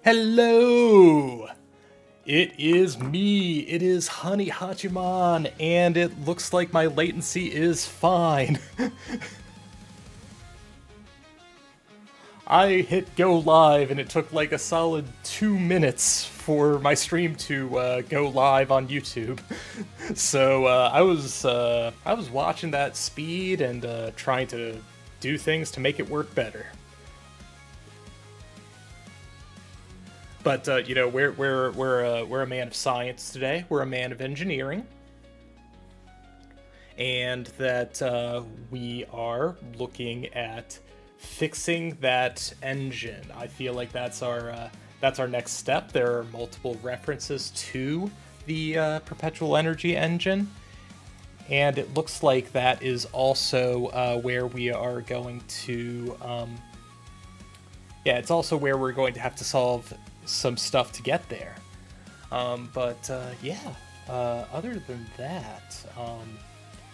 Hello! It is me, it is Honi Hachiman, and it looks like my latency is fine. I hit go live and it took like a solid 2 minutes for my stream to go live on YouTube. So I was watching that speed and trying to do things to make it work better. But we're a man of science today. We're a man of engineering, and that we are looking at fixing that engine. I feel like that's our next step. There are multiple references to the Perpetual energy engine, and it looks like that is also where we are going to. It's also where we're going to have to solve some stuff to get there. Other than that,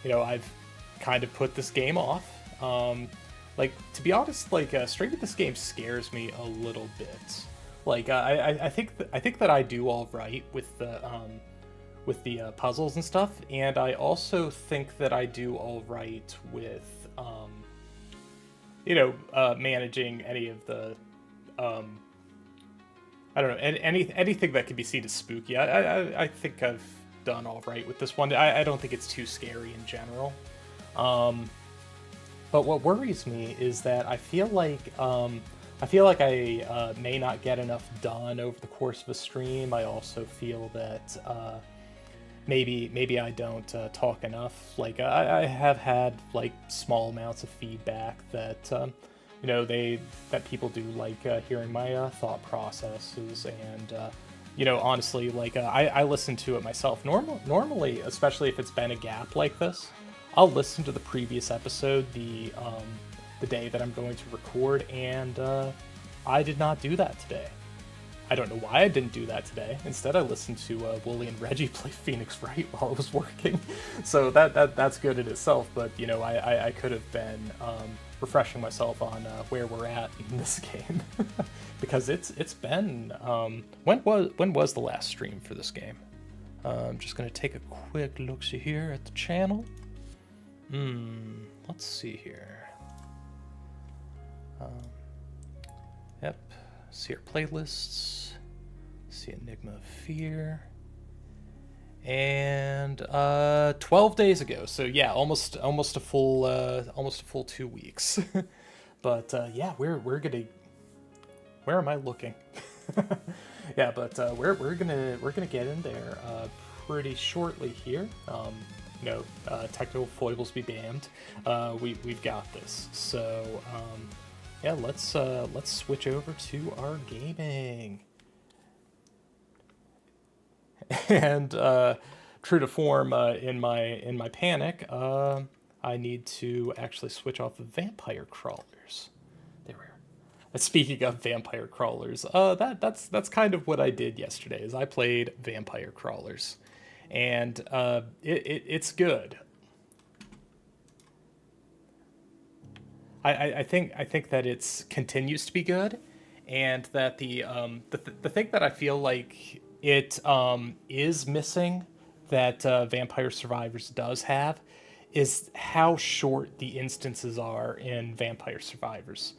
I've kind of put this game off. To be honest, streaming this game scares me a little bit. I think that I do all right with the puzzles and stuff, and I also think that I do all right with managing any of the I don't know, anything that can be seen as spooky. I think I've done all right with this one. I don't think it's too scary in general. But what worries me is that I feel like I may not get enough done over the course of a stream. I also feel that maybe I don't talk enough. I have had small amounts of feedback that that people do like hearing my thought processes, and honestly, I listen to it myself. Normally, especially if it's been a gap like this, I'll listen to the previous episode the day that I'm going to record, and I did not do that today. I don't know why I didn't do that today. Instead, I listened to Wooly and Reggie play Phoenix Wright while I was working. So that's good in itself, but I could have been refreshing myself on where we're at in this game. Because it's been when was the last stream for this game? I'm just gonna take a quick look-see here at the channel. Let's see here. Yep, see our playlists. See Enigma of Fear. And 12 days ago. So yeah, almost a full 2 weeks. But we're gonna. Where am I looking? Yeah, but we're gonna get in there pretty shortly here. Technical foibles be damned. We've got this. So let's switch over to our gaming. And true to form, in my panic, I need to actually switch off the vampire crawlers. There we are. Speaking of vampire crawlers, that's kind of what I did yesterday. Is I played vampire crawlers, and it's good. I think that it continues to be good, and that the thing that I feel like it is missing that Vampire Survivors does have is how short the instances are in Vampire Survivors.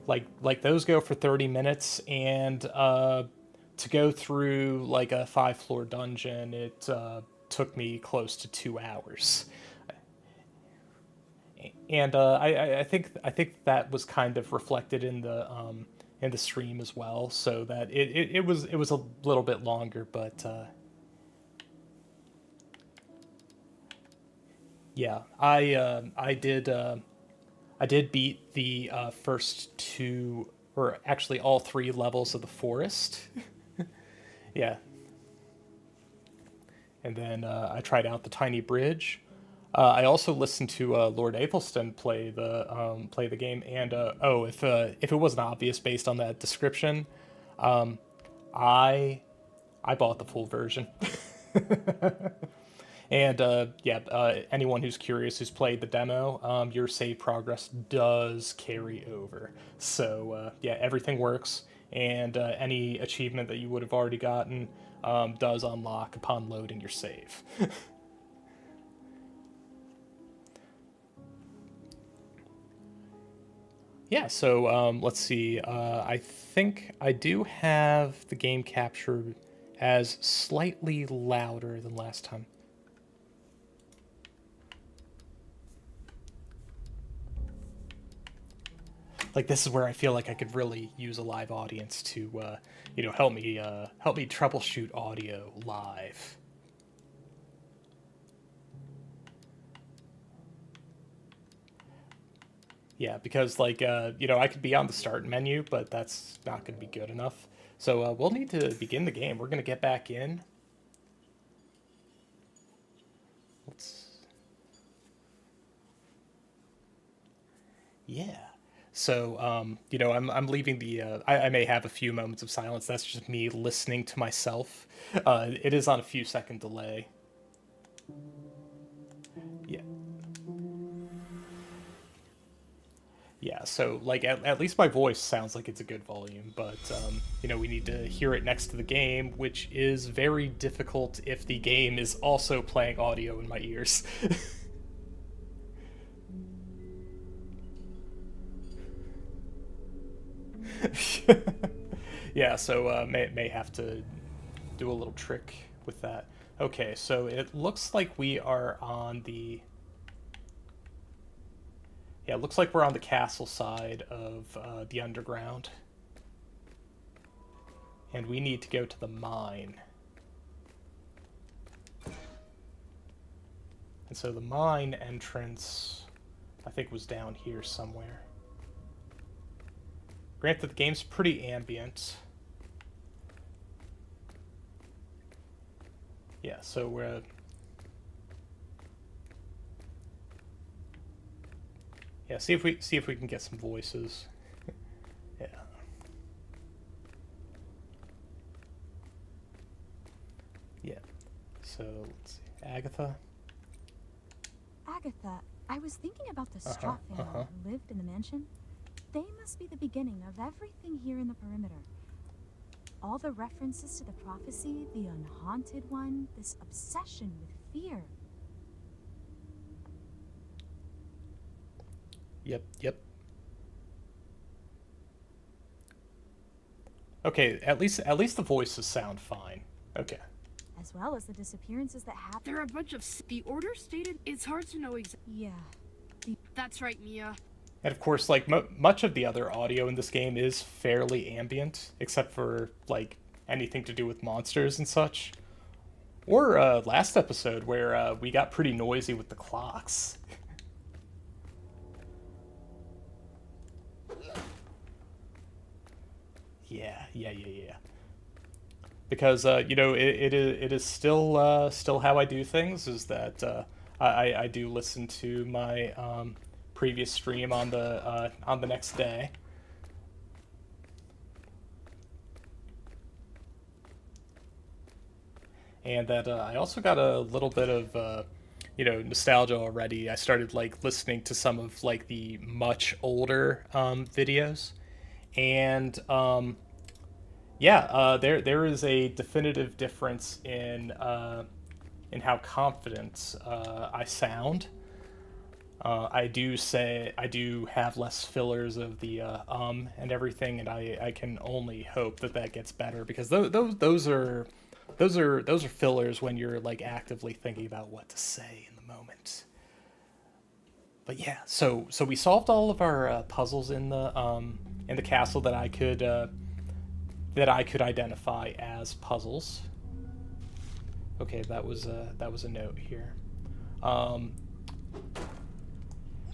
Like those go for 30 minutes, and to go through a 5-floor dungeon, it took me close to 2 hours. And I think that was kind of reflected in the stream as well, so that it was a little bit longer, but I did beat the first 2, or actually all 3 levels of the forest. Yeah, and then I tried out the tiny bridge. I also listened to Lord Athelstan play the game, and if it wasn't obvious based on that description, I bought the full version. And anyone who's curious who's played the demo, your save progress does carry over. So everything works. and any achievement that you would have already gotten does unlock upon loading your save. Yeah, so let's see. I think I do have the game captured as slightly louder than last time. Like, this is where I feel like I could really use a live audience to, help me troubleshoot audio live. Yeah, because, like, I could be on the start menu, but that's not going to be good enough. So we'll need to begin the game. We're going to get back in. Yeah. So, I'm leaving the, I may have a few moments of silence. That's just me listening to myself. It is on a few second delay. Yeah. Yeah, so, like, at least my voice sounds like it's a good volume, but, we need to hear it next to the game, which is very difficult if the game is also playing audio in my ears. Yeah, so, may have to do a little trick with that. Okay, so it looks like we are on the... Yeah, it looks like we're on the castle side of the underground. And we need to go to the mine. And so the mine entrance, I think, was down here somewhere. Granted, the game's pretty ambient. Yeah, so we're... Yeah, see if we can get some voices. Yeah. Yeah. So let's see. Agatha. Agatha, I was thinking about the Strach family who lived in the mansion. They must be the beginning of everything here in the perimeter. All the references to the prophecy, the unhaunted one, this obsession with fear. Yep. Okay, at least the voices sound fine. Okay. As well as the disappearances that happen. There are a bunch of... The order stated it's hard to know exactly. Yeah. That's right, Mia. And of course, like, much of the other audio in this game is fairly ambient, except for, like, anything to do with monsters and such. Or last episode where we got pretty noisy with the clocks. Yeah. Because it is still how I do things. Is that I do listen to my previous stream on the next day. And that I also got a little bit of nostalgia already. I started like listening to some of like the much older videos, and there is a definitive difference in how confident I sound. I do have less fillers of the and everything, and I can only hope that gets better, because those are fillers when you're like actively thinking about what to say in the moment. But yeah, so we solved all of our puzzles in the castle that I could identify as puzzles. Okay, that was a note here.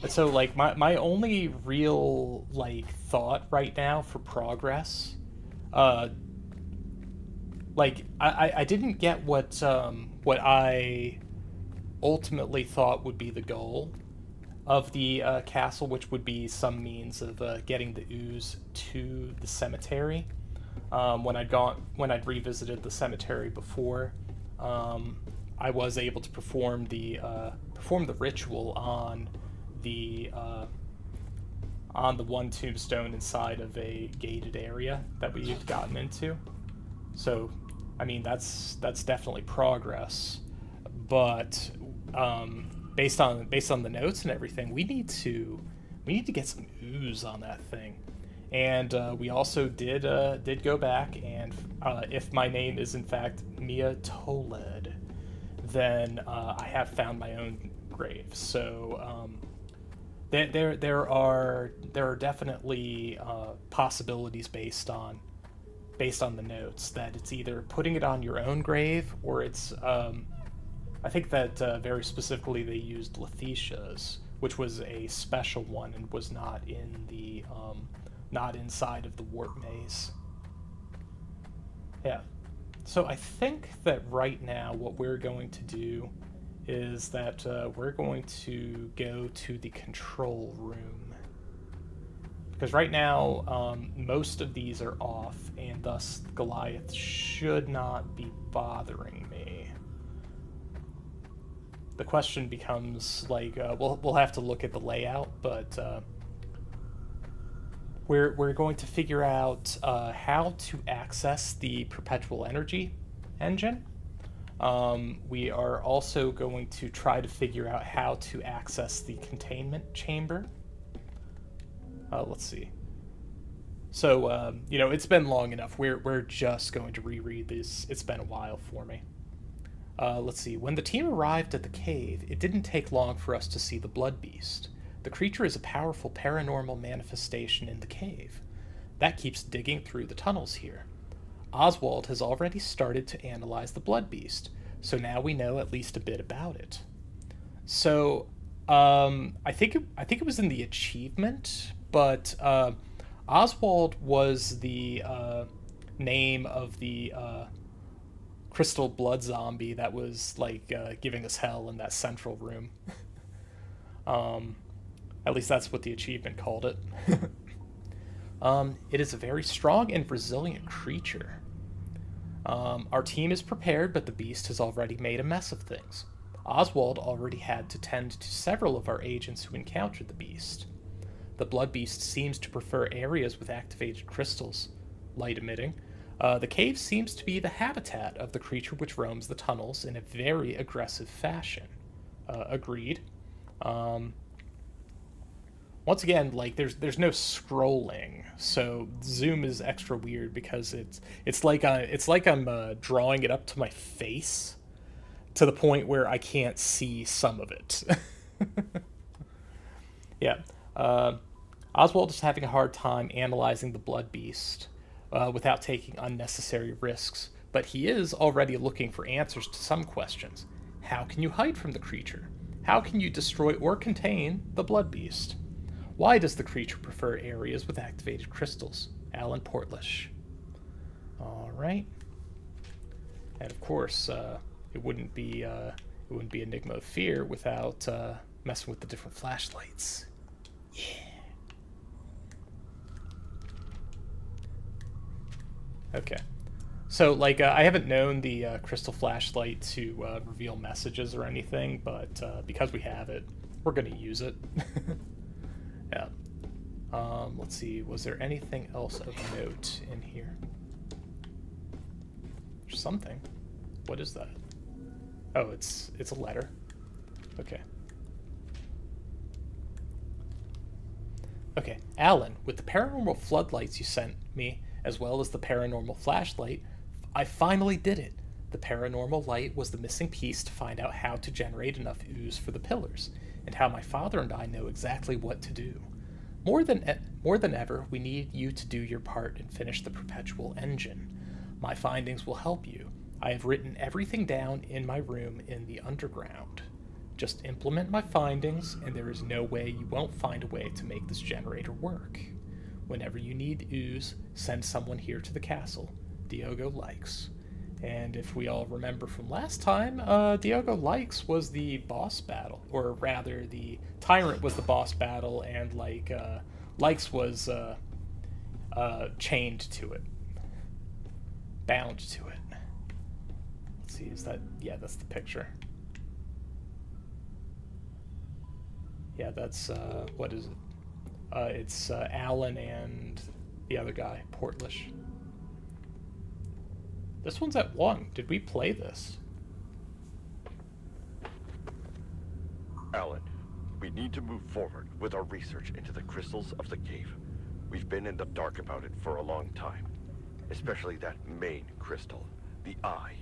And so like my only real like thought right now for progress, like I didn't get what I ultimately thought would be the goal of the castle, which would be some means of getting the ooze to the cemetery. When I'd revisited the cemetery before, I was able to perform the ritual on on the one tombstone inside of a gated area that we've gotten into. So, I mean, that's definitely progress. But based on the notes and everything, we need to get some ooze on that thing. And we also did go back, and if my name is in fact Mia Toled, then I have found my own grave. So there are definitely possibilities based on the notes that it's either putting it on your own grave, or it's I think that very specifically they used Letitia's, which was a special one and was not in the not inside of the warp maze. Yeah. So I think that right now what we're going to do is that we're going to go to the control room. Because right now, most of these are off, and thus Goliath should not be bothering me. The question becomes, like, we'll have to look at the layout, but we're going to figure out how to access the Perpetual Energy engine. We are also going to try to figure out how to access the containment chamber. Let's see. So, you know, it's been long enough. We're just going to reread this. It's been a while for me. Let's see. When the team arrived at the cave, it didn't take long for us to see the Blood Beast. The creature is a powerful paranormal manifestation in the cave. That keeps digging through the tunnels here. Oswald has already started to analyze the Blood Beast, so now we know at least a bit about it. So, I think it was in the achievement, but Oswald was the name of the crystal blood zombie that was like giving us hell in that central room. At least that's what the achievement called it. It is a very strong and resilient creature. Our team is prepared, but the beast has already made a mess of things. Oswald already had to tend to several of our agents who encountered the beast. The blood beast seems to prefer areas with activated crystals, light emitting. The cave seems to be the habitat of the creature which roams the tunnels in a very aggressive fashion. Agreed. Once again, like there's no scrolling, so zoom is extra weird because it's like I'm drawing it up to my face to the point where I can't see some of it. Yeah. Oswald is having a hard time analyzing the blood beast without taking unnecessary risks, but he is already looking for answers to some questions. How can you hide from the creature? How can you destroy or contain the blood beast? Why does the creature prefer areas with activated crystals? Alan Portlish. All right. And of course, it wouldn't be Enigma of Fear without messing with the different flashlights. Yeah. Okay. So, like, I haven't known the crystal flashlight to reveal messages or anything, but because we have it, we're going to use it. Yeah. Let's see. Was there anything else of note in here? There's something. What is that? Oh, it's a letter. Okay. Okay, Alan, with the paranormal floodlights you sent me, as well as the paranormal flashlight, I finally did it. The paranormal light was the missing piece to find out how to generate enough ooze for the pillars, and how my father and I know exactly what to do. More than ever, we need you to do your part and finish the Perpetual engine. My findings will help you. I have written everything down in my room in the underground. Just implement my findings, and there is no way you won't find a way to make this generator work. Whenever you need ooze, send someone here to the castle. Diogo Likes. And if we all remember from last time, Diogo Likes was the boss battle, or rather, the Tyrant was the boss battle, and Likes was chained to it, bound to it. Let's see, is that? Yeah, that's the picture. Yeah, that's what is it? It's Alan and the other guy, Portlish. This one's at 1. Did we play this? Alan, we need to move forward with our research into the crystals of the cave. We've been in the dark about it for a long time, especially that main crystal, the Eye,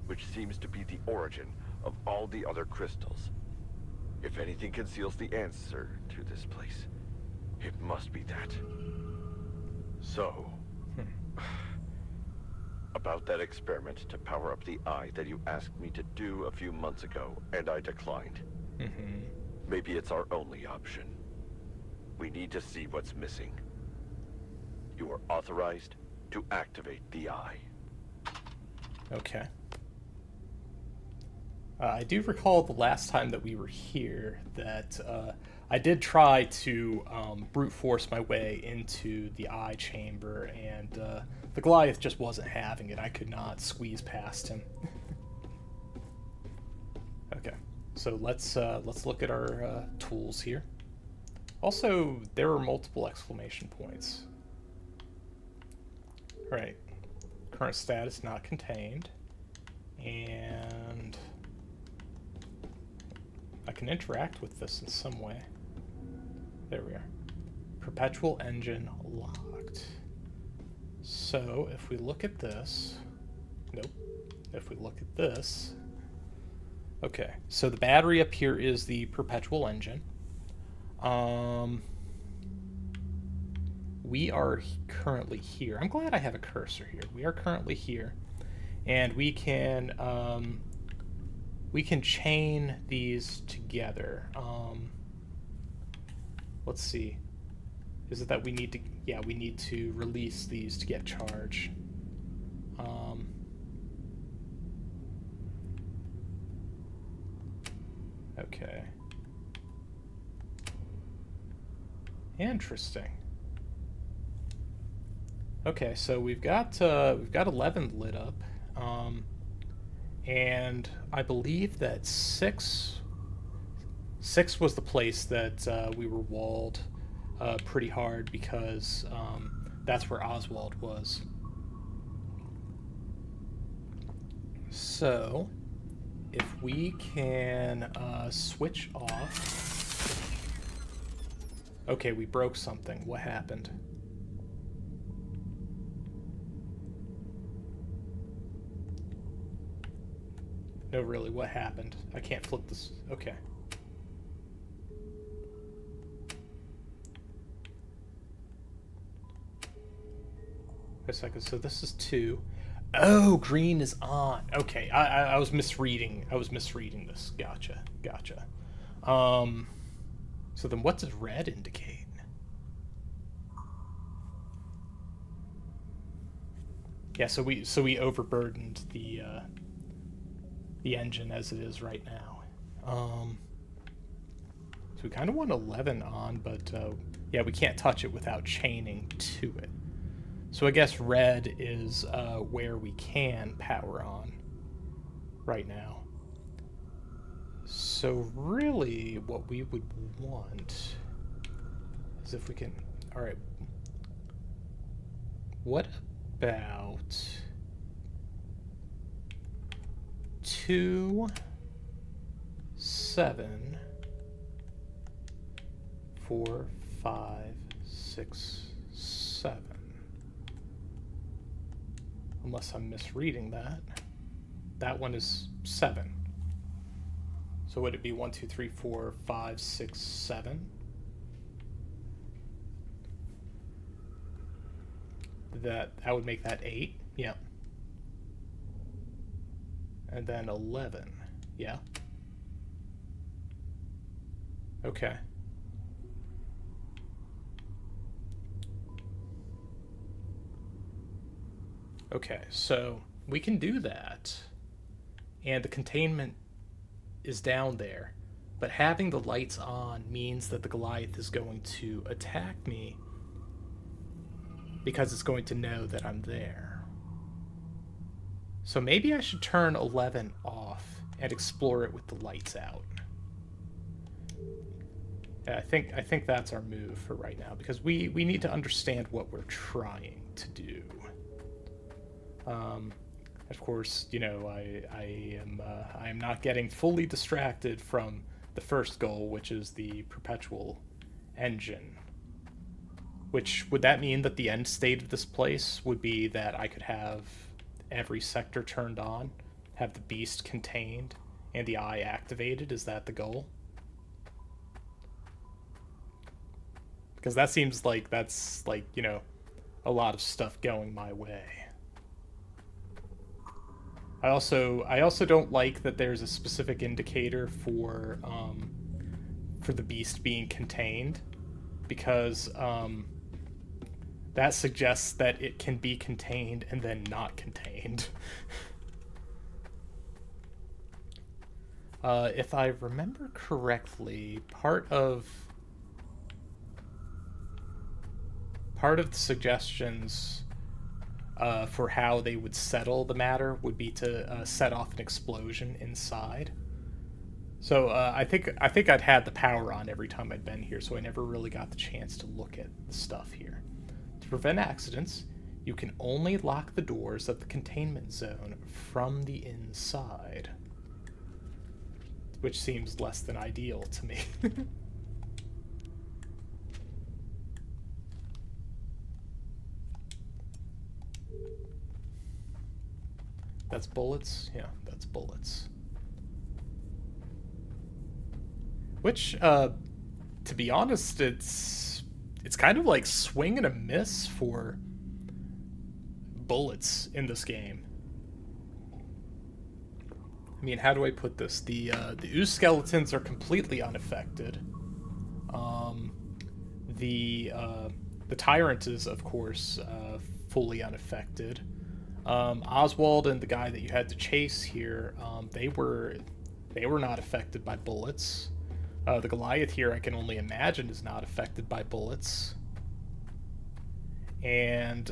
which seems to be the origin of all the other crystals. If anything conceals the answer to this place, it must be that. So, about that experiment to power up the Eye that you asked me to do a few months ago, and I declined. Maybe it's our only option. We need to see what's missing. You are authorized to activate the Eye. Okay. I do recall the last time that we were here that I did try to brute force my way into the Eye chamber, and the Goliath just wasn't having it. I could not squeeze past him. Okay, so let's look at our tools here. Also, there are multiple exclamation points. All right, current status not contained, and I can interact with this in some way. There we are. Perpetual engine locked. So if we look at this, nope. If we look at this, okay. So the battery up here is the perpetual engine. We are currently here. I'm glad I have a cursor here. We are currently here, and we can chain these together. Let's see. Is it that we need to? Yeah, we need to release these to get charge. Okay. Interesting. Okay, so we've got 11 lit up, and I believe that six was the place that we were walled pretty hard, because that's where Oswald was. So if we can switch off. Okay, we broke something. What happened? No, really, what happened? I can't flip this. Okay. Wait a second, so this is 2. Oh, green is on. Okay, I was misreading. I was misreading this. Gotcha. So then what does red indicate? Yeah, so we overburdened the engine as it is right now. So we kind of want 11 on, but yeah, we can't touch it without chaining to it. So I guess red is where we can power on right now. So really what we would want is if we can... Alright. What about 2, 7, 4, 5, 6, 7. Unless I'm misreading that. That one is 7. So would it be 1, 2, 3, 4, 5, 6, 7? That would make that 8. Yeah. And then 11. Yeah. Okay. Okay, so we can do that. And the containment is down there. But having the lights on means that the Goliath is going to attack me because it's going to know that I'm there. So maybe I should turn 11 off and explore it with the lights out. Yeah, I think that's our move for right now, because we need to understand what we're trying to do. Of course, you know, I am not getting fully distracted from the first goal, which is the Perpetual engine. Which, would that mean that the end state of this place would be that I could have every sector turned on, have the beast contained, and the eye activated? Is that the goal? Because that seems like that's, like, you know, a lot of stuff going my way. I also don't like that there's a specific indicator for the beast being contained, because that suggests that it can be contained and then not contained. If I remember correctly, part of the suggestions for how they would settle the matter would be to set off an explosion inside. So I think I'd had the power on every time I'd been here, so I never really got the chance to look at the stuff here. To prevent accidents, you can only lock the doors of the containment zone from the inside, which seems less than ideal to me. That's bullets? Yeah, that's bullets. Which, to be honest, it's kind of like swing and a miss for bullets in this game. I mean, how do I put this? The ooze skeletons are completely unaffected. The tyrant is, of course, fully unaffected. Oswald and the guy that you had to chase here, they were not affected by bullets. The Goliath here, I can only imagine, is not affected by bullets. And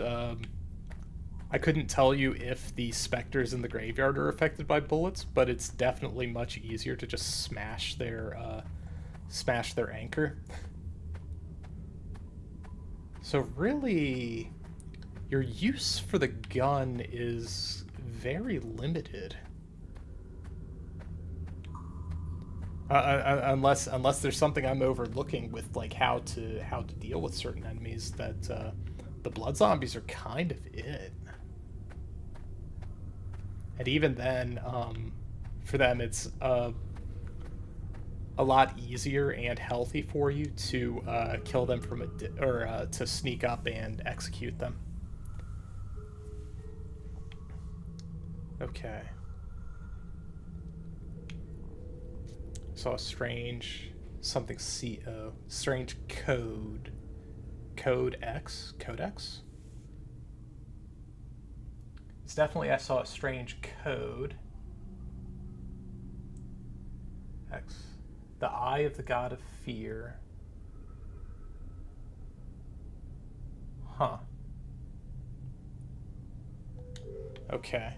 I couldn't tell you if the specters in the graveyard are affected by bullets, but it's definitely much easier to just smash their anchor. So really, your use for the gun is very limited. Unless there's something I'm overlooking with, like, how to deal with certain enemies, that the blood zombies are kind of it. And even then, for them, it's a lot easier and healthy for you to kill them from to sneak up and execute them. Okay. Saw a strange something CO. Strange code. Code X? Codex? It's definitely, I saw a strange code. X. The Eye of the God of Fear. Huh. Okay.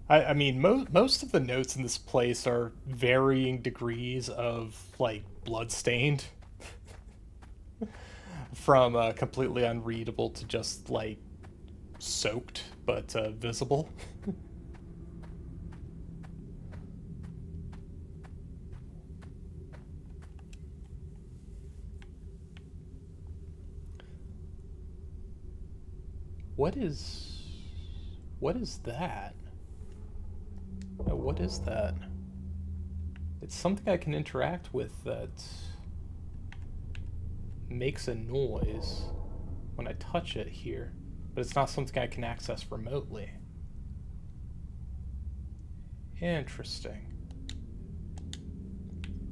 I mean, most of the notes in this place are varying degrees of, like, bloodstained. From completely unreadable to just, like, soaked, but visible. What is that? What is that? It's something I can interact with that makes a noise when I touch it here, but it's not something I can access remotely. Interesting.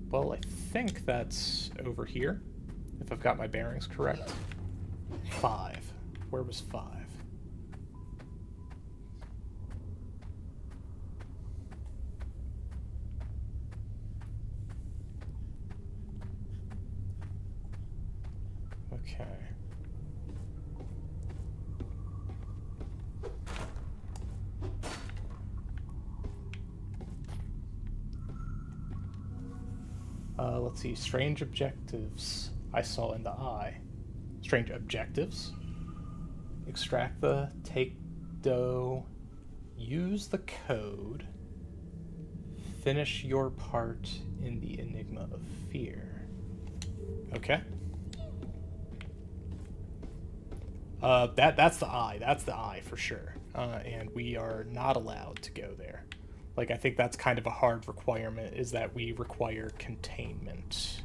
Well, I think that's over here, if I've got my bearings correct. 5. Where was 5? Okay. Let's see. Strange objectives I saw in the eye. Strange objectives. Extract the take dough. Use the code. Finish your part in the Enigma of Fear. Okay. That's the eye. That's the eye for sure. And we are not allowed to go there. Like, I think that's kind of a hard requirement, is that we require containment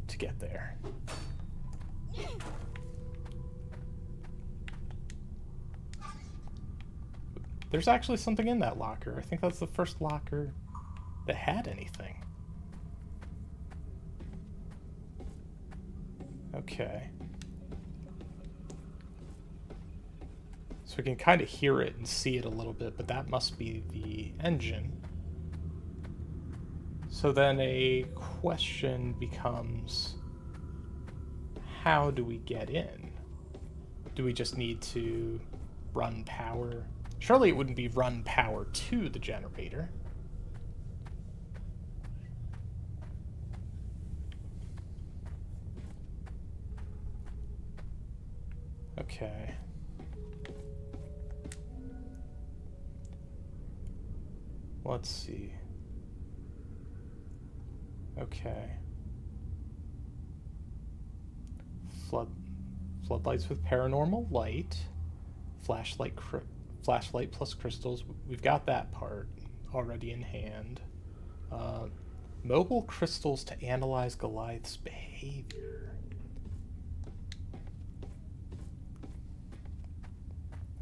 to get there. There's actually something in that locker. I think that's the first locker that had anything. Okay. So we can kind of hear it and see it a little bit, but that must be the engine. So then a question becomes, how do we get in? Do we just need to run power? Surely it wouldn't be run power to the generator. Okay. Let's see. Okay. Floodlights with paranormal light. Flashlight plus crystals. We've got that part already in hand. Mobile crystals to analyze Goliath's behavior.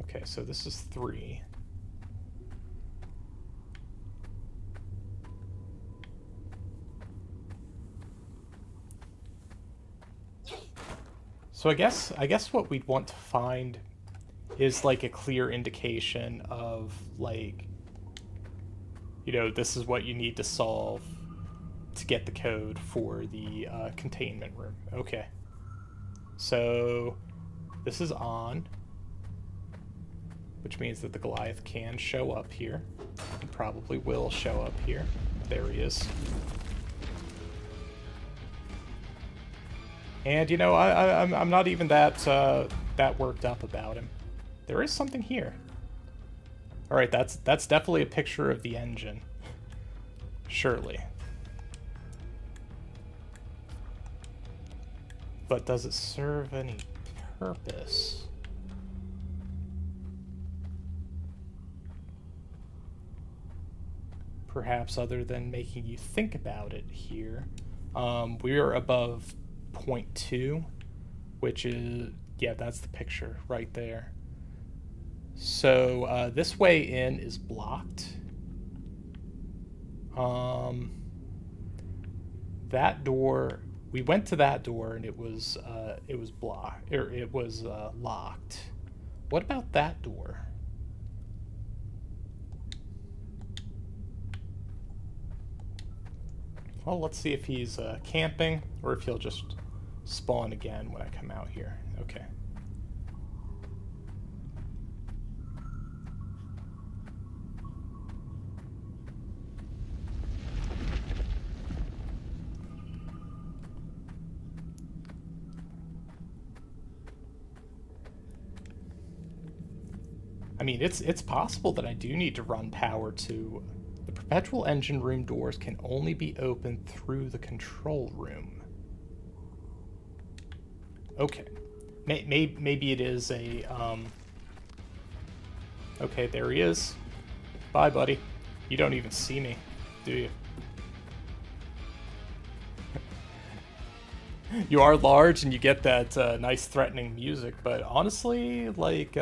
Okay, so this is 3. So I guess what we'd want to find is like a clear indication of, like, you know, this is what you need to solve to get the code for the containment room. Okay. So this is on, which means that the Goliath can show up here. He probably will show up here. There he is. And, you know, I'm not even that worked up about him. There is something here. All right, that's definitely a picture of the engine. Surely. But does it serve any purpose? Perhaps other than making you think about it here. We are above 0.2, which is, yeah, that's the picture right there. So this way in is blocked. That door, we went to that door and it was blocked, or it was locked. What about that door? Well, let's see if he's camping or if he'll just spawn again when I come out here. Okay. I mean, it's possible that I do need to run power to... The Perpetual engine room doors can only be opened through the control room. Okay. Maybe it is a... Okay, there he is. Bye, buddy. You don't even see me, do you? You are large and you get that nice threatening music, but honestly, like...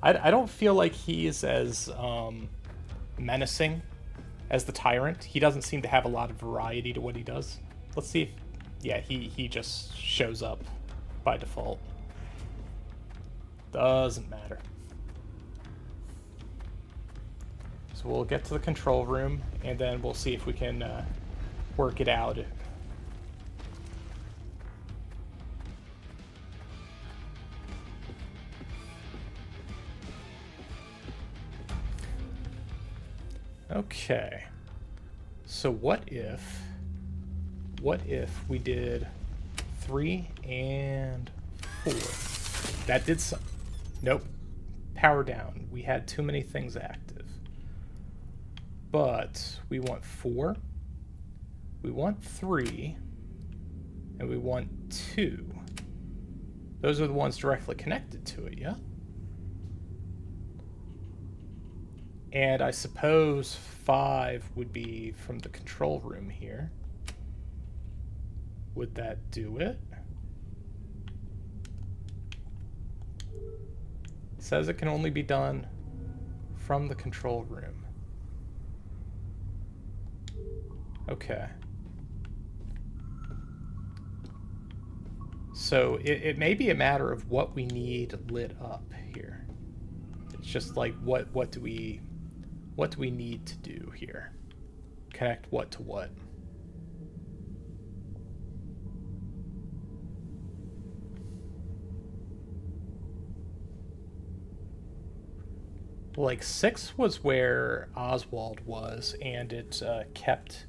I don't feel like he is as menacing as the Tyrant. He doesn't seem to have a lot of variety to what he does. Let's see if... Yeah, he just shows up by default. Doesn't matter. So we'll get to the control room, and then we'll see if we can work it out. Okay, so what if what if we did 3 and 4? That did some. Nope. Power down. We had too many things active. But we want 4. We want 3. And we want 2. Those are the ones directly connected to it, yeah? And I suppose 5 would be from the control room here. Would that do it? It says it can only be done from the control room. Okay. So it may be a matter of what we need lit up here. It's just like what do we need to do here? Connect what to what? Like 6 was where Oswald was, and it kept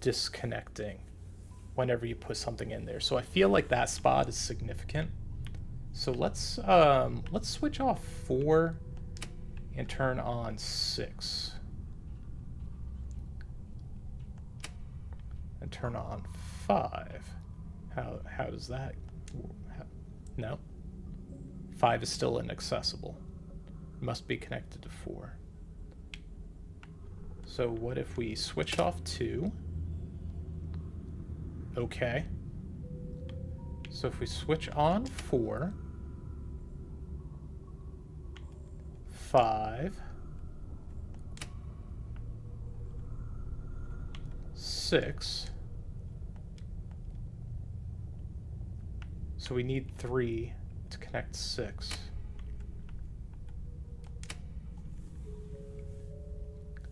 disconnecting whenever you put something in there. So I feel like that spot is significant. So let's switch off 4 and turn on 6. And turn on 5. How does that... No. 5 is still inaccessible. Must be connected to 4. So what if we switched off 2? Okay. So if we switch on 4, 5, 6. So we need 3 to connect 6.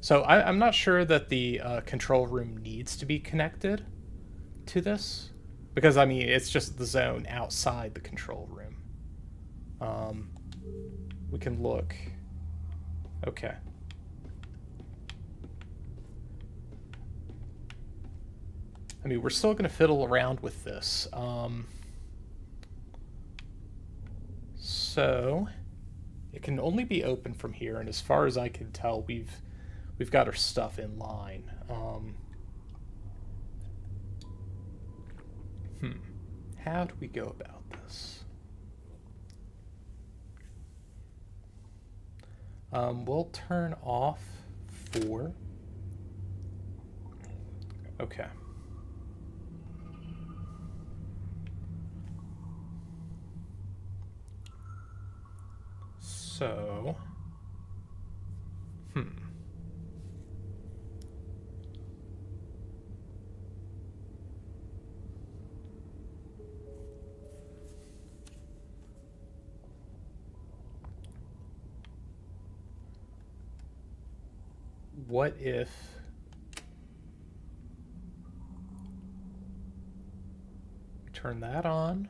So I'm not sure that the control room needs to be connected to this, because I mean it's just the zone outside the control room. We can look. Okay. I mean, we're still going to fiddle around with this. So it can only be open from here, and as far as I can tell, we've got our stuff in line. How do we go about this? We'll turn off 4. Okay. So, what if we turn that on?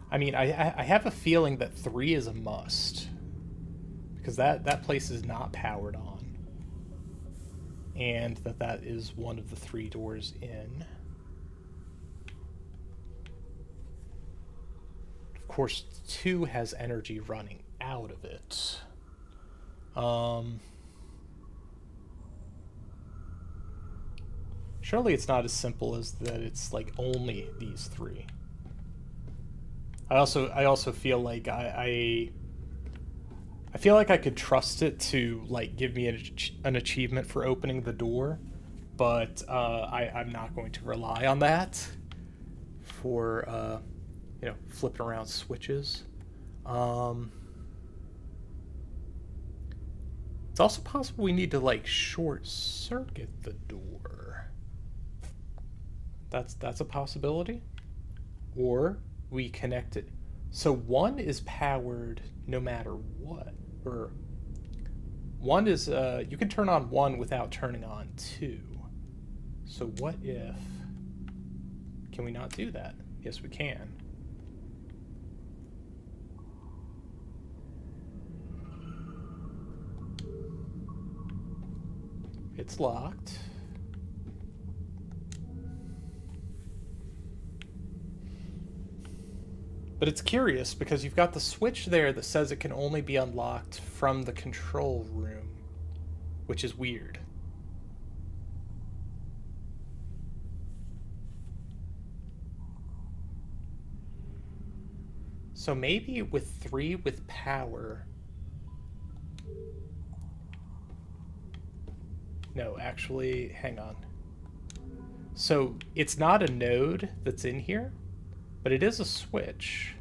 I mean, I have a feeling that 3 is a must, because that place is not powered on, and that is one of the 3 doors in. Of course, 2 has energy running out of it. Surely it's not as simple as that it's like only these 3. I also feel like I feel like I could trust it to like give me an achievement for opening the door, but I'm not going to rely on that for flipping around switches. It's also possible we need to like short circuit the door. That's a possibility. Or we connect it. So 1 is powered no matter what. Or 1 is, you can turn on 1 without turning on 2. So what if... Can we not do that? Yes, we can. It's locked. But it's curious because you've got the switch there that says it can only be unlocked from the control room, which is weird. So maybe with 3 with power... No, actually, hang on. So it's not a node that's in here, but it is a switch.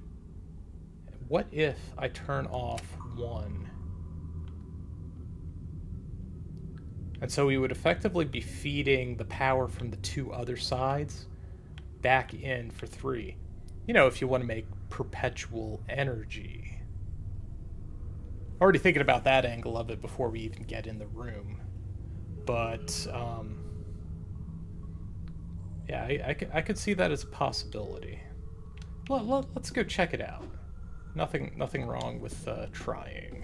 What if I turn off 1? And so we would effectively be feeding the power from the 2 other sides back in for 3. You know, if you want to make perpetual energy. Already thinking about that angle of it before we even get in the room. But, yeah, I could see that as a possibility. Let's go check it out. Nothing wrong with trying.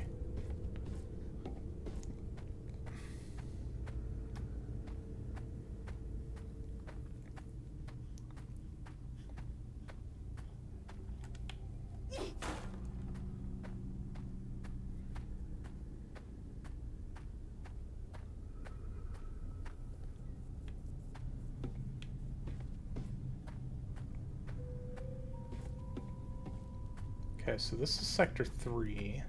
Okay, so this is Sector 3.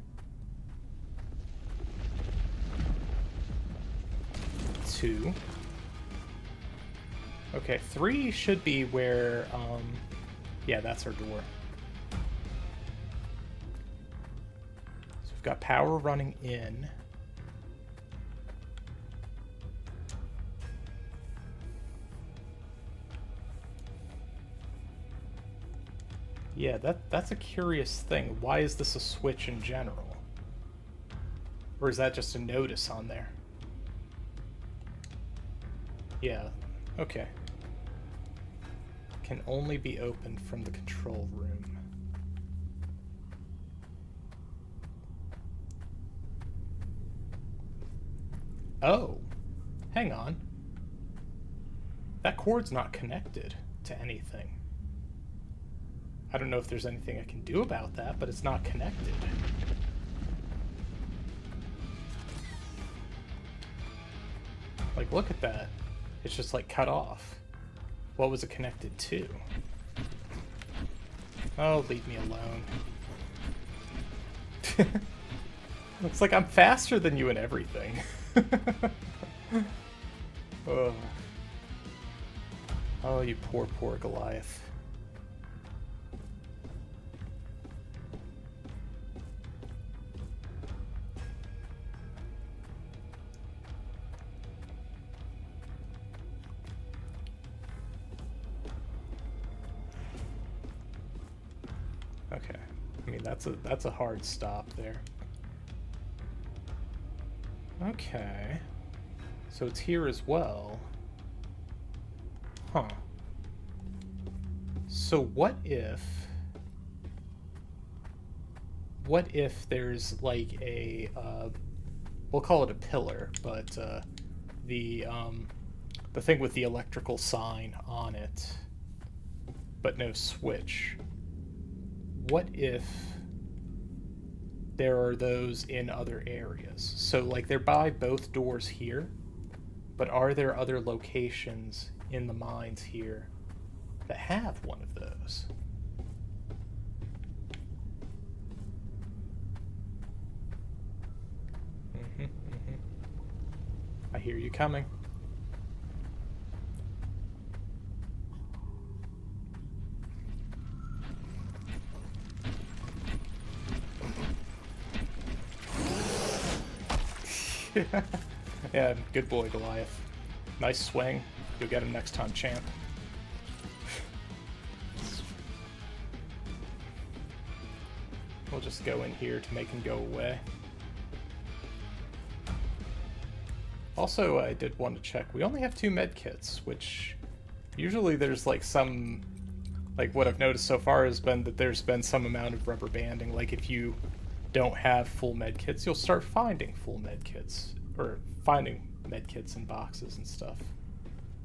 2. Okay, 3 should be where, yeah, that's our door. So we've got power running in. Yeah, that's a curious thing. Why is this a switch in general? Or is that just a notice on there? Yeah, okay. Can only be opened from the control room. Oh, hang on. That cord's not connected to anything. I don't know if there's anything I can do about that, but it's not connected. Like, look at that. It's just, like, cut off. What was it connected to? Oh, leave me alone. Looks like I'm faster than you in everything. Oh. Oh, you poor Goliath. Okay, I mean that's a hard stop there. Okay, so it's here as well. Huh. So what if there's like a we'll call it a pillar, but the thing with the electrical sign on it, but no switch. What if there are those in other areas? So like they're by both doors here, but are there other locations in the mines here that have one of those? I hear you coming. Yeah, good boy, Goliath. Nice swing. You'll get him next time, champ. We'll just go in here to make him go away. Also, I did want to check. We only have 2 med kits, which usually there's like some, like what I've noticed so far has been that there's been some amount of rubber banding. Like if you don't have full med kits, you'll start finding full med kits, or finding med kits in boxes and stuff.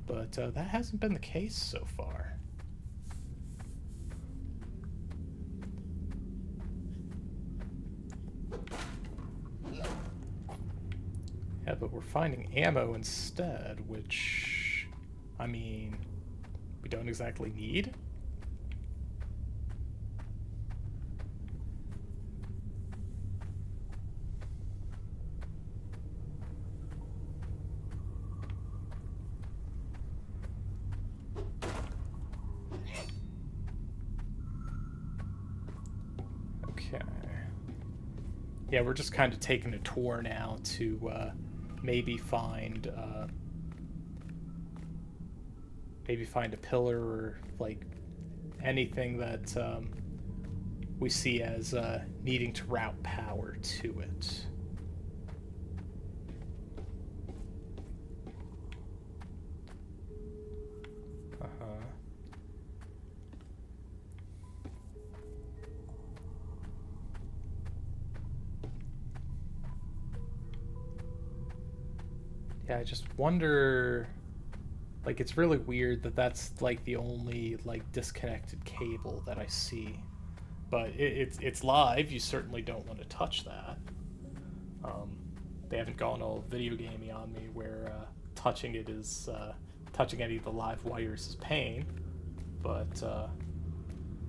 But that hasn't been the case so far. Yeah, but we're finding ammo instead, which, I mean, we don't exactly need. Okay. Yeah, we're just kind of taking a tour now to maybe find a pillar or like anything that we see as needing to route power to it. Yeah, I just wonder, like, it's really weird that that's like the only like disconnected cable that I see, but it's live. You certainly don't want to touch that. They haven't gone all video gamey on me where touching it is touching any of the live wires is pain, but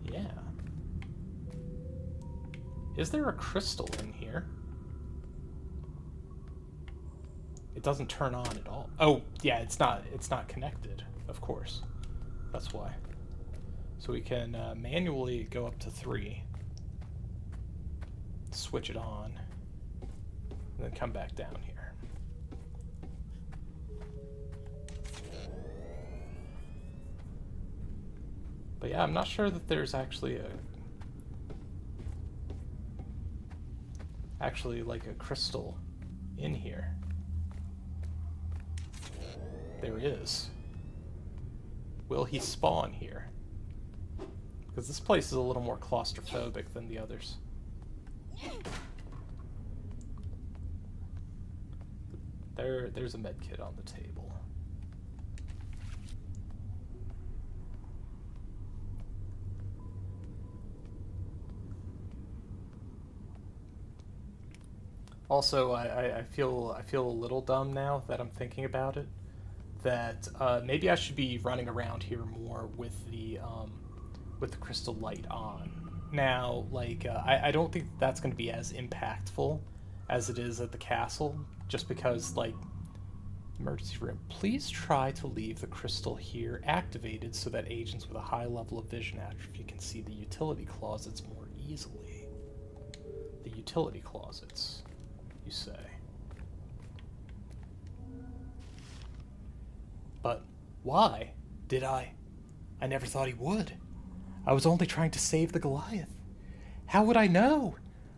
yeah. Is there a crystal in here? It doesn't turn on at all. Oh, yeah, it's not connected, of course. That's why. So we can manually go up to 3. Switch it on. And then come back down here. But yeah, I'm not sure that there's actually like a crystal in here. There is. Will he spawn here? Because this place is a little more claustrophobic than the others. There's a med kit on the table. Also, I feel a little dumb now that I'm thinking about it. That maybe I should be running around here more with the crystal light on. Now, like, I don't think that's going to be as impactful as it is at the castle, just because, like, emergency room. Please try to leave the crystal here activated so that agents with a high level of vision atrophy can see the utility closets more easily. The utility closets, you say. But why did I? I never thought he would. I was only trying to save the Goliath. How would I know?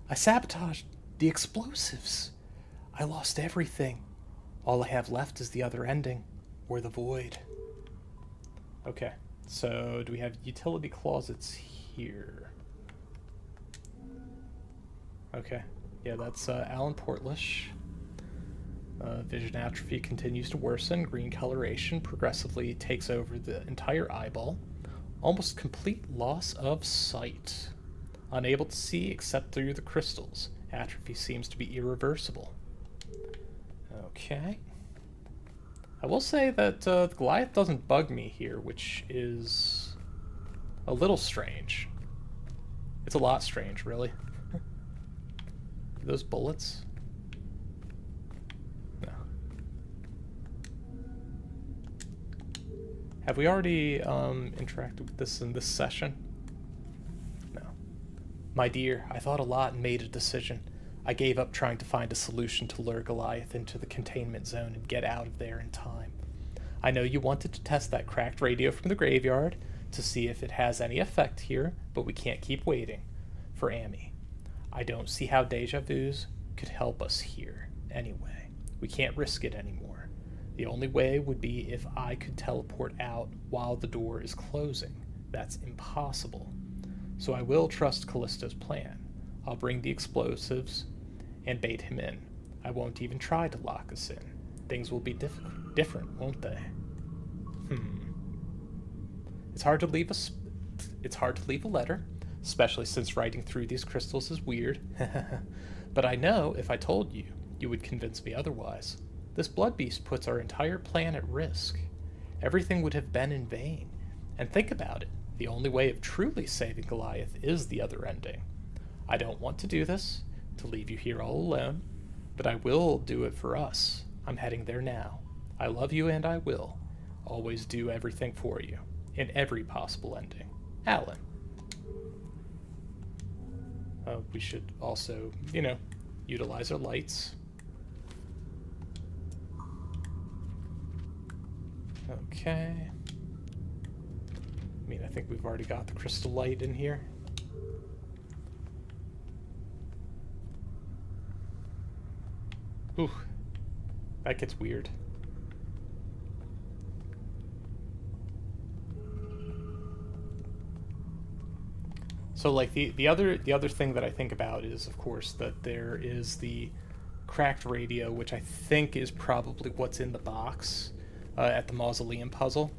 I sabotaged the explosives. I lost everything. All I have left is the other ending, or the void. Okay, so do we have utility closets here? Okay, yeah, that's Alan Portlish. Vision atrophy continues to worsen. Green coloration progressively takes over the entire eyeball. Almost complete loss of sight. Unable to see except through the crystals. Atrophy seems to be irreversible. Okay. I will say that the Goliath doesn't bug me here, which is a little strange. It's a lot strange, really. Those bullets? No. Have we already interacted with this in this session? No. My dear, I thought a lot and made a decision. I gave up trying to find a solution to lure Goliath into the containment zone and get out of there in time. I know you wanted to test that cracked radio from the graveyard to see if it has any effect here, but we can't keep waiting for Amy. I don't see how deja vus could help us here. Anyway, We can't risk it anymore. The only way would be if I could teleport out while the door is closing. That's impossible. So I will trust Callisto's plan. I'll bring the explosives and bait him in. I won't even try to lock us in. Things will be different, won't they? It's hard to leave a letter, especially since writing through these crystals is weird. But I know if I told you, you would convince me otherwise. This blood beast puts our entire plan at risk. Everything would have been in vain. And think about it. The only way of truly saving Goliath is the other ending. I don't want to do this, to leave you here all alone, but I will do it for us. I'm heading there now. I love you and I will. Always do everything for you, in every possible ending. Alan. We should also, utilize our lights. Okay. I think we've already got the crystal light in here. Ooh, that gets weird. So like the other thing that I think about is, of course, that there is the cracked radio, which I think is probably what's in the box at the mausoleum puzzle.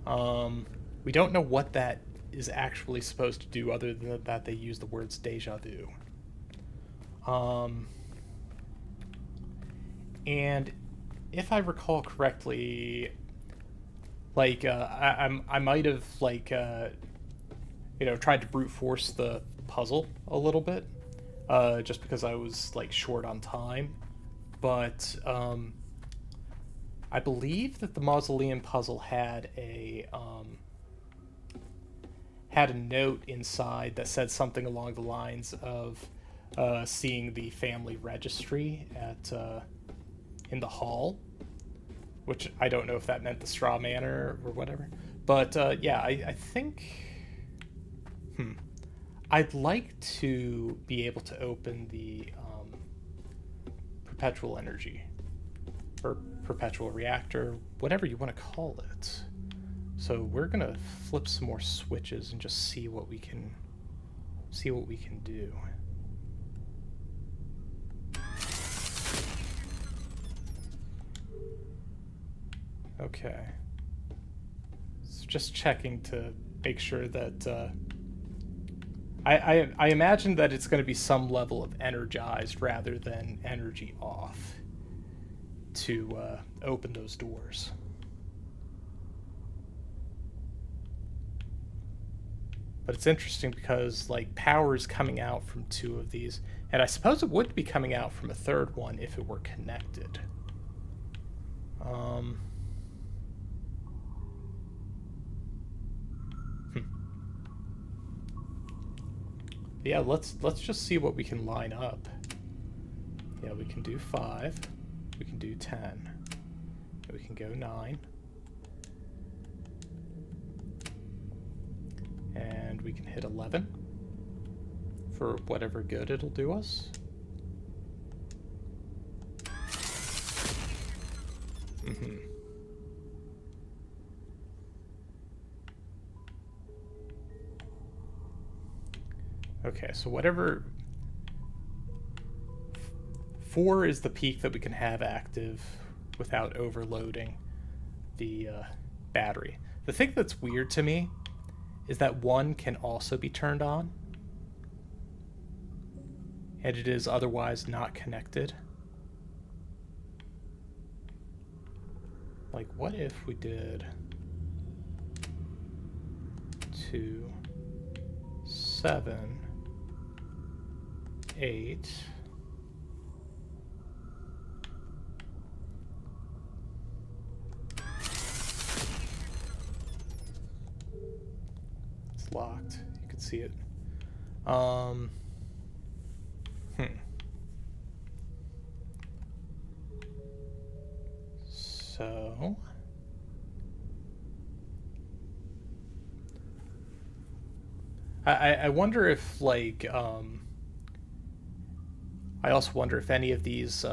We don't know what that is actually supposed to do, other than that they use the words deja vu. And if I recall correctly, like I might have tried to brute force the puzzle a little bit, just because I was like short on time. But I believe that the mausoleum puzzle had a note inside that said something along the lines of seeing the family registry at in the hall, which I don't know if that meant the straw manor or whatever. But yeah, I think I'd like to be able to open the perpetual energy or perpetual reactor, whatever you want to call it. So we're gonna flip some more switches and just see what we can do. Okay. So just checking to make sure that I imagine that it's going to be some level of energized rather than energy off to open those doors. But it's interesting because like power is coming out from two of these, and I suppose it would be coming out from a third one if it were connected. Yeah, let's just see what we can line up. Yeah, we can do 5. We can do 10. We can go 9. And we can hit 11 for whatever good it'll do us. Okay, so whatever... 4 is the peak that we can have active without overloading the battery. The thing that's weird to me is that 1 can also be turned on, and it is otherwise not connected. Like, what if we did 2, 7, 8... It's locked. You can see it. So... I wonder if, like, I also wonder if any of these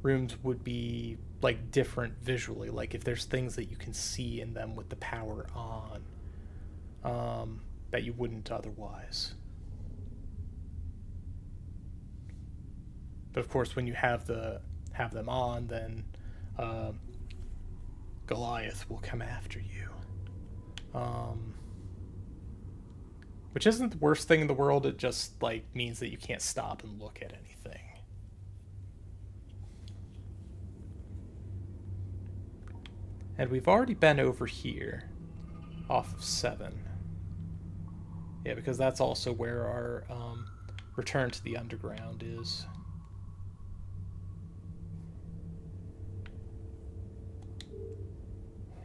rooms would be like different visually, like if there's things that you can see in them with the power on, that you wouldn't otherwise. But of course, when you have them on, then Goliath will come after you. Which isn't the worst thing in the world. It just like means that you can't stop and look at anything. And we've already been over here off of 7. Yeah, because that's also where our return to the underground is.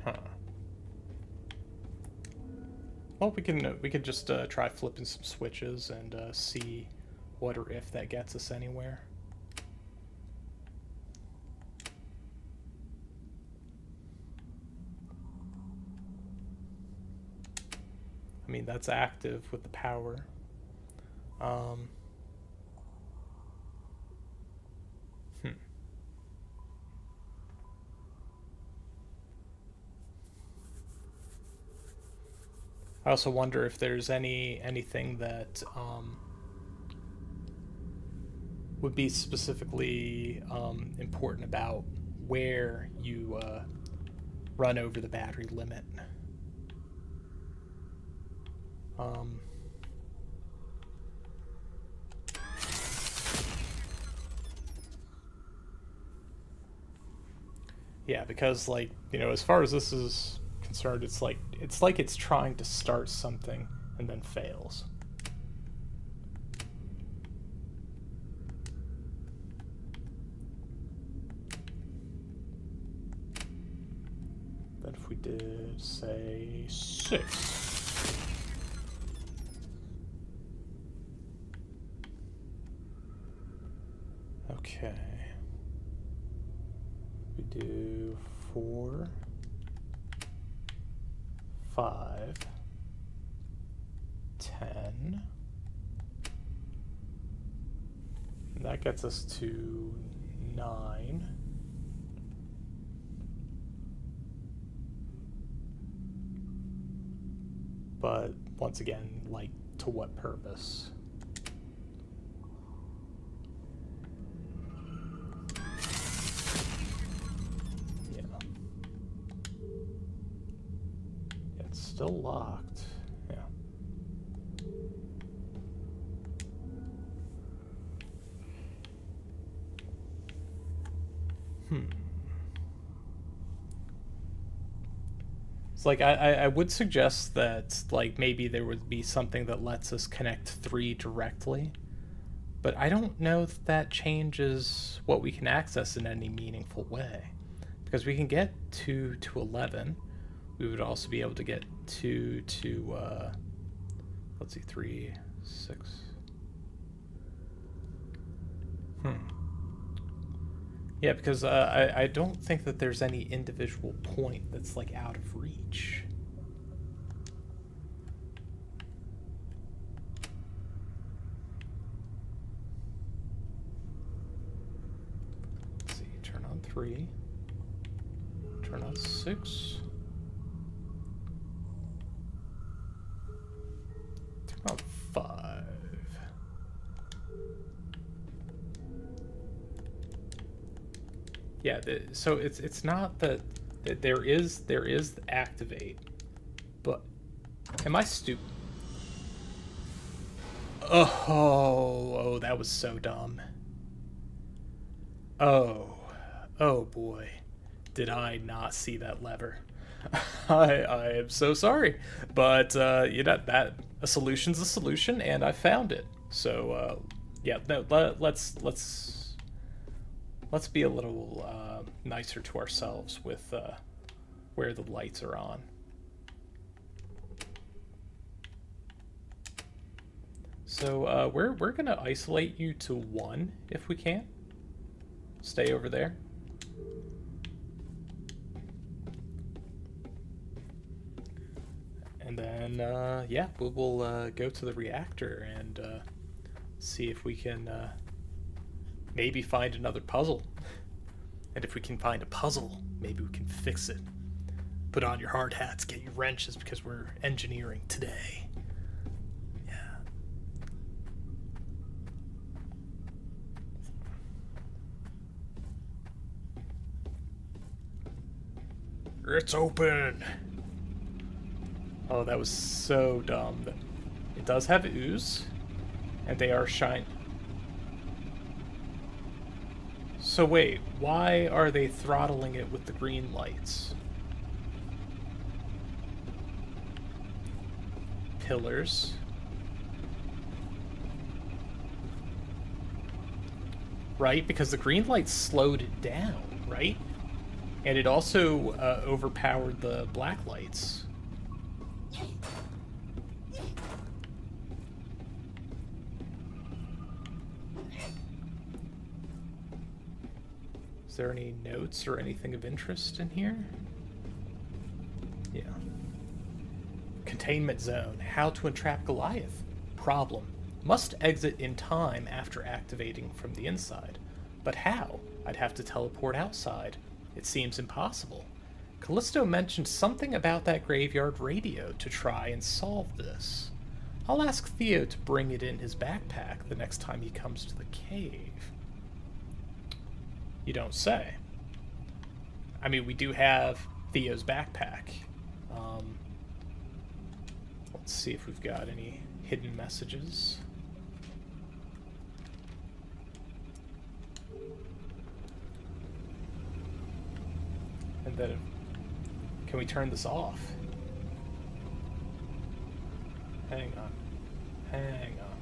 Huh. Well, we could just try flipping some switches and see what or if that gets us anywhere. I mean, that's active with the power. I also wonder if there's anything that would be specifically important about where you run over the battery limit. Yeah, because like, you know, as far as this is concerned, it's like it's trying to start something and then fails. Then if we did say 6. Okay. We do 4, 5, 10. And that gets us to 9. But once again, like, to what purpose? Still locked. Yeah. It's like I would suggest that like maybe there would be something that lets us connect 3 directly, but I don't know if that changes what we can access in any meaningful way, because we can get 2 to 11. We would also be able to get 2 to, let's see, 3, 6. Yeah, because I don't think that there's any individual point that's, like, out of reach. Let's see, turn on 3. Turn on 6. Turn on 5. Yeah, so it's not that there is activate, but am I stupid? Oh, that was so dumb. Oh boy, did I not see that lever. I am so sorry, but you know, that a solution's a solution, and I found it. So yeah, no, let's be a little nicer to ourselves with where the lights are on. So we're gonna isolate you to 1 if we can. Stay over there. And then yeah, we'll go to the reactor and see if we can maybe find another puzzle. And if we can find a puzzle, maybe we can fix it. Put on your hard hats, get your wrenches, because we're engineering today. Yeah. It's open! Oh, that was so dumb. It does have ooze, and they are shine. So wait, why are they throttling it with the green lights? Pillars. Right, because the green lights slowed it down, right? And it also overpowered the black lights. Is there any notes or anything of interest in here? Yeah. Containment zone. How to entrap Goliath. Problem. Must exit in time after activating from the inside. But how? I'd have to teleport outside. It seems impossible. Callisto mentioned something about that graveyard radio to try and solve this. I'll ask Theo to bring it in his backpack the next time he comes to the cave. You don't say. I mean, we do have Theo's backpack. Let's see if we've got any hidden messages. And then, can we turn this off? Hang on. Hang on.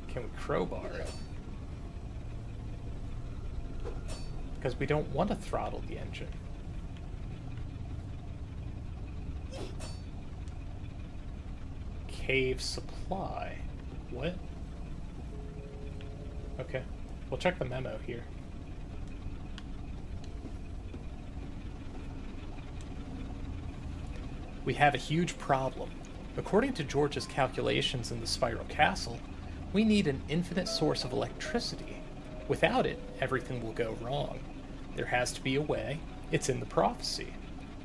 Can we crowbar it? Because we don't want to throttle the engine. Cave supply. What? Okay. We'll check the memo here. We have a huge problem. According to George's calculations in the Spiral Castle, we need an infinite source of electricity. Without it, everything will go wrong. There has to be a way. It's in the prophecy.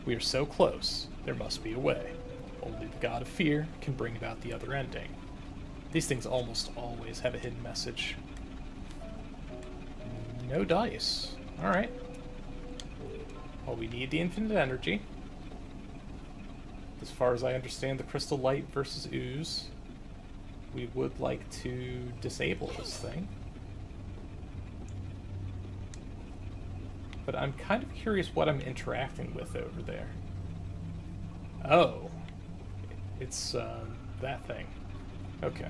We are so close. There must be a way. Only the god of fear can bring about the other ending. These things almost always have a hidden message. No dice. Alright. Well, we need the infinite energy. As far as I understand the crystal light versus ooze, we would like to disable this thing. But I'm kind of curious what I'm interacting with over there. Oh. It's, that thing. Okay.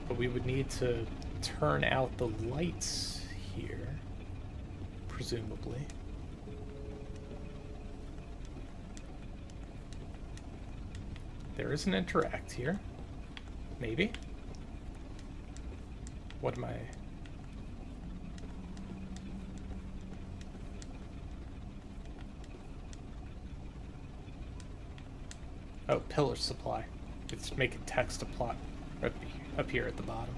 But we would need to turn out the lights here, presumably. There is an interact here. Maybe. What am I... Oh, pillar supply. It's making text apply up here at the bottom.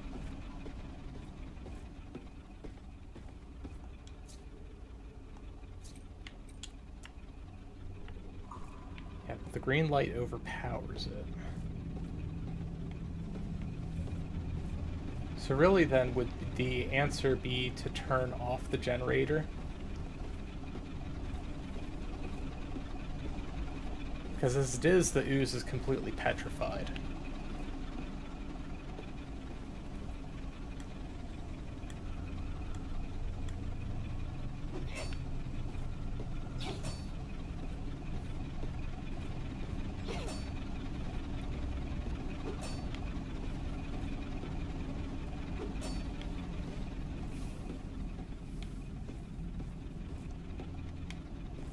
Yeah, but the green light overpowers it. So really then, would the answer be to turn off the generator? Because as it is, the ooze is completely petrified.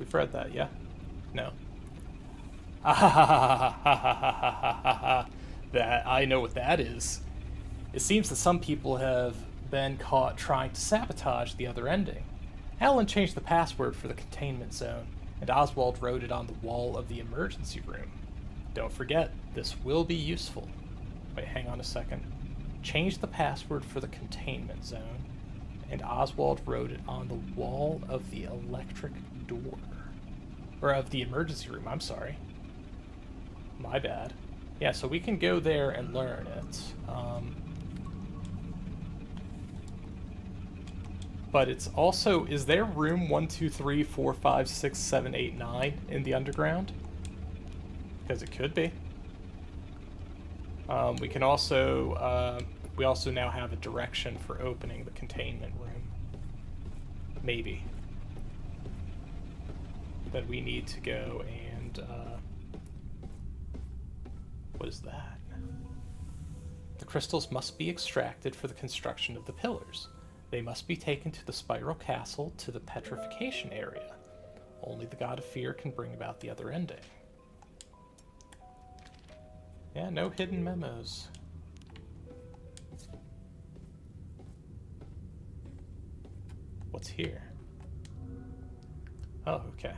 We've read that, yeah? No. That, I know what that is. It seems that some people have been caught trying to sabotage the other ending. Alan changed the password for the containment zone, and Oswald wrote it on the wall of the emergency room. Don't forget, this will be useful. Wait, hang on a second. changed the password for the containment zone, and Oswald wrote it on the wall of the electric door. Or of the emergency room, I'm sorry. My bad. Yeah, so we can go there and learn it. But it's also, is there room 1, 2, 3, 4, 5, 6, 7, 8, 9 in the underground? Because it could be. We can also, we also now have a direction for opening the containment room. Maybe. That we need to go and, what is that? The crystals must be extracted for the construction of the pillars. They must be taken to the Spiral Castle to the petrification area. Only the God of Fear can bring about the other ending. Yeah, no hidden memos. What's here? Oh, okay.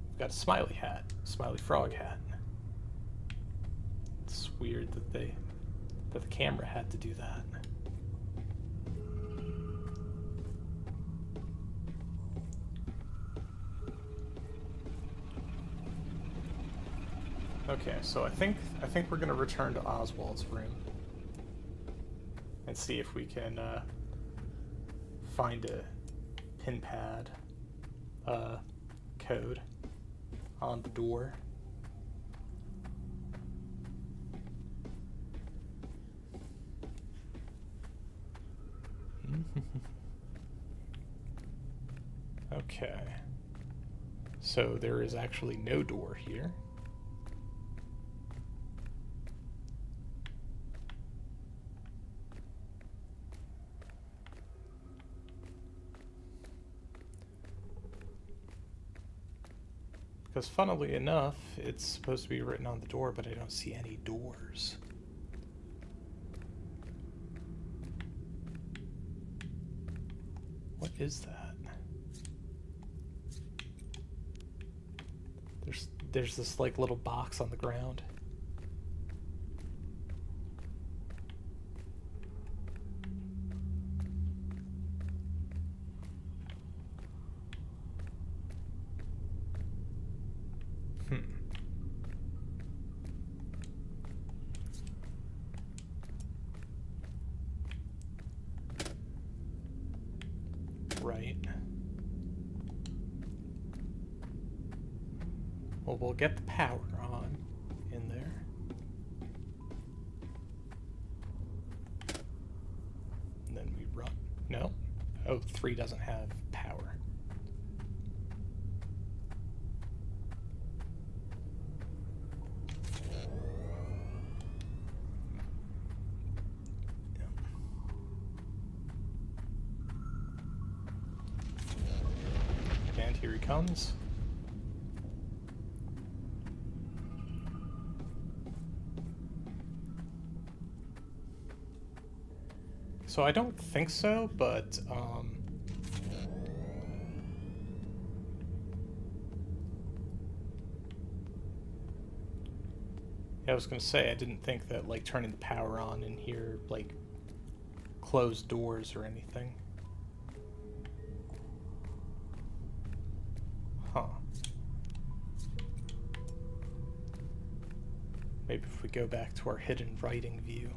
We've got a smiley hat. Smiley frog hat. It's weird that that the camera had to do that. Okay, so I think we're gonna return to Oswald's room and see if we can find a pin pad code on the door. Okay, so there is actually no door here. Because funnily enough, it's supposed to be written on the door, but I don't see any doors. What is that? There's this like little box on the ground. Right. Well, we'll get the power on in there. And then we run. No? Oh, 3 doesn't have power. And here he comes. So I don't think so, but yeah, I was gonna say I didn't think that like turning the power on in here like closed doors or anything. Huh. Maybe if we go back to our hidden writing view.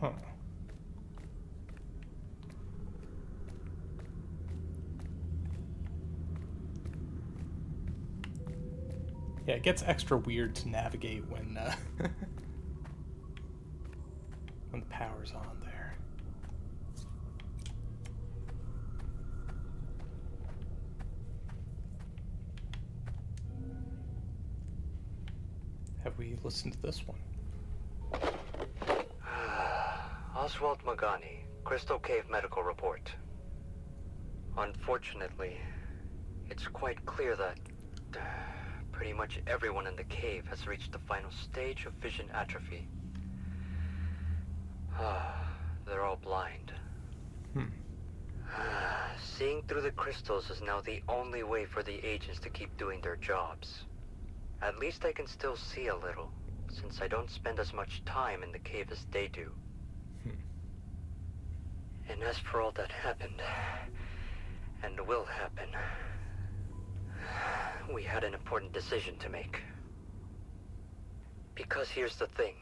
Huh. Yeah, it gets extra weird to navigate when when the power's on there. Have we listened to this one? Oswald Magani, Crystal Cave Medical Report. Unfortunately, it's quite clear that pretty much everyone in the cave has reached the final stage of vision atrophy. They're all blind. Seeing through the crystals is now the only way for the agents to keep doing their jobs. At least I can still see a little, since I don't spend as much time in the cave as they do. And as for all that happened, and will happen, we had an important decision to make. Because here's the thing.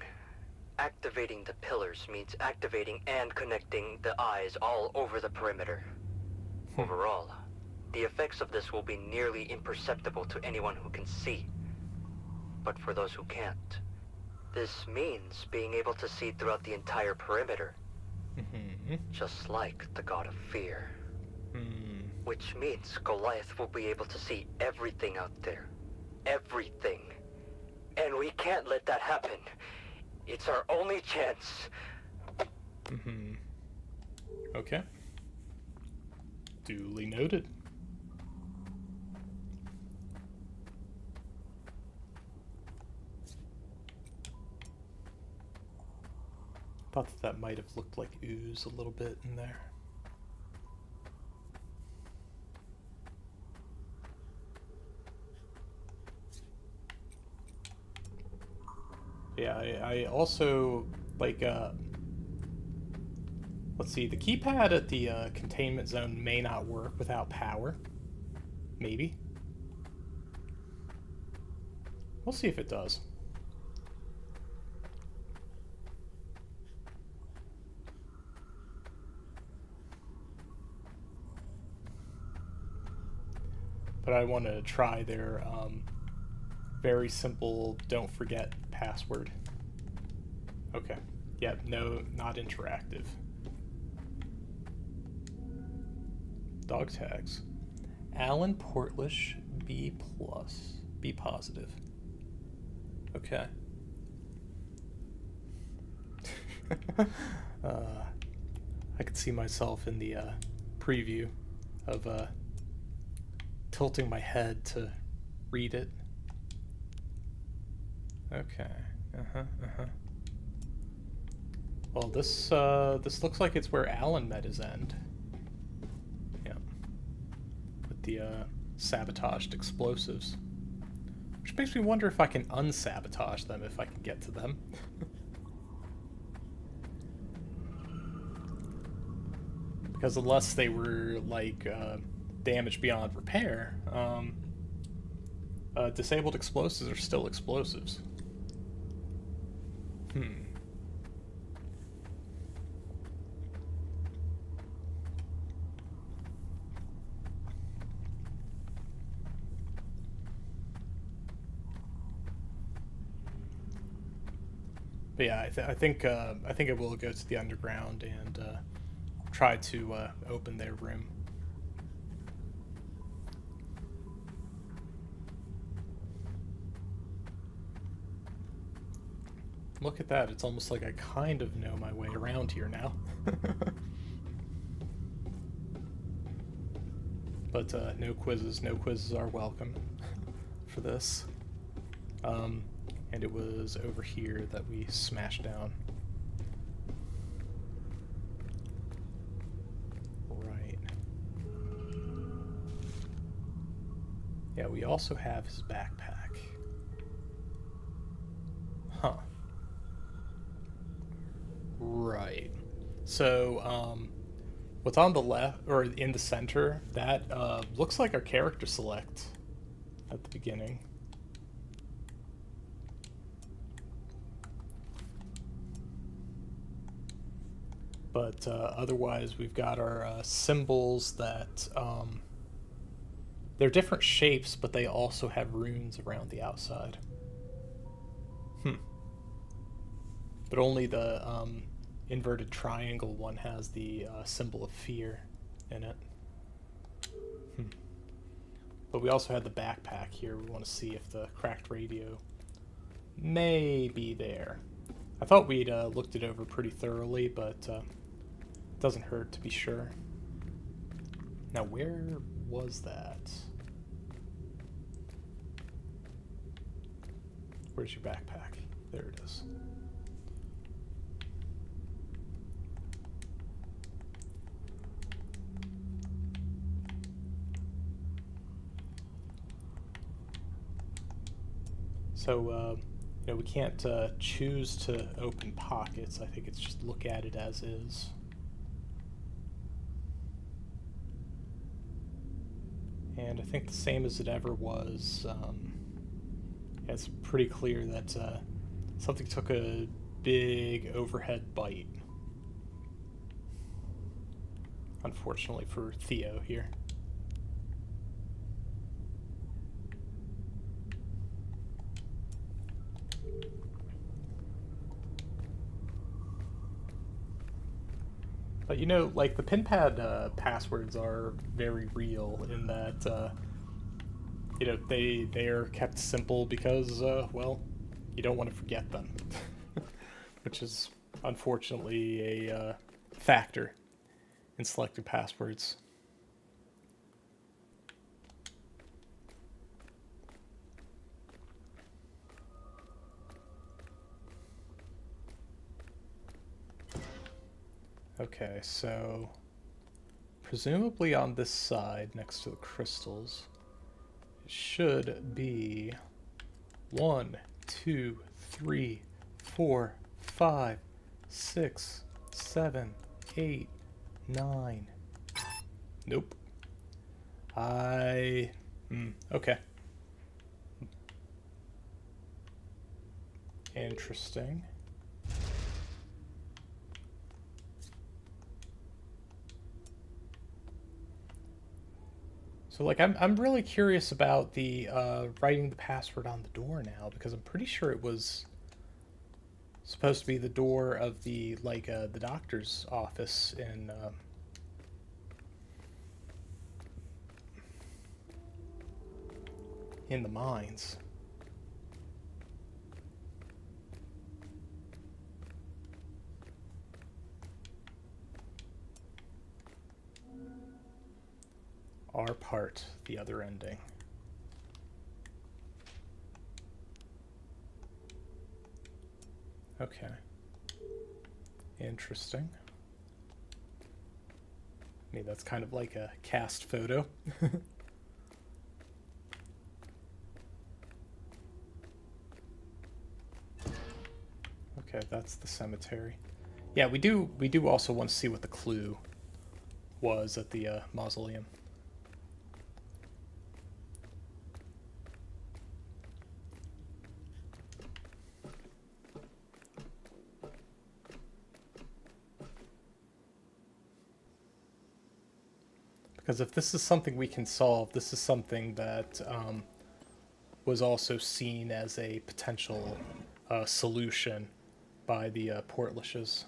Activating the pillars means activating and connecting the eyes all over the perimeter. Overall, the effects of this will be nearly imperceptible to anyone who can see. But for those who can't, this means being able to see throughout the entire perimeter. Just like the god of fear. Which means Goliath will be able to see everything out there. Everything. And we can't let that happen. It's our only chance. Okay. Duly noted. Thought that might have looked like ooze a little bit in there. Yeah, I also, like, let's see, the keypad at the containment zone may not work without power. Maybe. We'll see if it does. But I want to try their very simple don't forget password. Okay. Yep, no, not interactive. Dog tags. Alan Portlish, B+, B positive. Okay. I could see myself in the preview of tilting my head to read it. Okay. Well, this looks like it's where Alan met his end. Yeah. With the sabotaged explosives. Which makes me wonder if I can unsabotage them if I can get to them. Because unless they were, like, damaged beyond repair, disabled explosives are still explosives. But yeah, I think I will go to the underground and try to open their room. Look at that, it's almost like I kind of know my way around here now. But no quizzes are welcome for this. And it was over here that we smashed down. Right. Yeah, we also have his backpack. Huh. Right. So, what's on the left, or in the center, that looks like our character select at the beginning. But otherwise, we've got our symbols that they're different shapes, but they also have runes around the outside. But only the inverted triangle one has the symbol of fear in it. But we also had the backpack here. We want to see if the cracked radio may be there. I thought we'd looked it over pretty thoroughly, but it doesn't hurt to be sure. Now, where was that? Where's your backpack? There it is. So, you know, we can't choose to open pockets. I think it's just look at it as is. And I think the same as it ever was. Yeah, it's pretty clear that something took a big overhead bite. Unfortunately for Theo here. But you know, like the pinpad passwords are very real in that, you know, they are kept simple because, well, you don't want to forget them, which is unfortunately a factor in selecting passwords. Okay, so presumably on this side next to the crystals, it should be 1, 2, 3, 4, 5, 6, 7, 8, 9. Nope. Okay. Interesting. So, like, I'm really curious about the writing the password on the door now, because I'm pretty sure it was supposed to be the door of the the doctor's office in the mines. Our part, the other ending. Okay. Interesting. I mean, that's kind of like a cast photo. Okay, that's the cemetery. Yeah, we do also want to see what the clue was at the mausoleum. Because if this is something we can solve, this is something that was also seen as a potential solution by the Portlishes.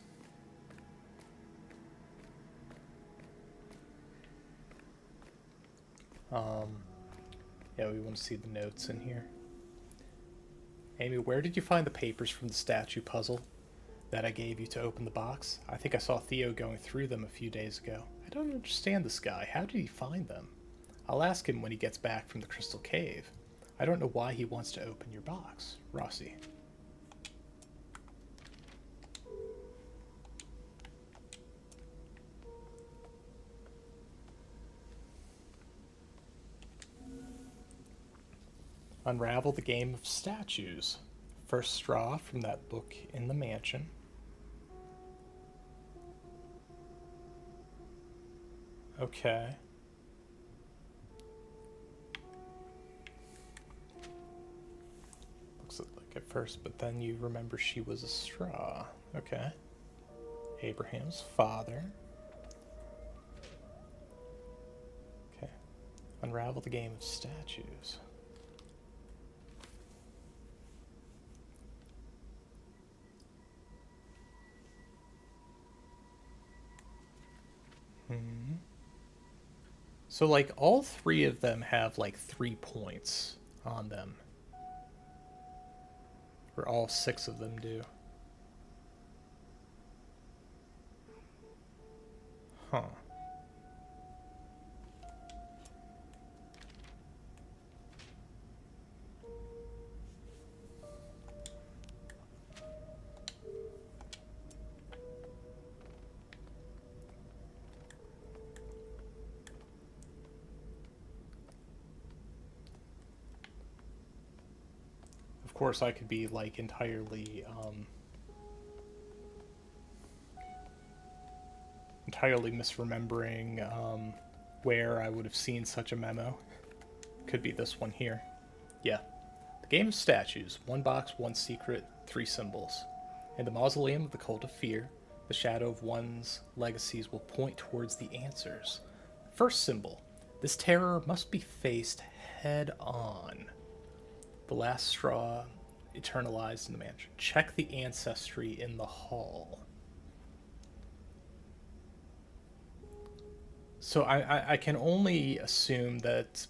Yeah, we want to see the notes in here. Amy, where did you find the papers from the statue puzzle that I gave you to open the box? I think I saw Theo going through them a few days ago. I don't understand this guy. How did he find them? I'll ask him when he gets back from the Crystal Cave. I don't know why he wants to open your box. Rossi. Unravel the game of statues. First straw from that book in the mansion. Okay. Looks like at first, but then you remember she was a straw. Okay. Abraham's father. Okay. Unravel the game of statues. So, like, all three of them have, like, 3 points on them. Or all 6 of them do. Huh. Of course, I could be like entirely misremembering where I would have seen such a memo. Could be this one here. Yeah. The game of statues. 1 box, 1 secret, 3 symbols. In the mausoleum of the cult of fear, the shadow of one's legacies will point towards the answers. First symbol. This terror must be faced head on. The last straw eternalized in the mansion. Check the ancestry in the hall. So I can only assume that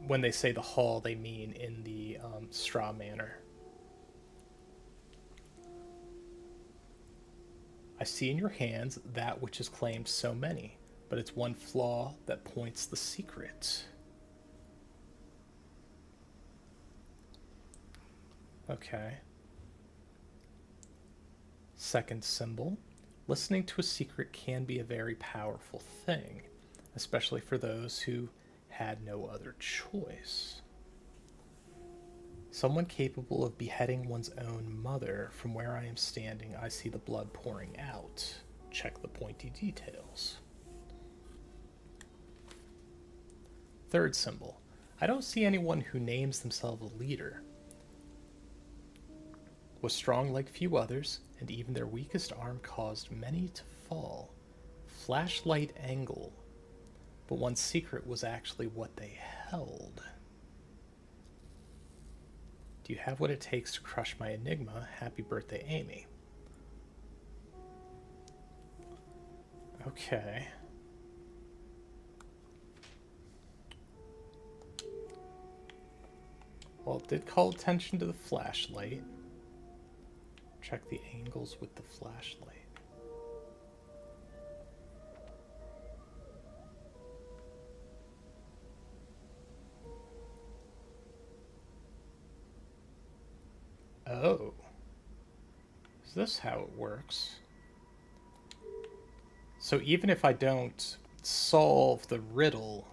when they say the hall, they mean in the straw manor. I see in your hands that which has claimed so many, but it's one flaw that points the secret. Okay. Second symbol. Listening to a secret can be a very powerful thing, especially for those who had no other choice. Someone capable of beheading one's own mother. From where I am standing, I see the blood pouring out. Check the pointy details. Third symbol. I don't see anyone who names themselves a leader. Was strong like few others, and even their weakest arm caused many to fall. Flashlight angle. But one's secret was actually what they held. Do you have what it takes to crush my Enigma? Happy birthday, Amy. Okay. Well, it did call attention to the flashlight. Check the angles with the flashlight. Oh. Is this how it works? So even if I don't solve the riddle...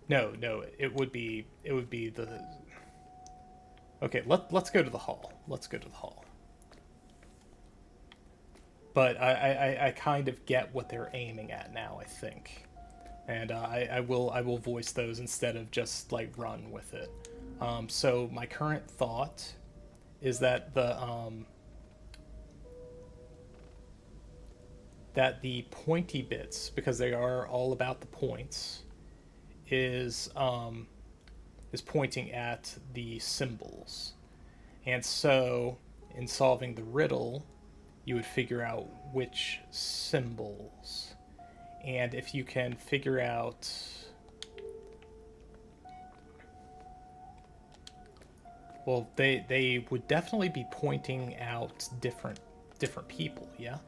No, it would be the... Okay, let's go to the hall. Let's go to the hall. But I kind of get what they're aiming at now, I think. And I will voice those instead of just like run with it. So my current thought is that the pointy bits, because they are all about the points, is pointing at the symbols. And so in solving the riddle, you would figure out which symbols. And if you can figure out... Well, they would definitely be pointing out different people, yeah?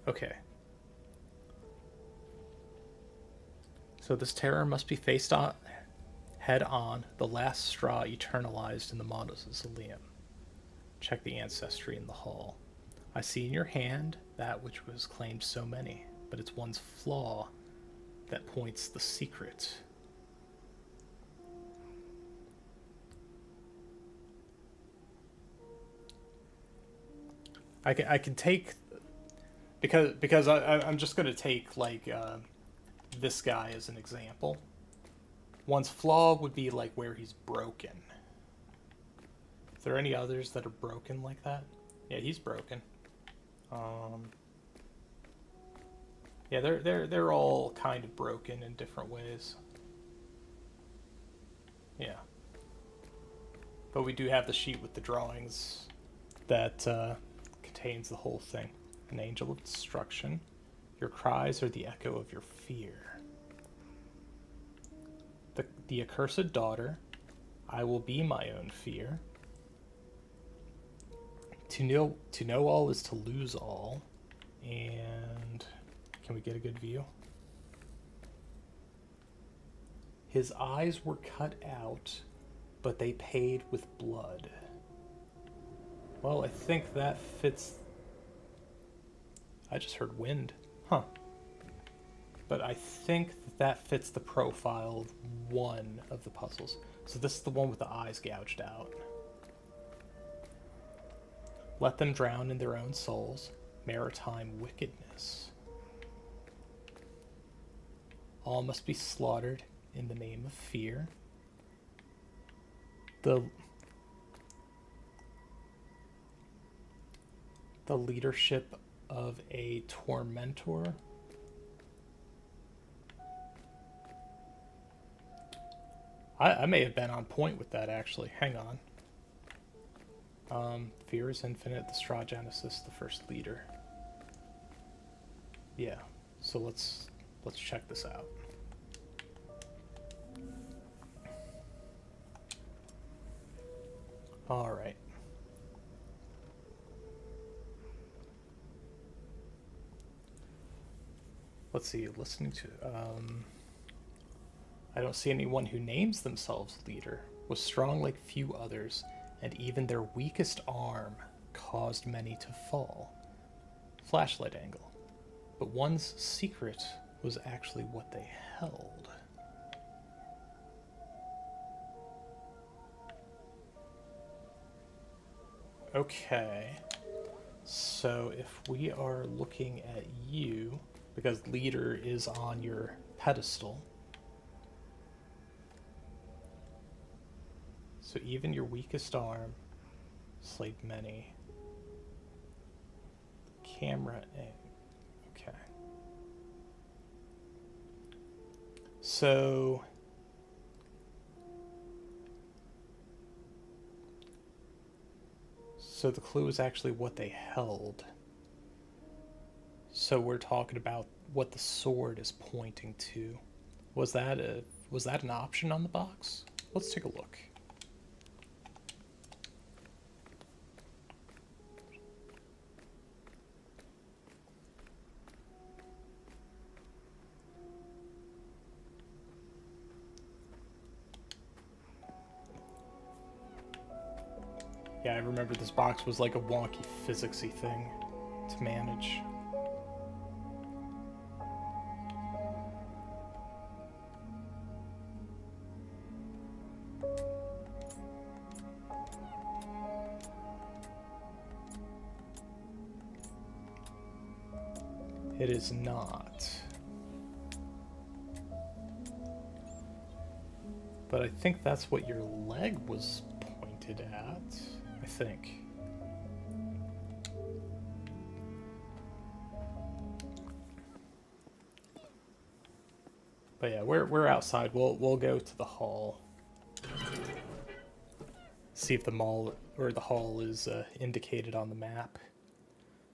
Okay. So this terror must be faced on, head on, the last straw eternalized in the mausoleum. Check the ancestry in the hall. I see in your hand that which was claimed so many, but it's one's flaw that points the secret. I can take, because I'm just going to take like this guy as an example. One's flaw would be like where he's broken. Is there any others that are broken like that? Yeah, he's broken. Yeah, they're all kind of broken in different ways. Yeah. But we do have the sheet with the drawings that contains the whole thing. An angel of destruction. Your cries are the echo of your fear. The accursed daughter. I will be my own fear. To know all is to lose all. And can we get a good view? His eyes were cut out, but they paid with blood. Well, I think that fits. I just heard wind. Huh. but I think that fits the profile of one of the puzzles. So this is the one with the eyes gouged out. Let them drown in their own souls. Maritime wickedness. All must be slaughtered in the name of fear. The leadership of a tormentor. I may have been on point with that, actually. Hang on. Fear is infinite. The Strach Genesis, the first leader. Yeah. So let's check this out. All right. Let's see. Listening to. I don't see anyone who names themselves leader. Was strong like few others, and even their weakest arm caused many to fall. Flashlight angle. But one's secret was actually what they held. Okay. So if we are looking at you, because leader is on your pedestal, so even your weakest arm slayed many. Camera aim. Okay. So the clue is actually what they held. So we're talking about what the sword is pointing to. Was that an option on the box? Let's take a look. Yeah, I remember this box was like a wonky physicsy thing to manage. It is not. But I think that's what your leg was pointed at. I think. But yeah, we're outside. We'll go to the hall. See if the mall or the hall is indicated on the map,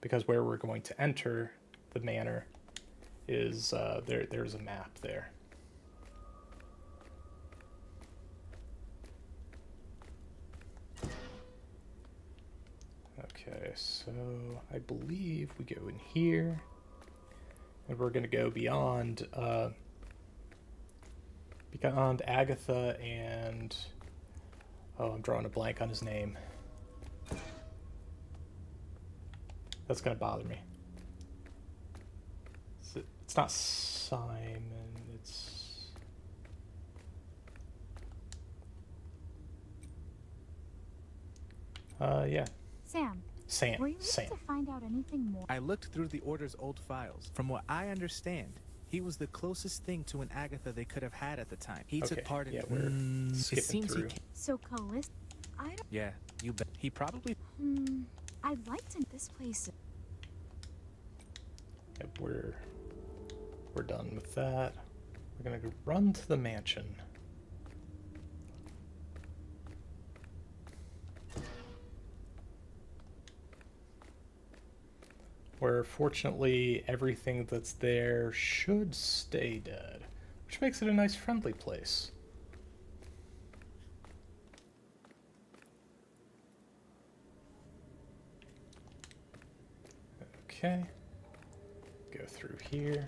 because where we're going to enter the manor is there's a map there. Okay, so I believe we go in here, and we're gonna go beyond Agatha and I'm drawing a blank on his name. That's gonna bother me. It's not Simon. It's yeah. Sam, were you able to find out anything more? I looked through the Order's old files. From what I understand, he was the closest thing to an Agatha they could have had at the time. He took part in... Yeah, we're skipping through. So Callista... I don't... Yeah, you bet. He probably... I'd like to... This place... Yep, we're done with that. We're gonna go run to the mansion. Where fortunately everything that's there should stay dead, which makes it a nice friendly place. Okay, go through here.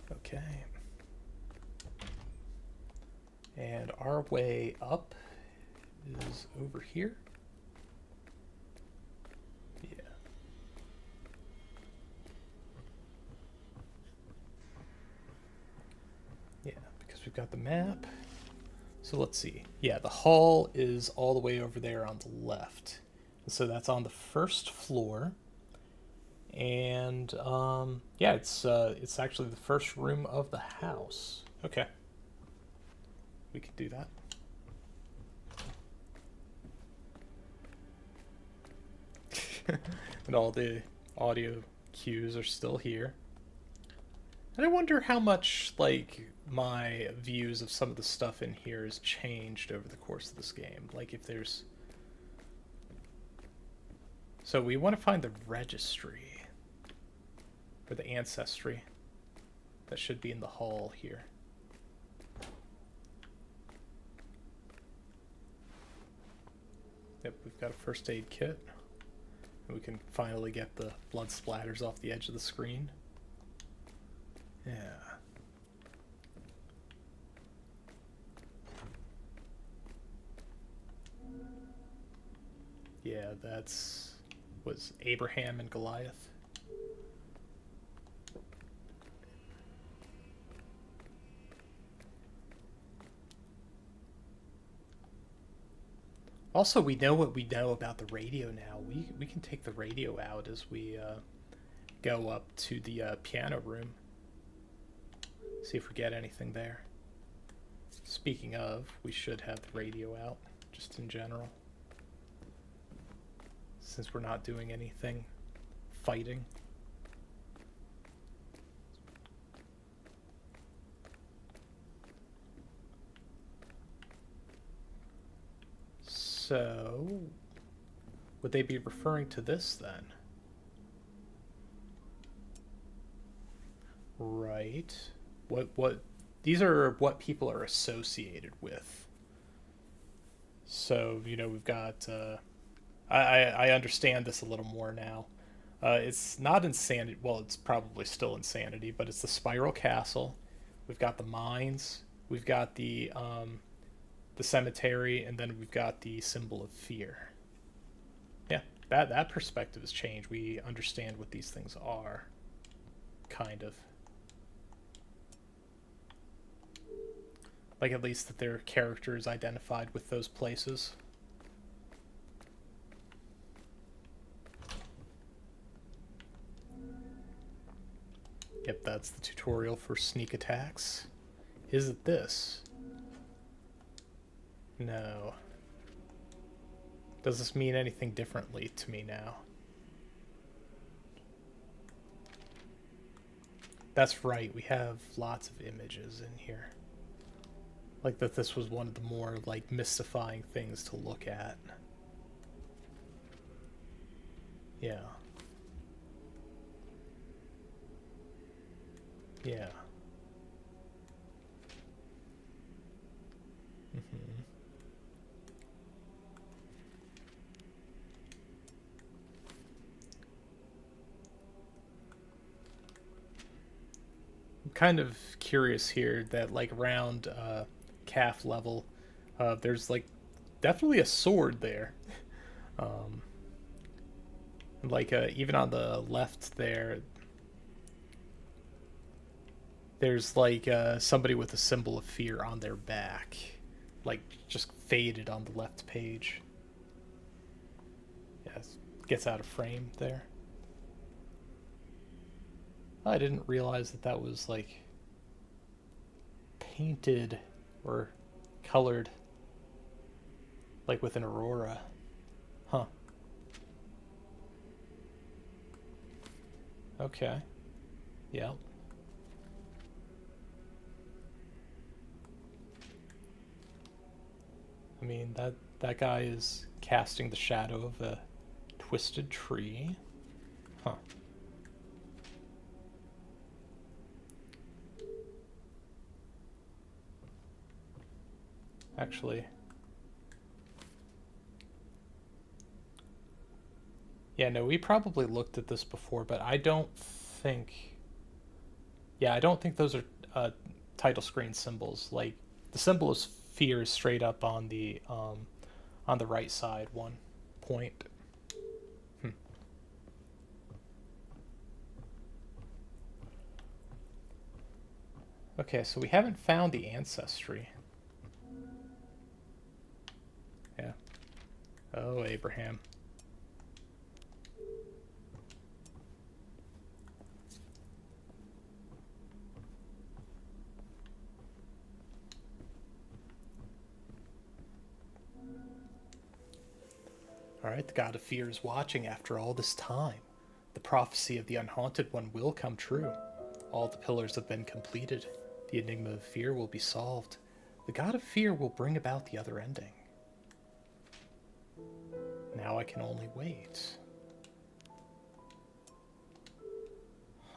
Okay. And our way up is over here. Yeah. Yeah, because we've got the map. So let's see. Yeah, the hall is all the way over there on the left. So that's on the first floor. And yeah, it's actually the first room of the house. Okay. We can do that. And all the audio cues are still here. And I wonder how much, like, my views of some of the stuff in here has changed over the course of this game. Like, if there's... So we want to find the registry. Or the ancestry. That should be in the hall here. Yep, we've got a first aid kit. And we can finally get the blood splatters off the edge of the screen. Yeah. Yeah, was Abraham and Goliath. Also, we know what we know about the radio now. We can take the radio out as we go up to the piano room. See if we get anything there. Speaking of, we should have the radio out, just in general. Since we're not doing anything fighting. So, would they be referring to this then? Right. What these are what people are associated with. So, you know, we've got I understand this a little more now. It's not insanity. Well, it's probably still insanity, but it's the Spiral Castle. We've got the mines. We've got the cemetery, and then we've got the symbol of fear. Yeah, that perspective has changed. We understand what these things are, kind of. Like, at least that their characters identified with those places. Yep, that's the tutorial for sneak attacks. Is it this? No. Does this mean anything differently to me now? That's right, we have lots of images in here. Like that this was one of the more, like, mystifying things to look at. Yeah. Yeah. Mm-hmm. I'm kind of curious here that, like, around calf level, there's, like, definitely a sword there. Like, even on the left there, there's, like, somebody with a symbol of fear on their back. Like, just faded on the left page. Yes, gets out of frame there. I didn't realize that that was, like, painted or colored, like, with an aurora. Huh. Okay. Yep. I mean, that guy is casting the shadow of a twisted tree. Huh. Actually. Yeah, no, we probably looked at this before, but I don't think... Yeah, I don't think those are title screen symbols. Like, the symbol of fear is straight up on the on the right side, 1 point. Okay, so we haven't found the ancestry. Yeah. Oh, Abraham. Alright, the god of fear is watching after all this time. The prophecy of the unhaunted one will come true. All the pillars have been completed. The enigma of fear will be solved. The god of fear will bring about the other ending. Now I can only wait.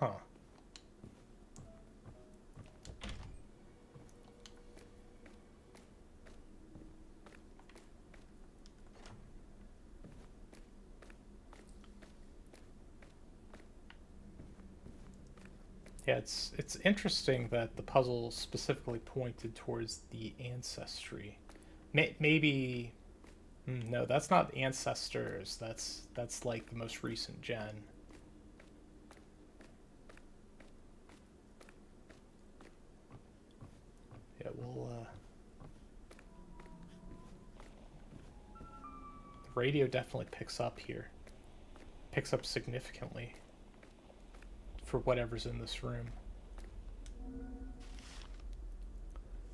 Huh. Yeah, it's interesting that the puzzle specifically pointed towards the ancestry. Maybe no, that's not ancestors. That's like the most recent gen. Yeah, we'll the radio definitely picks up here. Picks up significantly for whatever's in this room.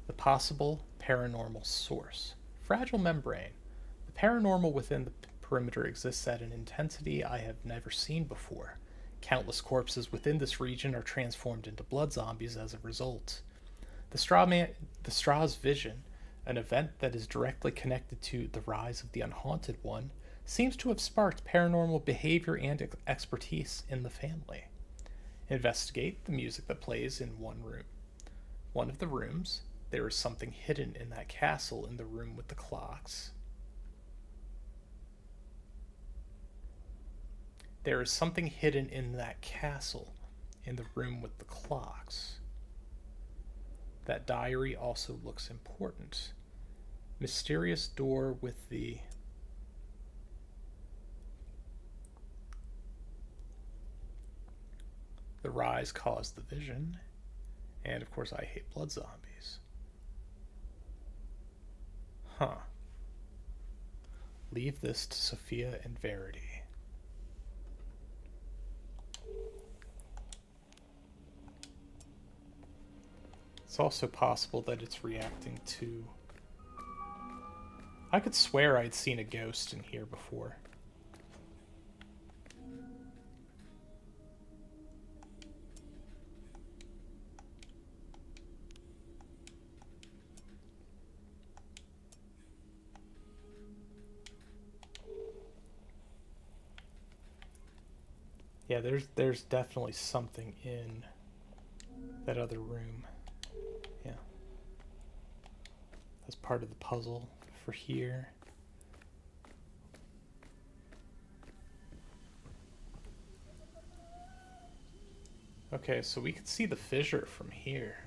The possible paranormal source. Fragile membrane. The paranormal within the perimeter exists at an intensity I have never seen before. Countless corpses within this region are transformed into blood zombies as a result. The Strach's vision, an event that is directly connected to the rise of the unhaunted one, seems to have sparked paranormal behavior and expertise in the family. Investigate the music that plays in one of the rooms. There is something hidden in that castle in the room with the clocks. There is something hidden in that castle in the room with the clocks. That diary also looks important. Mysterious door with the rise caused the vision, and of course I hate blood zombies. Huh. Leave this to Sophia and Verity. It's also possible that it's reacting to... I could swear I'd seen a ghost in here before. Yeah, there's definitely something in that other room. Yeah. That's part of the puzzle for here. Okay, so we can see the fissure from here.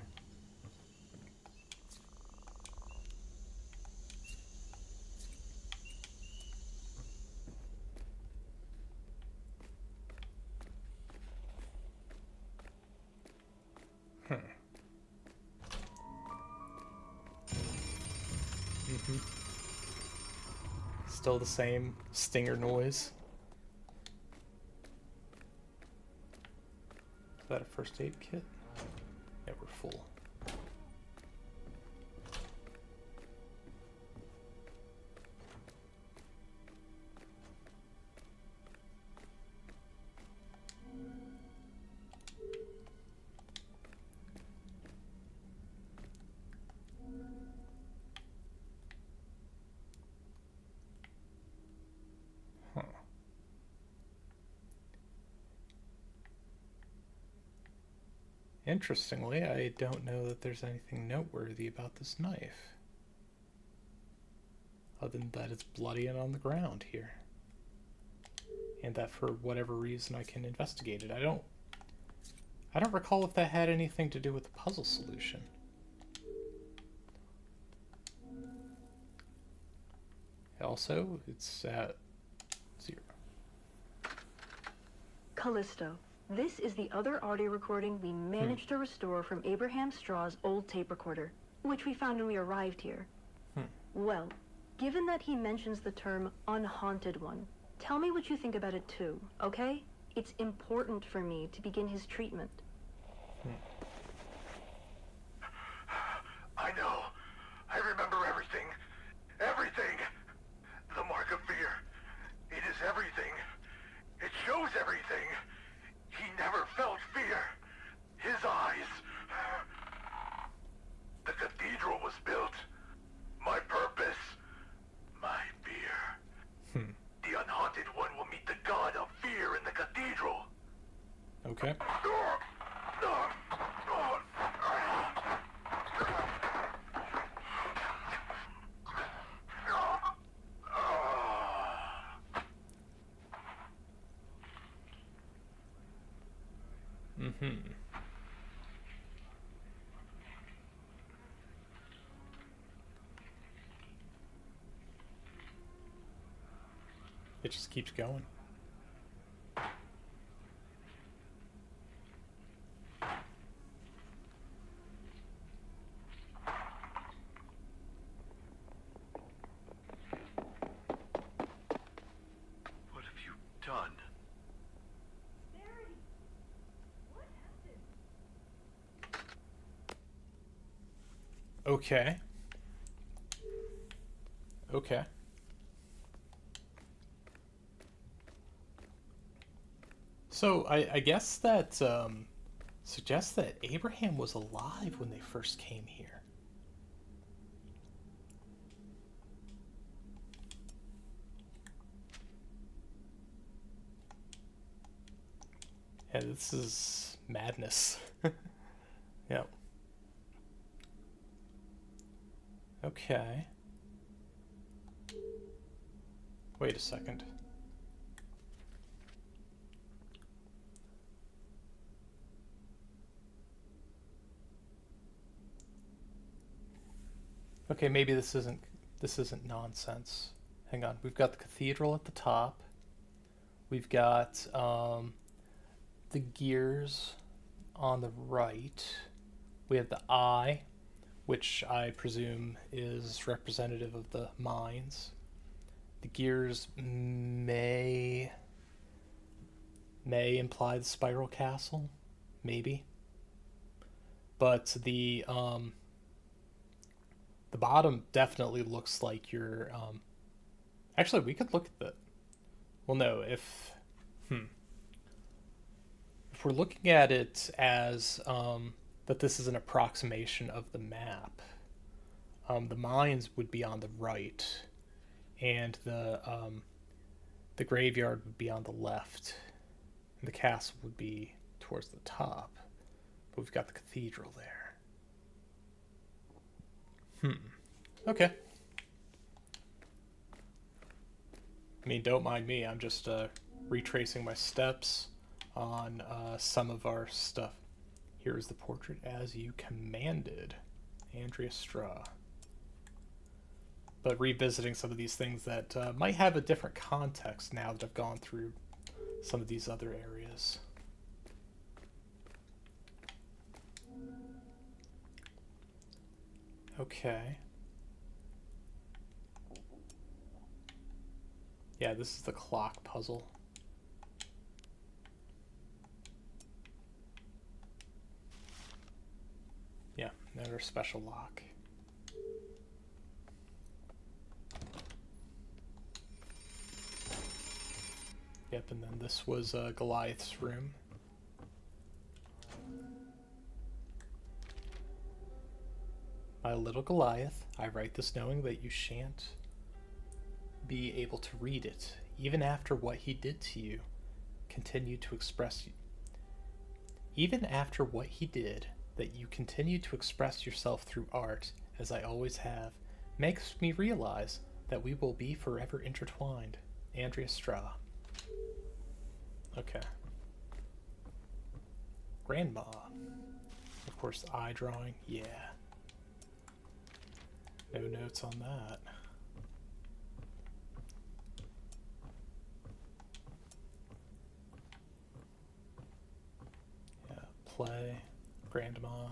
Still the same stinger noise. Is that a first aid kit? Yeah, we're full. Interestingly, I don't know that there's anything noteworthy about this knife. Other than that it's bloody and on the ground here. And that for whatever reason I can investigate it. I don't recall if that had anything to do with the puzzle solution. also. It's at 0. Callisto, this is the other audio recording we managed to restore from Abraham Straw's old tape recorder, which we found when we arrived here. Well, given that he mentions the term unhaunted one, tell me what you think about it too, okay? It's important for me to begin his treatment. I know. I remember everything. Everything. The mark of fear. It is everything. It shows everything. He never felt fear. His eyes. The cathedral was built. My purpose. My fear. The unhaunted one will meet the god of fear in the cathedral. Okay. It just keeps going. What have you done? Okay. Okay. So I guess that suggests that Abraham was alive when they first came here. Yeah, this is madness. Yeah. Okay. Wait a second. Okay, maybe this isn't nonsense. Hang on. We've got the cathedral at the top. We've got the gears on the right. We have the eye, which I presume is representative of the mines. The gears may imply the spiral castle, maybe. But the bottom definitely looks like you're actually we could look at the well no if we're looking at it as that this is an approximation of the map, the mines would be on the right and the graveyard would be on the left and the castle would be towards the top, but we've got the cathedral there. Okay. I mean, don't mind me. I'm just retracing my steps on some of our stuff. Here is the portrait as you commanded, Andrea Strach. But revisiting some of these things that might have a different context now that I've gone through some of these other areas. Okay. Yeah, this is the clock puzzle. Yeah, another special lock. Yep, and then this was Goliath's room. My little Goliath, I write this knowing that you shan't be able to read it, even after what he did to you. Continue to express you. Even after what he did, that you continue to express yourself through art, as I always have, makes me realize that we will be forever intertwined. Andrea Strach. Okay. Grandma. Of course, eye drawing. Yeah. No notes on that. Grandma.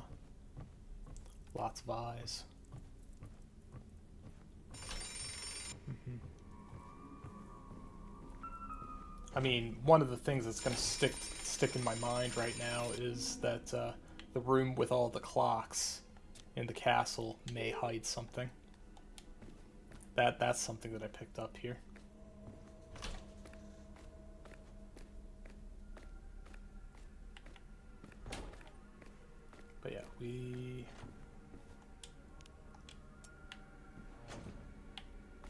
Lots of eyes. I mean, one of the things that's going to stick in my mind right now is that the room with all the clocks in the castle may hide something. That's something that I picked up here. But yeah,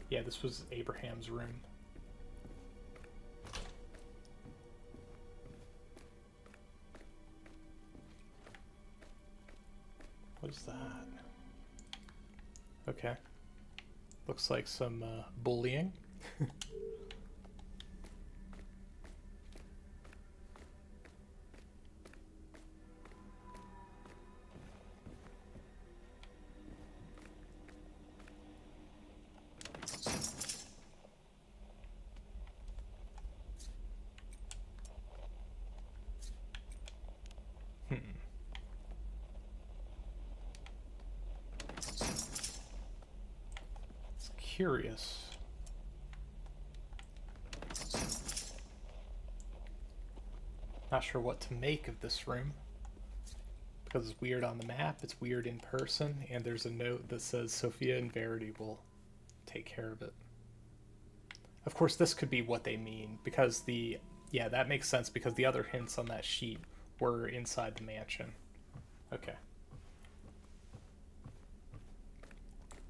yeah, this was Abraham's room. What is that? Okay. Looks like some bullying. Curious. Not sure what to make of this room. Because it's weird on the map, it's weird in person, and there's a note that says Sophia and Verity will take care of it. Of course, this could be what they mean, because yeah, that makes sense, because the other hints on that sheet were inside the mansion. Okay.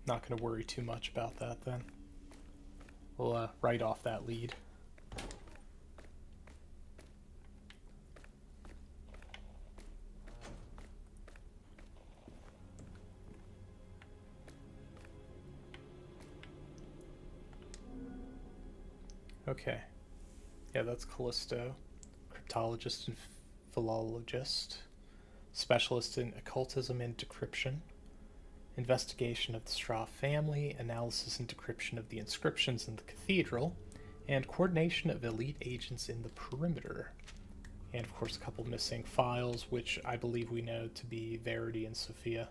Not going to worry too much about that then. We'll write off that lead. Okay. Yeah, that's Callisto. Cryptologist and philologist. Specialist in occultism and decryption. Investigation of the Strach family, analysis and decryption of the inscriptions in the cathedral, and coordination of elite agents in the perimeter. And of course a couple missing files, which I believe we know to be Verity and Sophia.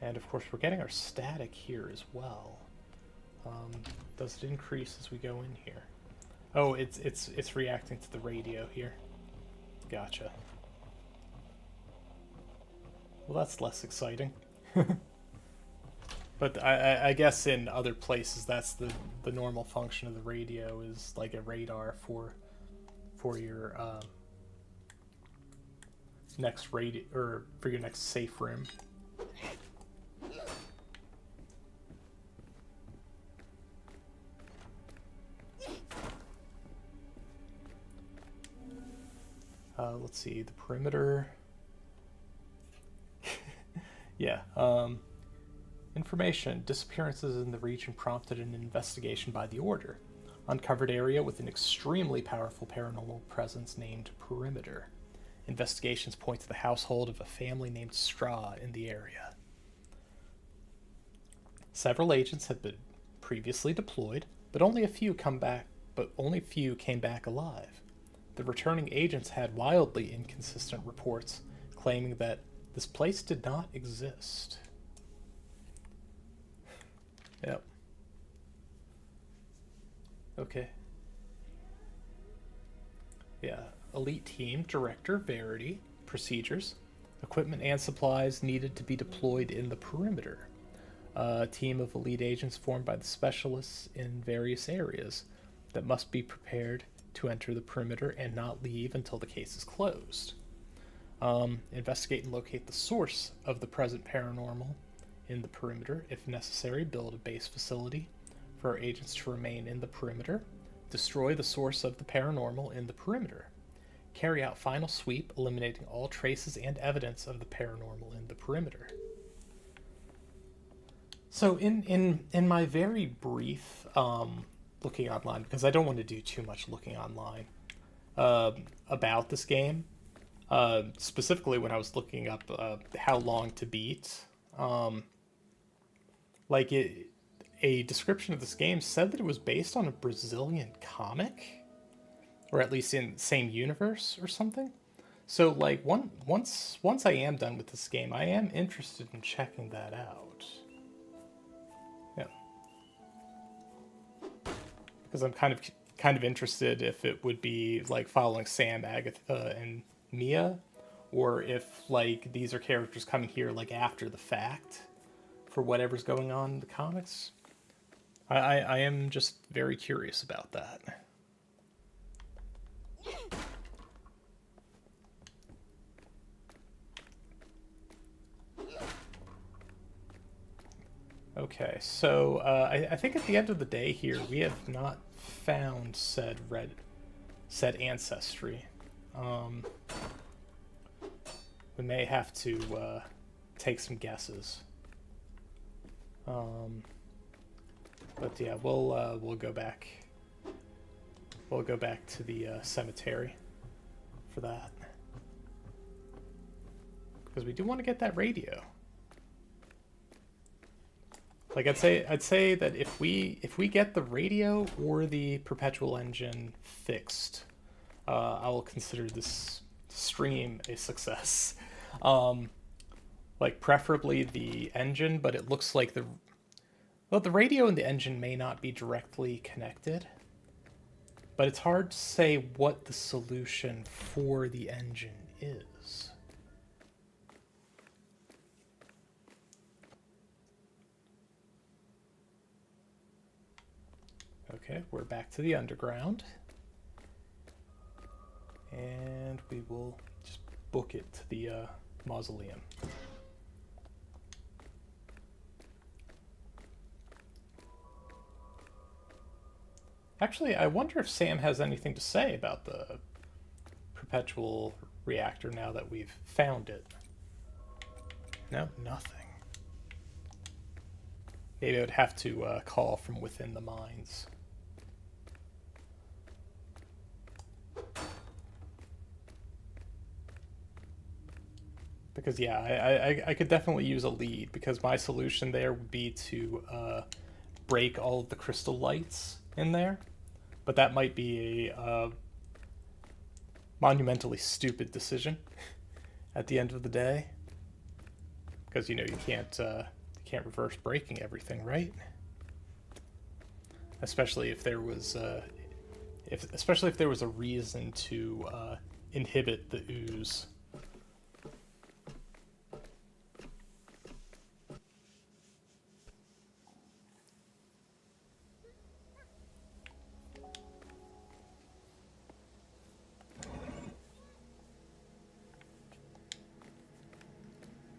And of course we're getting our static here as well. Does it increase as we go in here? Oh, it's reacting to the radio here. Gotcha. Well, that's less exciting. But I guess in other places that's the normal function of the radio, is like a radar for your next radio, or for your next safe room. Let's see, the perimeter. Yeah. Information. Disappearances in the region prompted an investigation by the Order. Uncovered area with an extremely powerful paranormal presence named Perimeter. Investigations point to the household of a family named Strach in the area. Several agents have been previously deployed, but only a few came back alive. The returning agents had wildly inconsistent reports claiming that this place did not exist. Yep. Okay. Yeah. Elite team, director, Verity, procedures, equipment and supplies needed to be deployed in the perimeter. A team of elite agents formed by the specialists in various areas that must be prepared to enter the perimeter and not leave until the case is closed. Investigate and locate the source of the present paranormal in the perimeter. If necessary, build a base facility for our agents to remain in the perimeter. Destroy the source of the paranormal in the perimeter. Carry out final sweep, eliminating all traces and evidence of the paranormal in the perimeter. So in my very brief looking online, because I don't want to do too much looking online about this game, specifically when I was looking up how long to beat, a description of this game said that it was based on a Brazilian comic. or at least in the same universe or something. So like once I am done with this game, I am interested in checking that out. Yeah, because I'm kind of interested if it would be like following Sam, Agatha, and Mia, or if like these are characters coming here like after the fact for whatever's going on in the comics. I am just very curious about that. Okay, so I think at the end of the day here, we have not found said ancestry. We may have to take some guesses. But yeah, we'll go back. We'll go back to the cemetery for that, because we do want to get that radio. Like I'd say that if we get the radio or the Perpetual engine fixed, I will consider this stream a success. Like preferably the engine, but it looks like the radio and the engine may not be directly connected. But it's hard to say what the solution for the engine is. Okay, we're back to the underground. And we will just book it to the mausoleum. Actually, I wonder if Sam has anything to say about the Perpetual reactor now that we've found it. No, nothing. Maybe I would have to call from within the mines. Because yeah, I could definitely use a lead, because my solution there would be to break all of the crystal lights in there. But that might be a monumentally stupid decision at the end of the day, because you know you can't reverse braking everything, right? Especially if there was especially if there was a reason to inhibit the ooze.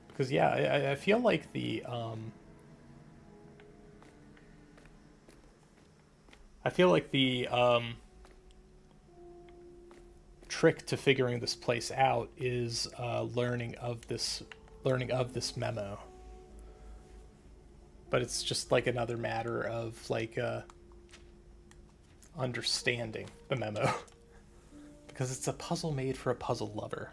Because yeah, I feel like the trick to figuring this place out is learning of this memo. But it's just like another matter of like understanding the memo, because it's a puzzle made for a puzzle lover.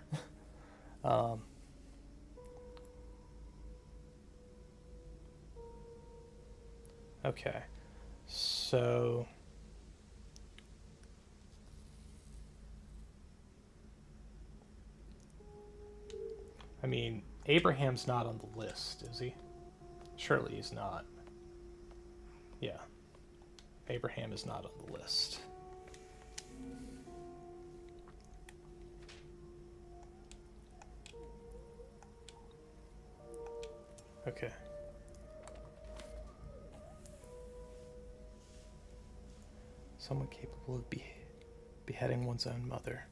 Okay, so I mean, Abraham's not on the list, is he? Surely he's not. Yeah, Abraham is not on the list. Okay. Someone capable of beheading one's own mother.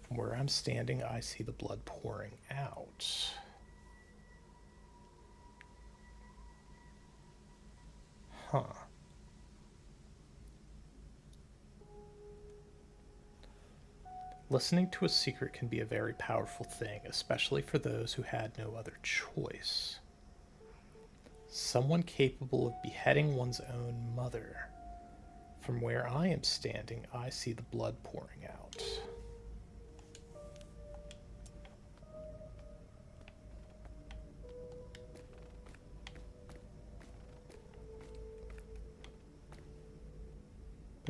From where I'm standing, I see the blood pouring out. Huh. Listening to a secret can be a very powerful thing, especially for those who had no other choice. Someone capable of beheading one's own mother. From where I am standing, I see the blood pouring out.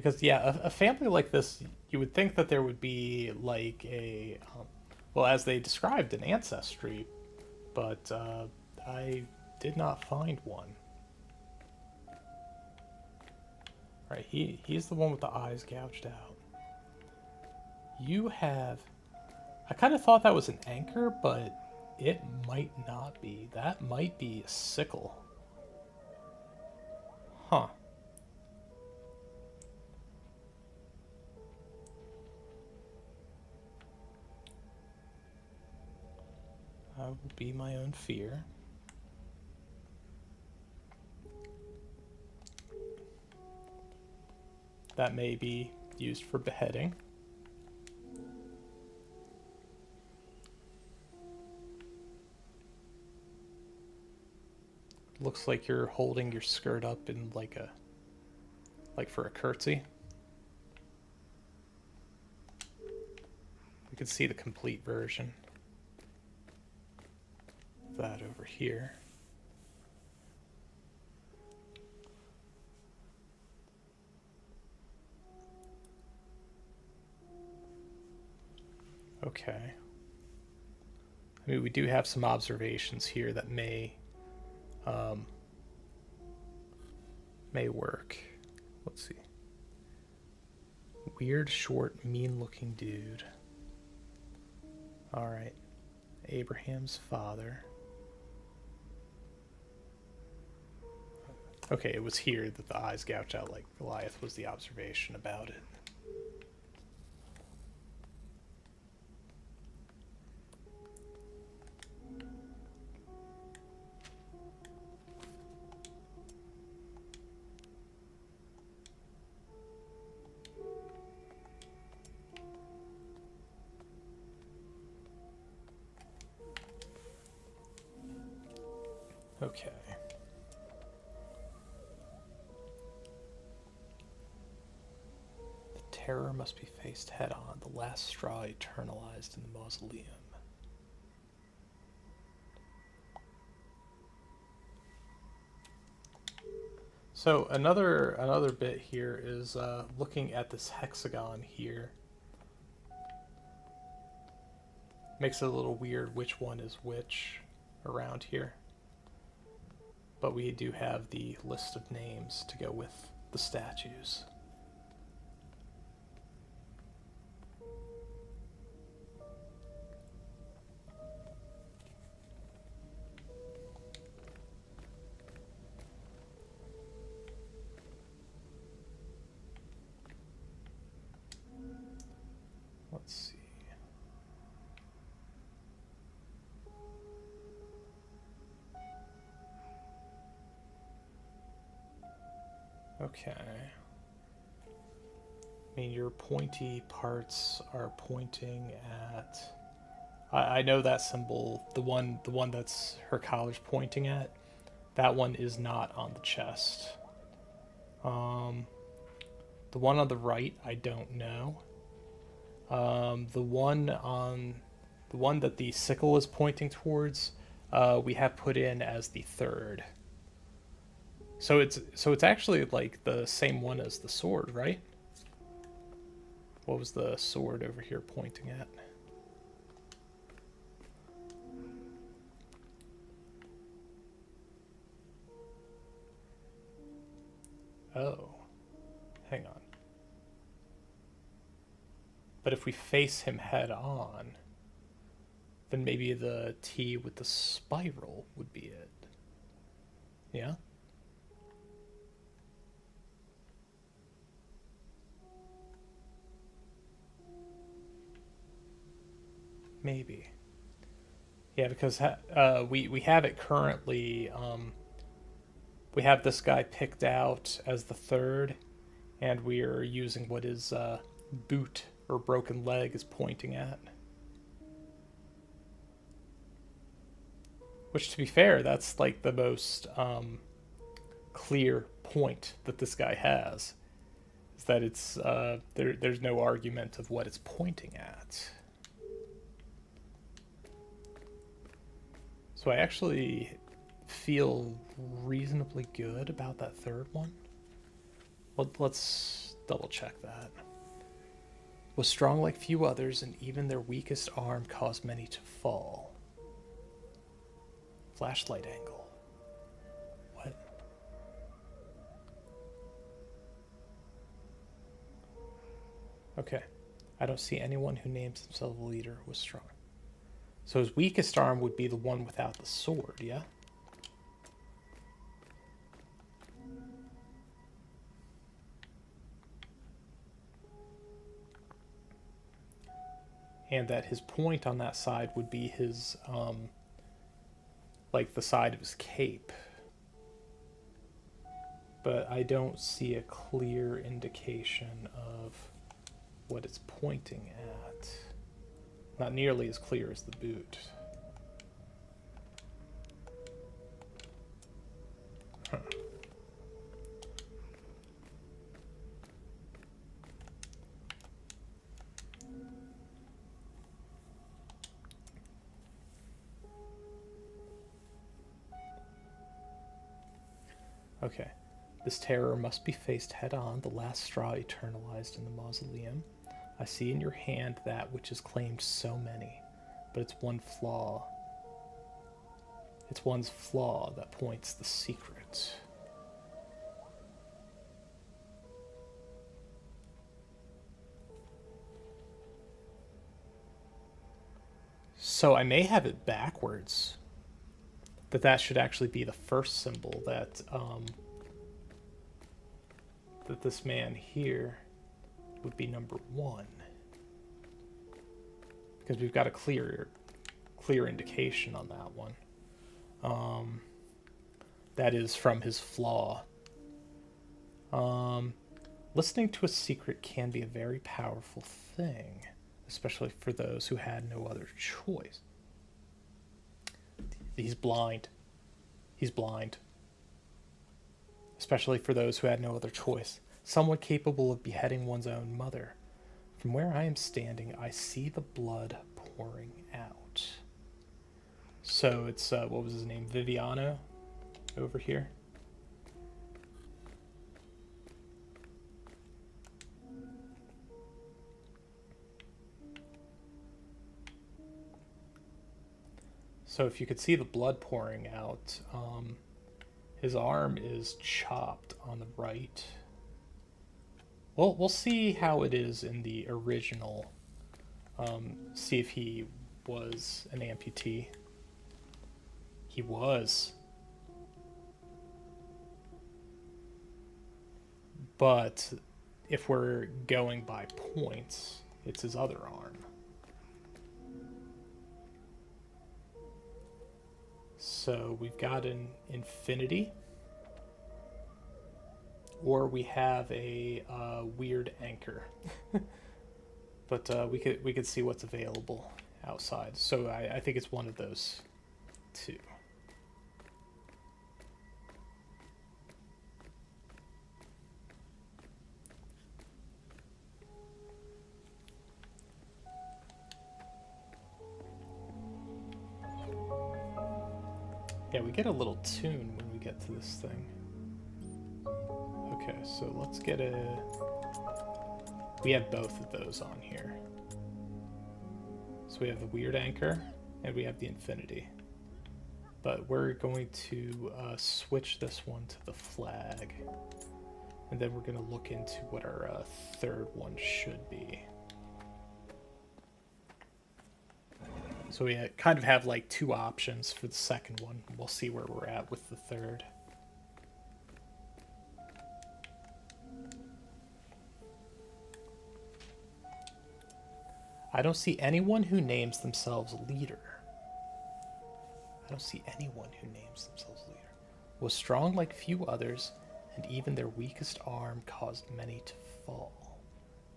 Because, yeah, a family like this, you would think that there would be, like, a, well, as they described, an ancestry, but I did not find one. Right, he's the one with the eyes gouged out. You have... I kind of thought that was an anchor, but it might not be. That might be a sickle. Huh. I will be my own fear. That may be used for beheading. Looks like you're holding your skirt up in like for a curtsy. We can see the complete version of that over here. Okay. I mean, we do have some observations here that may work. Let's see. Weird, short, mean-looking dude. All right. Abraham's father. Okay, it was here that the eyes gouged out like Goliath was the observation about it. Okay. The terror must be faced head on, the last straw eternalized in the mausoleum. So another bit here is looking at this hexagon here. Makes it a little weird which one is which around here. But we do have the list of names to go with the statues. Let's see. Okay. I mean, your pointy parts are pointing at... I know that symbol, the one that's her college pointing at, that one is not on the chest. The one on the right, I don't know. The one that the sickle is pointing towards, we have put in as the third. So it's actually like the same one as the sword, right? What was the sword over here pointing at? Oh, hang on. But if we face him head on, then maybe the T with the spiral would be it. Yeah? Maybe. Yeah, because we have it currently, we have this guy picked out as the third, and we are using what his boot or broken leg is pointing at. Which, to be fair, that's like the most clear point that this guy has. Is that it's, there's no argument of what it's pointing at. So I actually feel reasonably good about that third one. Let's double check that. Was strong like few others, and even their weakest arm caused many to fall. Flashlight angle. What? Okay. I don't see anyone who names themselves a leader was strong. So his weakest arm would be the one without the sword, yeah? And that his point on that side would be his, like the side of his cape. But I don't see a clear indication of what it's pointing at. Not nearly as clear as the boot. Huh. Okay. This terror must be faced head-on, the last straw eternalized in the mausoleum. I see in your hand that which has claimed so many, but it's one flaw. It's one's flaw that points the secret. So I may have it backwards. That should actually be the first symbol that that this man here would be number 1, because we've got a clear indication on that one. That is from his flaw. Listening to a secret can be a very powerful thing, especially for those who had no other choice. He's blind. He's blind. Especially for those who had no other choice. Someone capable of beheading one's own mother. From where I am standing, I see the blood pouring out. So it's, what was his name? Viviano over here. So if you could see the blood pouring out, his arm is chopped on the right. Well, we'll see how it is in the original. See if he was an amputee. He was. But if we're going by points, it's his other arm. So we've got an infinity, or we have a weird anchor. But we could see what's available outside. So I think it's one of those two. Yeah, we get a little tune when we get to this thing. Okay, so let's get a... We have both of those on here. So we have the weird anchor, and we have the infinity. But we're going to switch this one to the flag. And then we're going to look into what our third one should be. So we kind of have like two options for the second one. We'll see where we're at with the third. I don't see anyone who names themselves leader. I don't see anyone who names themselves leader. Was strong like few others, and even their weakest arm caused many to fall.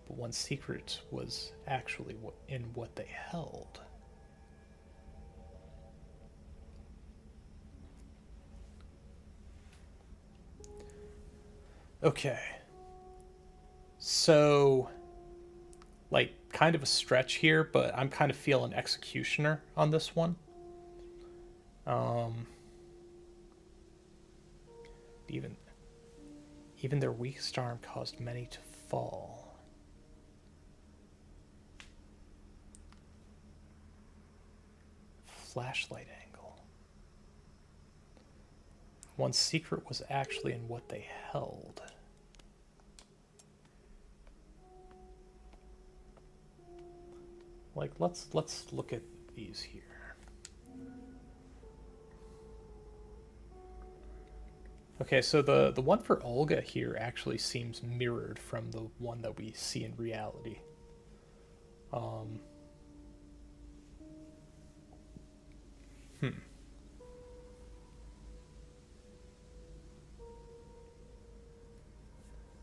But one secret was actually in what they held. Okay. So, like, kind of a stretch here, but I'm kind of feeling executioner on this one. Even their weakest arm caused many to fall? Flashlight angle. One's secret was actually in what they held. Like, let's look at these here. Okay, so the one for Olga here actually seems mirrored from the one that we see in reality.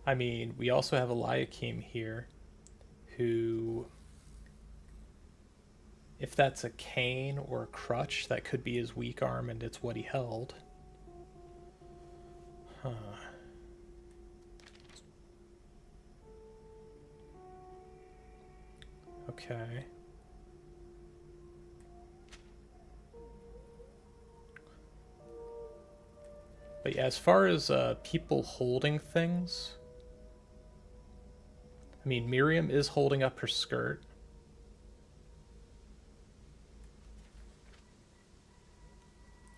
I mean, we also have Eliakim here, who, if that's a cane or a crutch, that could be his weak arm and it's what he held. Huh. Okay. But yeah, as far as people holding things, I mean, Miriam is holding up her skirt.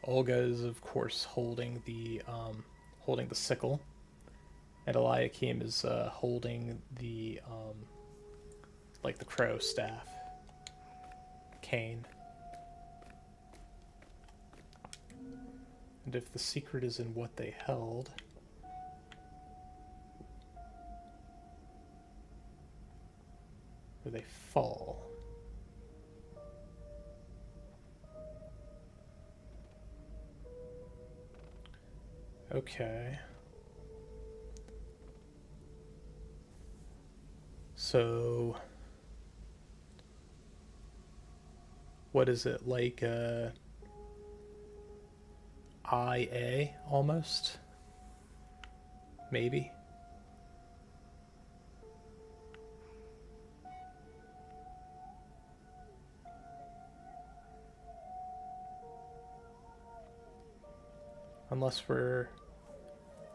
Olga is, of course, holding the sickle, and Eliakim is holding the like the crow staff, cane. And if the secret is in what they held, where they fall. Okay. So, what is it, like IA almost? Maybe. Unless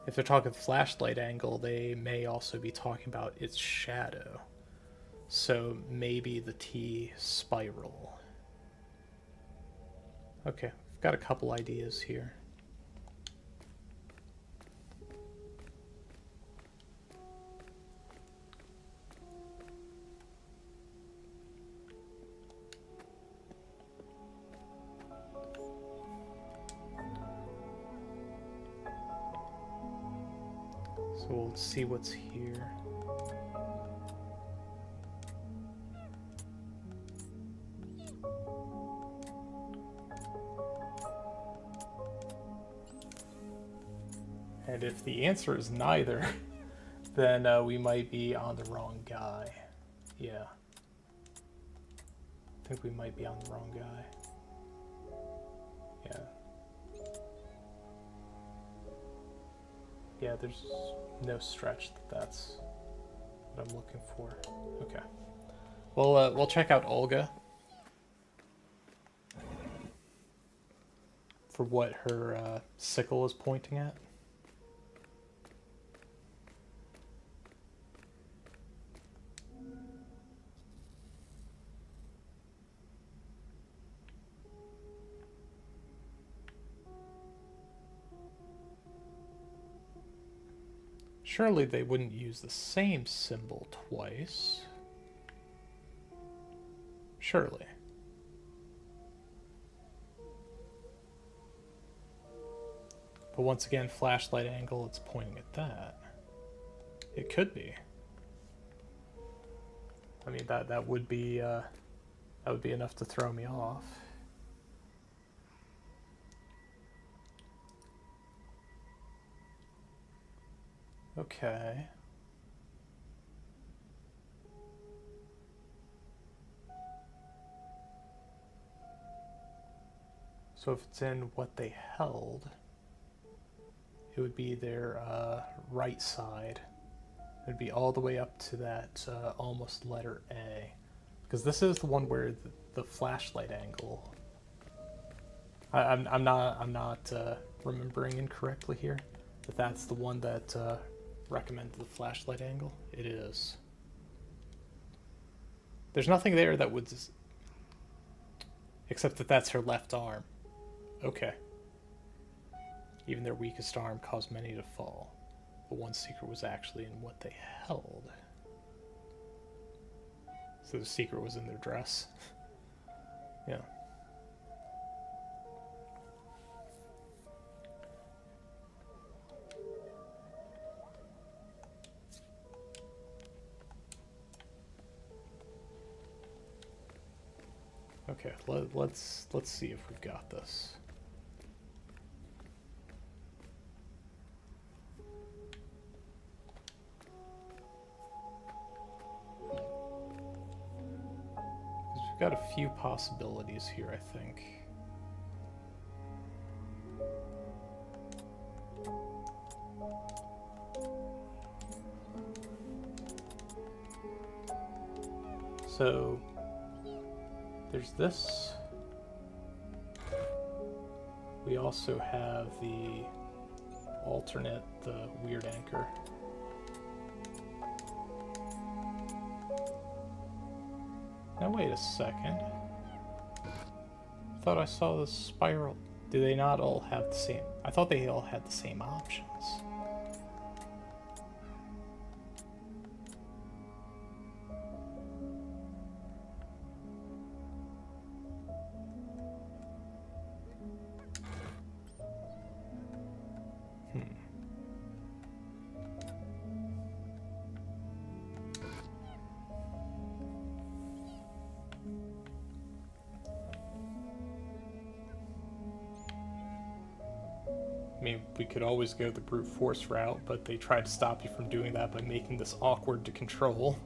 if they're talking flashlight angle, they may also be talking about its shadow. So maybe the T spiral. Okay, I've got a couple ideas here. So we'll see what's here. And if the answer is neither, then we might be on the wrong guy. Yeah. I think we might be on the wrong guy. Yeah. Yeah, there's no stretch that's what I'm looking for. Okay. Well, we'll check out Olga for what her sickle is pointing at. Surely they wouldn't use the same symbol twice. Surely. But once again, flashlight angle, it's pointing at that. It could be. I mean, that would be enough to throw me off. Okay. So if it's in what they held, it would be their right side. It would be all the way up to that almost letter A. Because this is the one where the flashlight angle. I'm not remembering incorrectly here. But that's the one that recommend the flashlight angle? It is. There's nothing there that would... Except that that's her left arm. Okay. Even their weakest arm caused many to fall. But one secret was actually in what they held. So the secret was in their dress. Yeah. Okay, let's see if we've got this. We've got a few possibilities here, I think. So there's this. We also have the alternate, the weird anchor. Now wait a second. I thought I saw the spiral. Do they not all have the same? I thought they all had the same options. I mean, we could always go the brute force route, but they tried to stop you from doing that by making this awkward to control.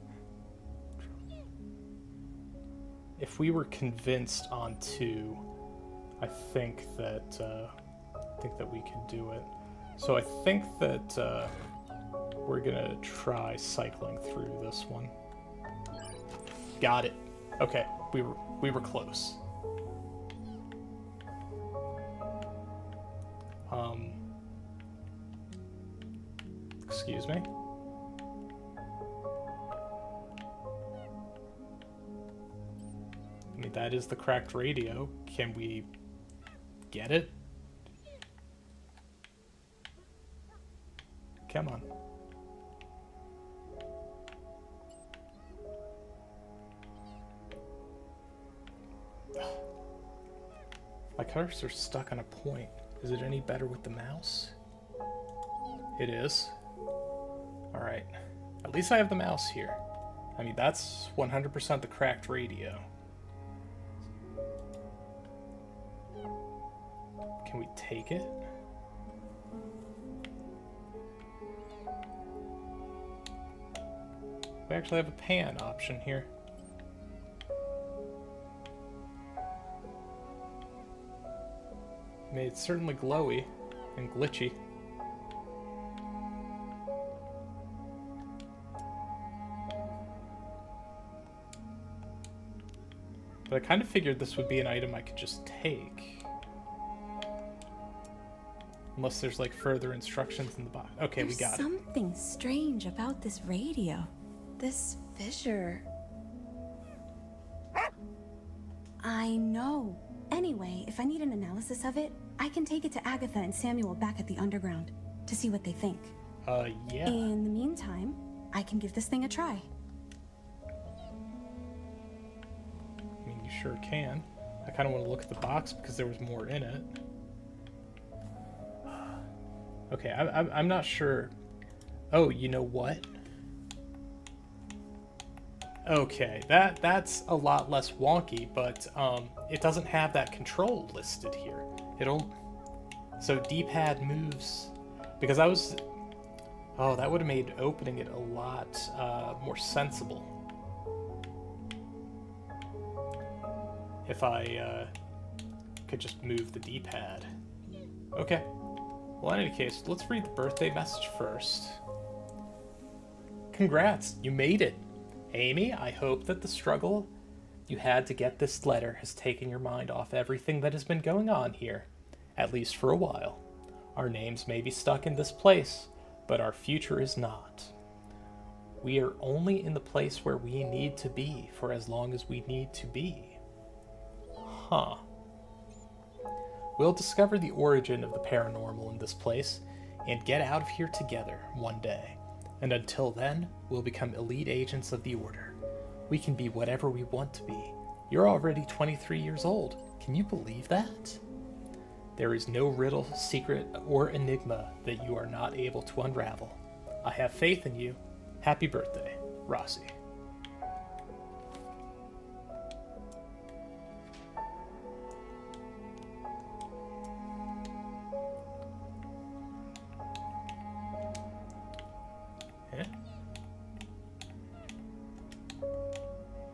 If we were convinced on 2, I think that we could do it. So I think that we're gonna try cycling through this one. Got it. Okay, we were close. Excuse me. I mean, that is the cracked radio. Can we get it? Come on. My cursor's stuck on a point. Is it any better with the mouse? It is. Alright. At least I have the mouse here. I mean, that's 100% the cracked radio. Can we take it? We actually have a pan option here. I mean, it's certainly glowy and glitchy. But I kind of figured this would be an item I could just take. Unless there's like further instructions in the box. Okay, we got it. There's something strange about this radio. This fissure. I know. Anyway, if I need an analysis of it, I can take it to Agatha and Samuel back at the underground to see what they think. Yeah. In the meantime, I can give this thing a try. I mean, you sure can. I kind of want to look at the box because there was more in it. Okay, I'm not sure. Oh, you know what? Okay, that's a lot less wonky, but it doesn't have that control listed here. So D-pad moves, because I was, oh, that would have made opening it a lot more sensible. If I could just move the D-pad. Okay. Well, in any case, let's read the birthday message first. Congrats, you made it. Amy, I hope that the struggle you had to get this letter has taken your mind off everything that has been going on here, at least for a while. Our names may be stuck in this place, but our future is not. We are only in the place where we need to be for as long as we need to be. Huh. We'll discover the origin of the paranormal in this place and get out of here together one day. And until then, we'll become elite agents of the Order. We can be whatever we want to be. You're already 23 years old. Can you believe that? There is no riddle, secret, or enigma that you are not able to unravel. I have faith in you. Happy birthday, Rossi.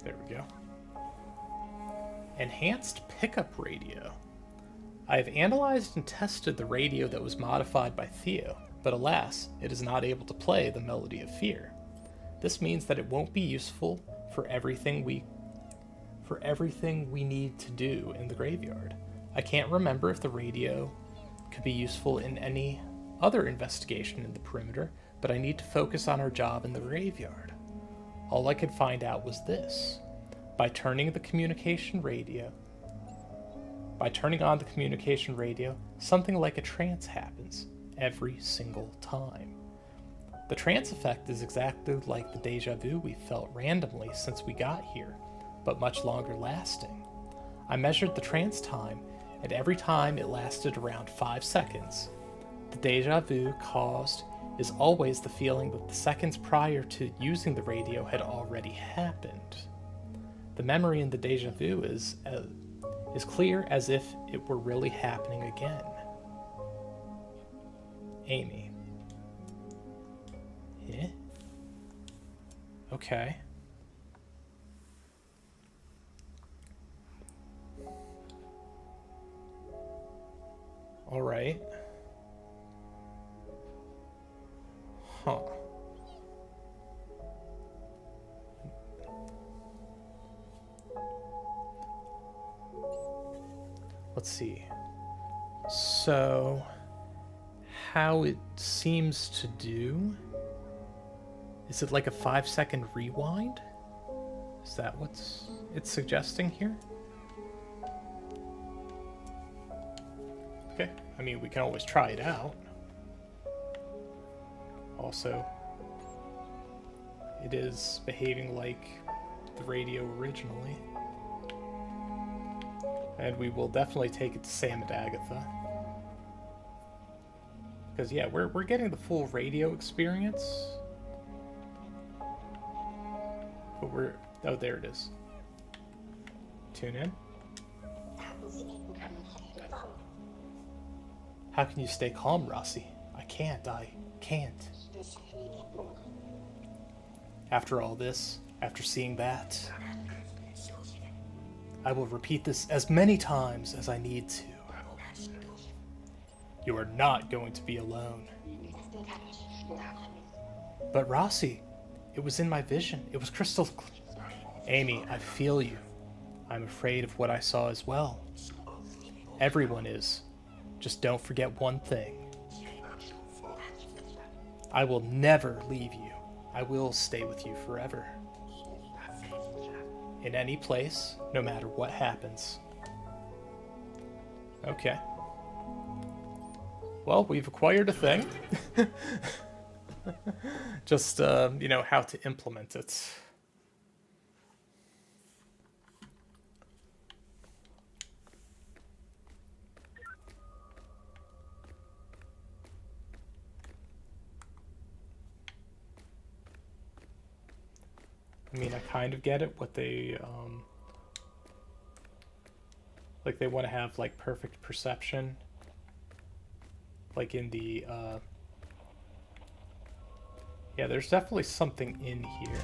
There we go. Enhanced pickup radio. I have analyzed and tested the radio that was modified by Theo, but alas, it is not able to play the Melody of Fear. This means that it won't be useful for everything we need to do in the graveyard. I can't remember if the radio could be useful in any other investigation in the perimeter, but I need to focus on our job in the graveyard. All I could find out was this. By turning on the communication radio, something like a trance happens every single time. The trance effect is exactly like the deja vu we felt randomly since we got here, but much longer lasting. I measured the trance time, and every time it lasted around 5 seconds. The deja vu caused is always the feeling that the seconds prior to using the radio had already happened. The memory in the deja vu is clear as if it were really happening again. Amy. Yeah? Okay. All right. Huh. Let's see. So, how it seems to do... Is it like a 5-second rewind? Is that what it's suggesting here? Okay, I mean, we can always try it out. Also, it is behaving like the radio originally. And we will definitely take it to Sam and Agatha. Because yeah, we're getting the full radio experience. But oh, there it is. Tune in. How can you stay calm, Rossi? I can't. After all this, after seeing that, I will repeat this as many times as I need to. You are not going to be alone. But Rossi, it was in my vision. It was crystal clear. Amy, I feel you. I'm afraid of what I saw as well. Everyone is. Just don't forget one thing. I will never leave you. I will stay with you forever. In any place, no matter what happens. Okay. Well, we've acquired a thing. Just, you know, how to implement it. I mean, I kind of get it, what they, like they want to have, like, perfect perception. Like in the, yeah, there's definitely something in here.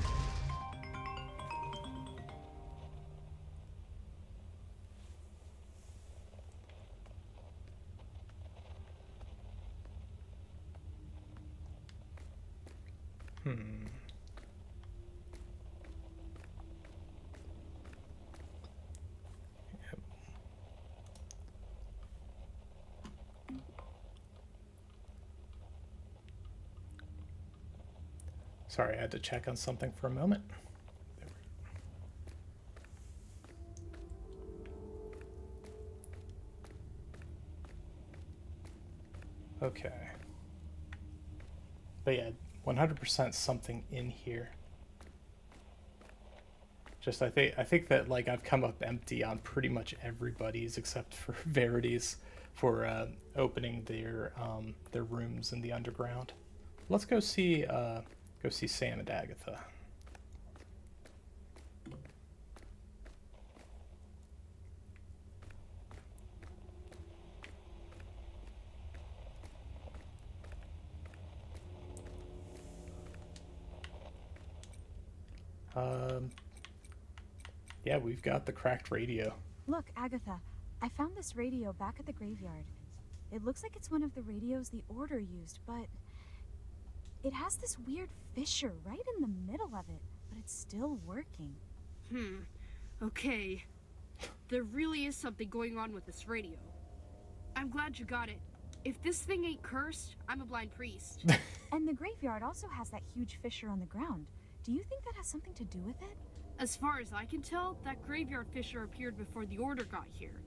Sorry, I had to check on something for a moment. Okay. But yeah, 100% something in here. Just I think that like I've come up empty on pretty much everybody's except for Verity's for opening their rooms in the underground. Let's go see Sam and Agatha. Yeah, we've got the cracked radio. Look, Agatha, I found this radio back at the graveyard. It looks like it's one of the radios the Order used, but it has this weird fissure right in the middle of it, but it's still working. Okay. There really is something going on with this radio. I'm glad you got it. If this thing ain't cursed, I'm a blind priest. And the graveyard also has that huge fissure on the ground. Do you think that has something to do with it? As far as I can tell, that graveyard fissure appeared before the Order got here.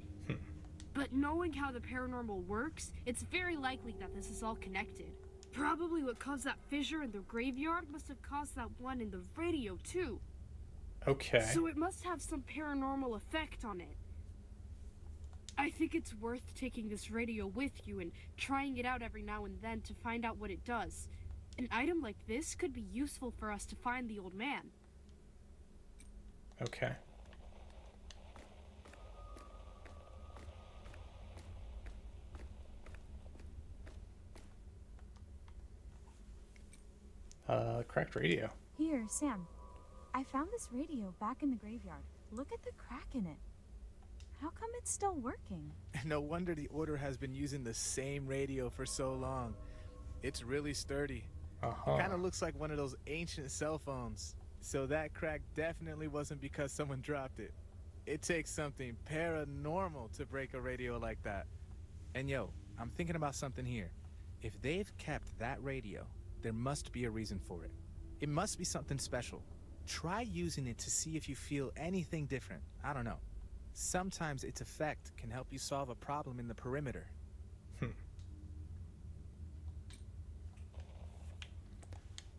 But knowing how the paranormal works, it's very likely that this is all connected. Probably what caused that fissure in the graveyard must have caused that one in the radio too. Okay. So it must have some paranormal effect on it. I think it's worth taking this radio with you and trying it out every now and then to find out what it does. An item like this could be useful for us to find the old man. Okay. Cracked radio. Here, Sam. I found this radio back in the graveyard. Look at the crack in it. How come it's still working? No wonder the Order has been using the same radio for so long. It's really sturdy. Kind of looks like one of those ancient cell phones. So that crack definitely wasn't because someone dropped it. It takes something paranormal to break a radio like that. And yo, I'm thinking about something here. If they've kept that radio, there must be a reason for it. It must be something special. Try using it to see if you feel anything different. I don't know. Sometimes its effect can help you solve a problem in the perimeter.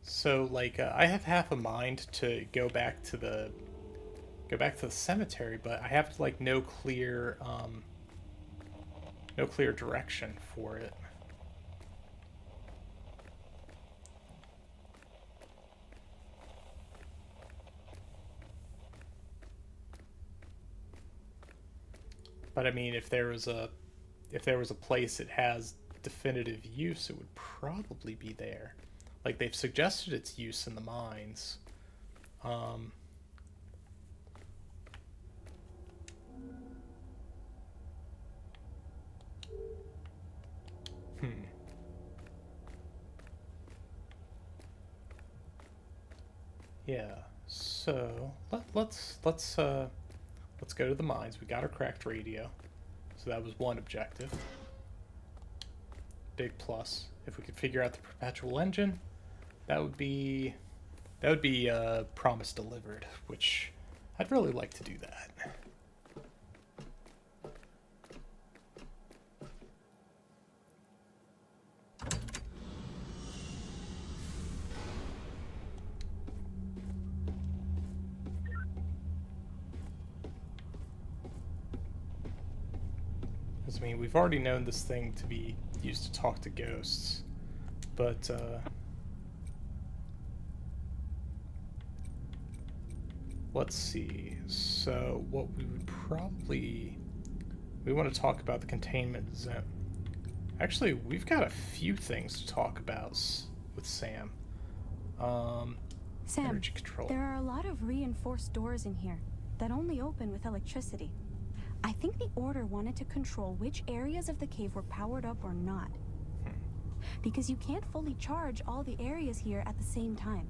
So, like, I have half a mind to go back to the cemetery, but I have like no clear direction for it. But I mean, if there was a place it has definitive use, it would probably be there. Like, they've suggested its use in the mines. Yeah. So let's go to the mines. We got our cracked radio, so that was one objective. Big plus. If we could figure out the Perpetual engine, that would be promise delivered, which I'd really like to do that. I mean, we've already known this thing to be used to talk to ghosts, but let's see. So what we want to talk about the containment zone. Actually, we've got a few things to talk about with Sam. Sam, energy control. There are a lot of reinforced doors in here that only open with electricity. I think the Order wanted to control which areas of the cave were powered up or not. Because you can't fully charge all the areas here at the same time.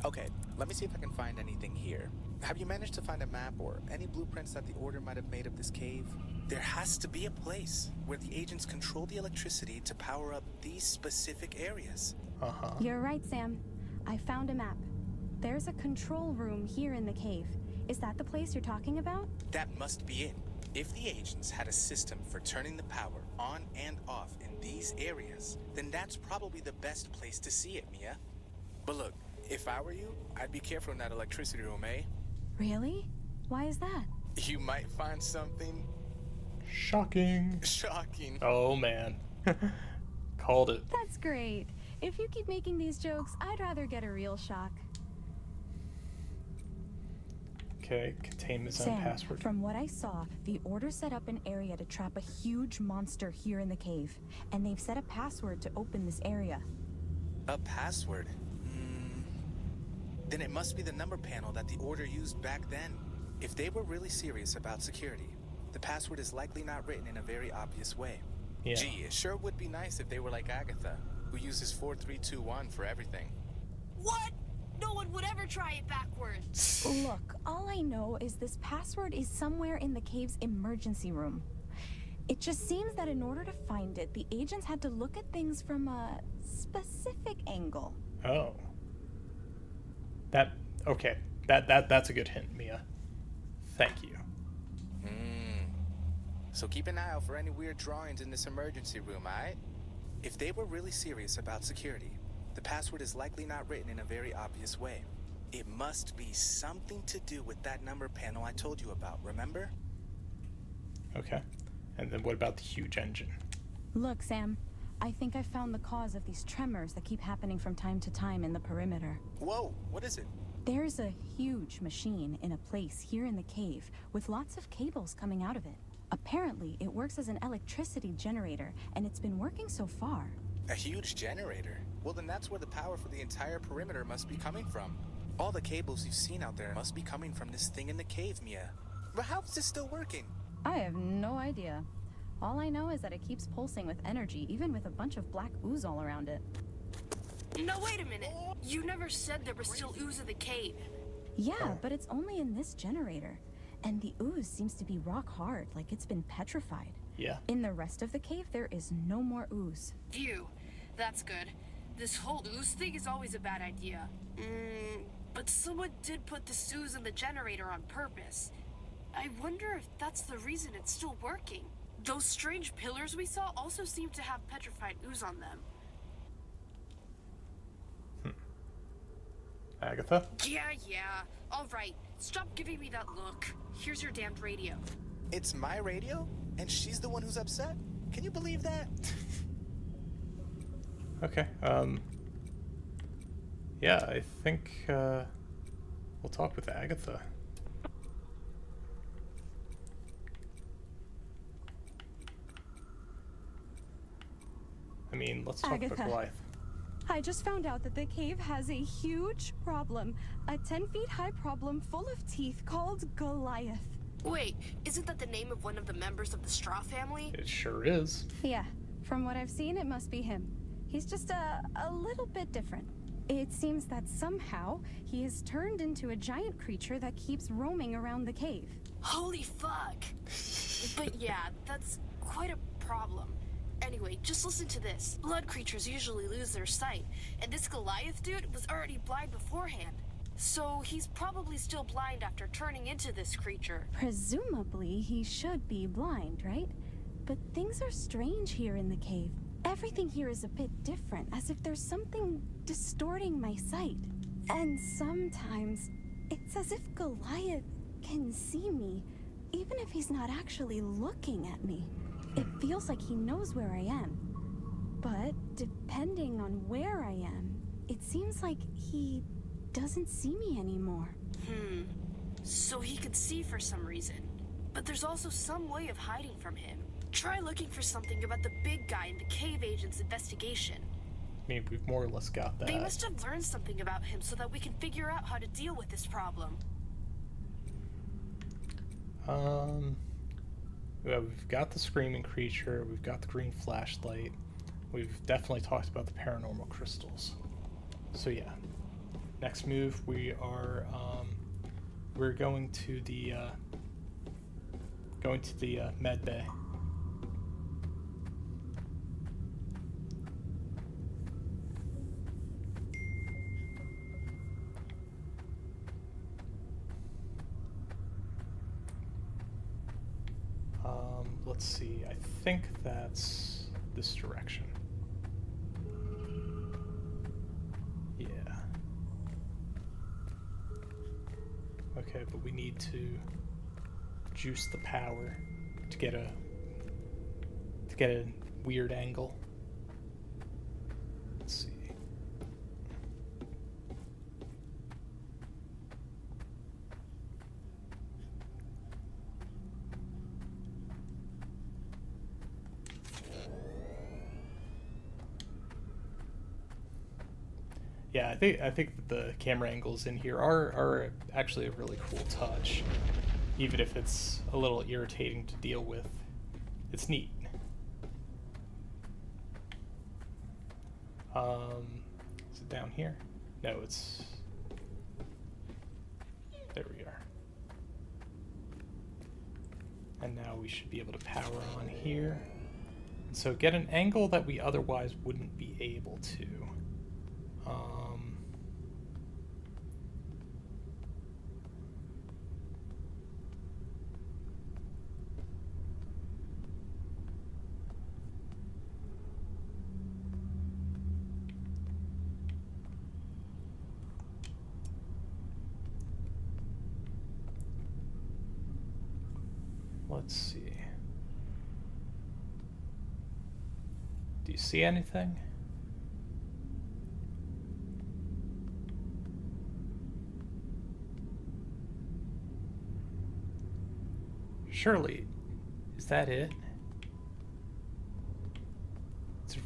Okay, let me see if I can find anything here. Have you managed to find a map or any blueprints that the Order might have made of this cave? There has to be a place where the agents control the electricity to power up these specific areas. You're right, Sam. I found a map. There's a control room here in the cave. Is that the place you're talking about? That must be it. If the agents had a system for turning the power on and off in these areas, then that's probably the best place to see it, Mia. But look, if I were you, I'd be careful in that electricity room, eh? Really? Why is that? You might find something Shocking. shocking. Oh man. Called it. That's great. If you keep making these jokes, I'd rather get a real shock. Okay, containment zone Sam, password. from what I saw, the Order set up an area to trap a huge monster here in the cave, and they've set a password to open this area. A password? Then it must be the number panel that the Order used back then. If they were really serious about security, the password is likely not written in a very obvious way. Yeah. Gee, it sure would be nice if they were like Agatha, who uses 4321 for everything. What? No one would ever try it backwards. Look, all I know is this password is somewhere in the cave's emergency room. It just seems that in order to find it, the agents had to look at things from a specific angle. Oh. Okay. That's a good hint, Mia. Thank you. So keep an eye out for any weird drawings in this emergency room, alright? If they were really serious about security, the password is likely not written in a very obvious way. It must be something to do with that number panel I told you about, remember? Okay. And then what about the huge engine? Look, Sam, I think I found the cause of these tremors that keep happening from time to time in the perimeter. Whoa, what is it? There's a huge machine in a place here in the cave with lots of cables coming out of it. Apparently, it works as an electricity generator, and it's been working so far. A huge generator? Well, then that's where the power for the entire perimeter must be coming from. All the cables you've seen out there must be coming from this thing in the cave, Mia. But how is this still working? I have no idea. All I know is that it keeps pulsing with energy, even with a bunch of black ooze all around it. No, wait a minute. You never said there was still ooze in the cave. Yeah, but it's only in this generator. And the ooze seems to be rock hard, like it's been petrified. Yeah. In the rest of the cave, there is no more ooze. Phew. That's good. This whole ooze thing is always a bad idea. But someone did put this ooze in the generator on purpose. I wonder if that's the reason it's still working. Those strange pillars we saw also seem to have petrified ooze on them. Agatha? Yeah. All right. Stop giving me that look. Here's your damned radio. It's my radio? And she's the one who's upset? Can you believe that? Okay, yeah, I think, we'll talk with Agatha. I mean, let's talk Agatha. about Goliath. I just found out that the cave has a huge problem. A 10 feet high problem full of teeth called Goliath. Wait, isn't that the name of one of the members of the Strach family? It sure is. Yeah, from what I've seen, it must be him. He's just a little bit different. It seems that somehow he has turned into a giant creature that keeps roaming around the cave. Holy fuck! But yeah, that's quite a problem. Anyway, just listen to this. Blood creatures usually lose their sight, and this Goliath dude was already blind beforehand. So he's probably still blind after turning into this creature. Presumably, he should be blind, right? But things are strange here in the cave. Everything here is a bit different, as if there's something distorting my sight. And sometimes, it's as if Goliath can see me, even if he's not actually looking at me. It feels like he knows where I am. But depending on where I am, it seems like he doesn't see me anymore. So he could see for some reason. But there's also some way of hiding from him. Try looking for something about the big guy in the cave agent's investigation. I mean, we've more or less got that. They must have learned something about him so that we can figure out how to deal with this problem. Well, we've got the screaming creature, we've got the green flashlight, we've definitely talked about the paranormal crystals. So yeah, next move we're going to the Going to the med bay. Let's see, I think that's this direction. Yeah. Okay, but we need to juice the power to get a weird angle. Let's see. Yeah, I think that the camera angles in here are actually a really cool touch, even if it's a little irritating to deal with. It's neat. Is it down here? No, it's... There we are. And now we should be able to power on here. And so get an angle that we otherwise wouldn't be able to. Let's see. Do you see anything? Surely, is that it? It's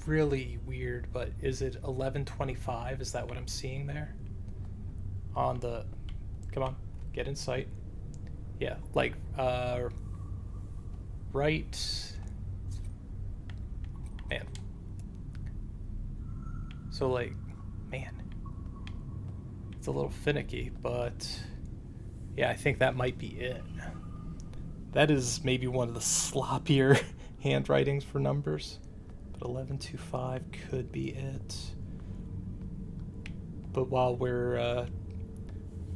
really weird, but is it 11:25? Is that what I'm seeing there? On the... Come on, get in sight. Yeah, like, right... Man. So, like, man. It's a little finicky, but... Yeah, I think that might be it. That is maybe one of the sloppier handwritings for numbers. But 11:25 could be it. But while we're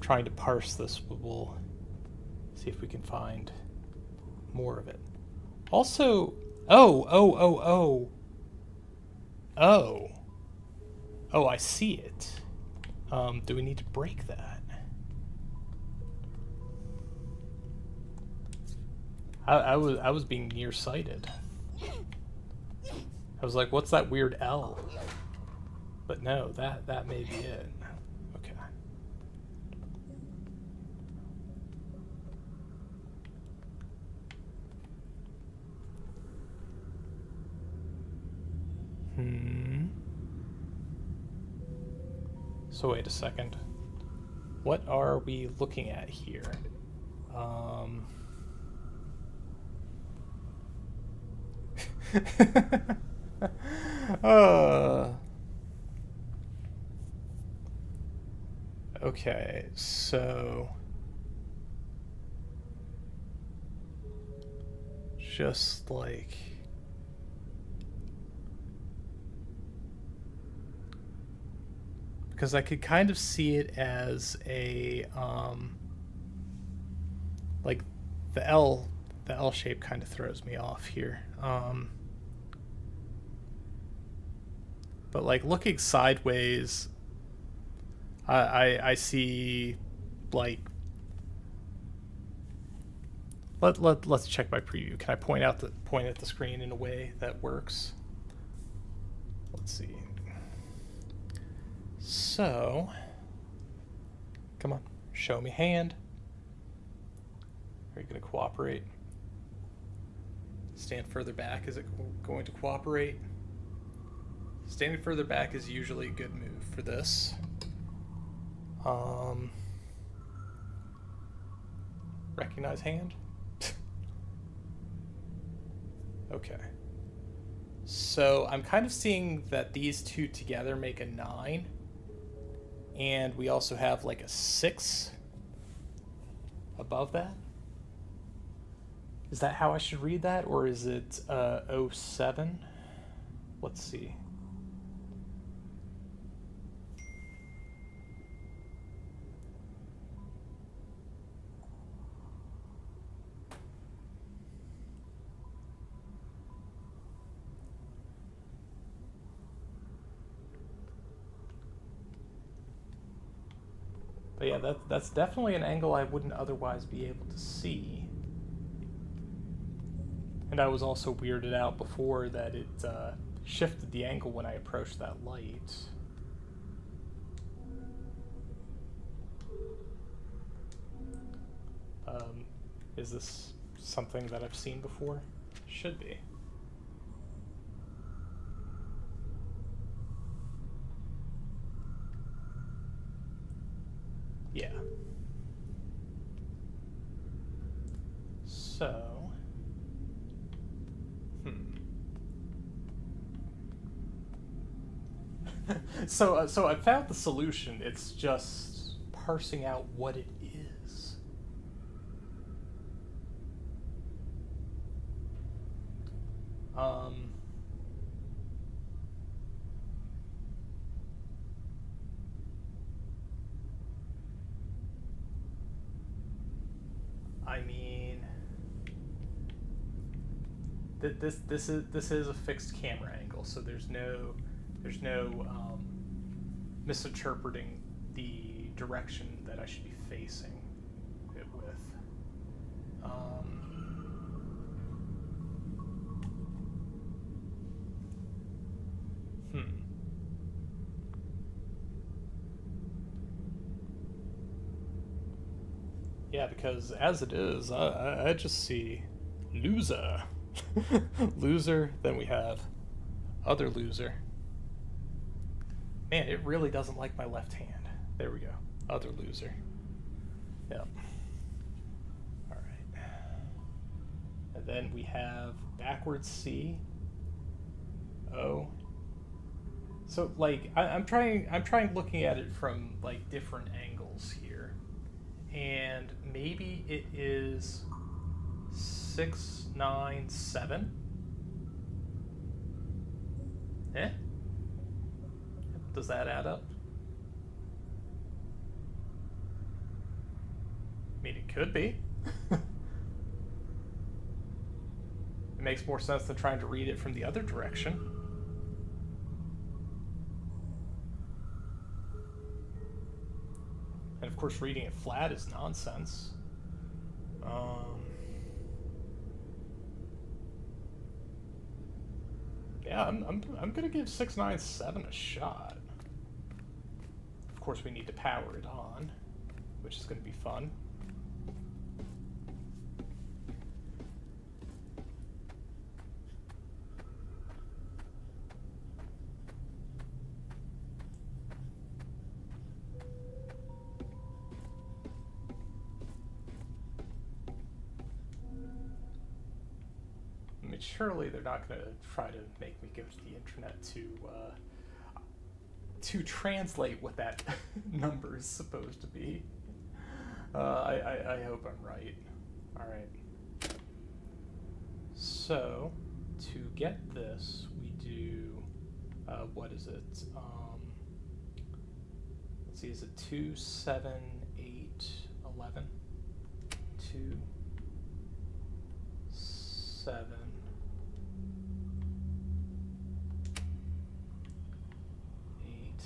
trying to parse this, we'll see if we can find more of it. Also, oh, I see it. Do we need to break that? I was being nearsighted. I was like, what's that weird L? But no, that may be it. Okay. So wait a second. What are we looking at here? Okay, so just like because I could kind of see it as a like the L shape kind of throws me off here. But like looking sideways, I see like let's check my preview. Can I point at the screen in a way that works? Let's see. So, come on, show me hand. Are you going to cooperate? Stand further back. Is it going to cooperate? Standing further back is usually a good move for this. Recognize hand? Okay. So I'm kind of seeing that these two together make a 9. And we also have like a 6 above that. Is that how I should read that, or is it 07? Let's see. But yeah, that's definitely an angle I wouldn't otherwise be able to see. And I was also weirded out before that it shifted the angle when I approached that light. Is this something that I've seen before? Should be. Yeah. So, so I found the solution. It's just parsing out what it is. I mean, this is a fixed camera angle, so there's no misinterpreting the direction that I should be facing it with. Yeah, because as it is, I just see loser. Loser, then we have other loser. Man, it really doesn't like my left hand. There we go. Other loser. Yep. Alright. And then we have backwards C. O. So like I'm trying looking at it from like different angles here. And maybe it is 6, 9, 7. Eh? Does that add up? I mean, it could be. It makes more sense than trying to read it from the other direction. And of course, reading it flat is nonsense. Yeah, I'm gonna give 697 a shot. Of course, we need to power it on, which is gonna be fun. I mean, surely they're not going to try to make me go to the internet to translate what that number is supposed to be. I hope I'm right. All right. So, to get this, we do, what is it? Let's see, is it 2, 7, 8, 11? 2, 7, 8,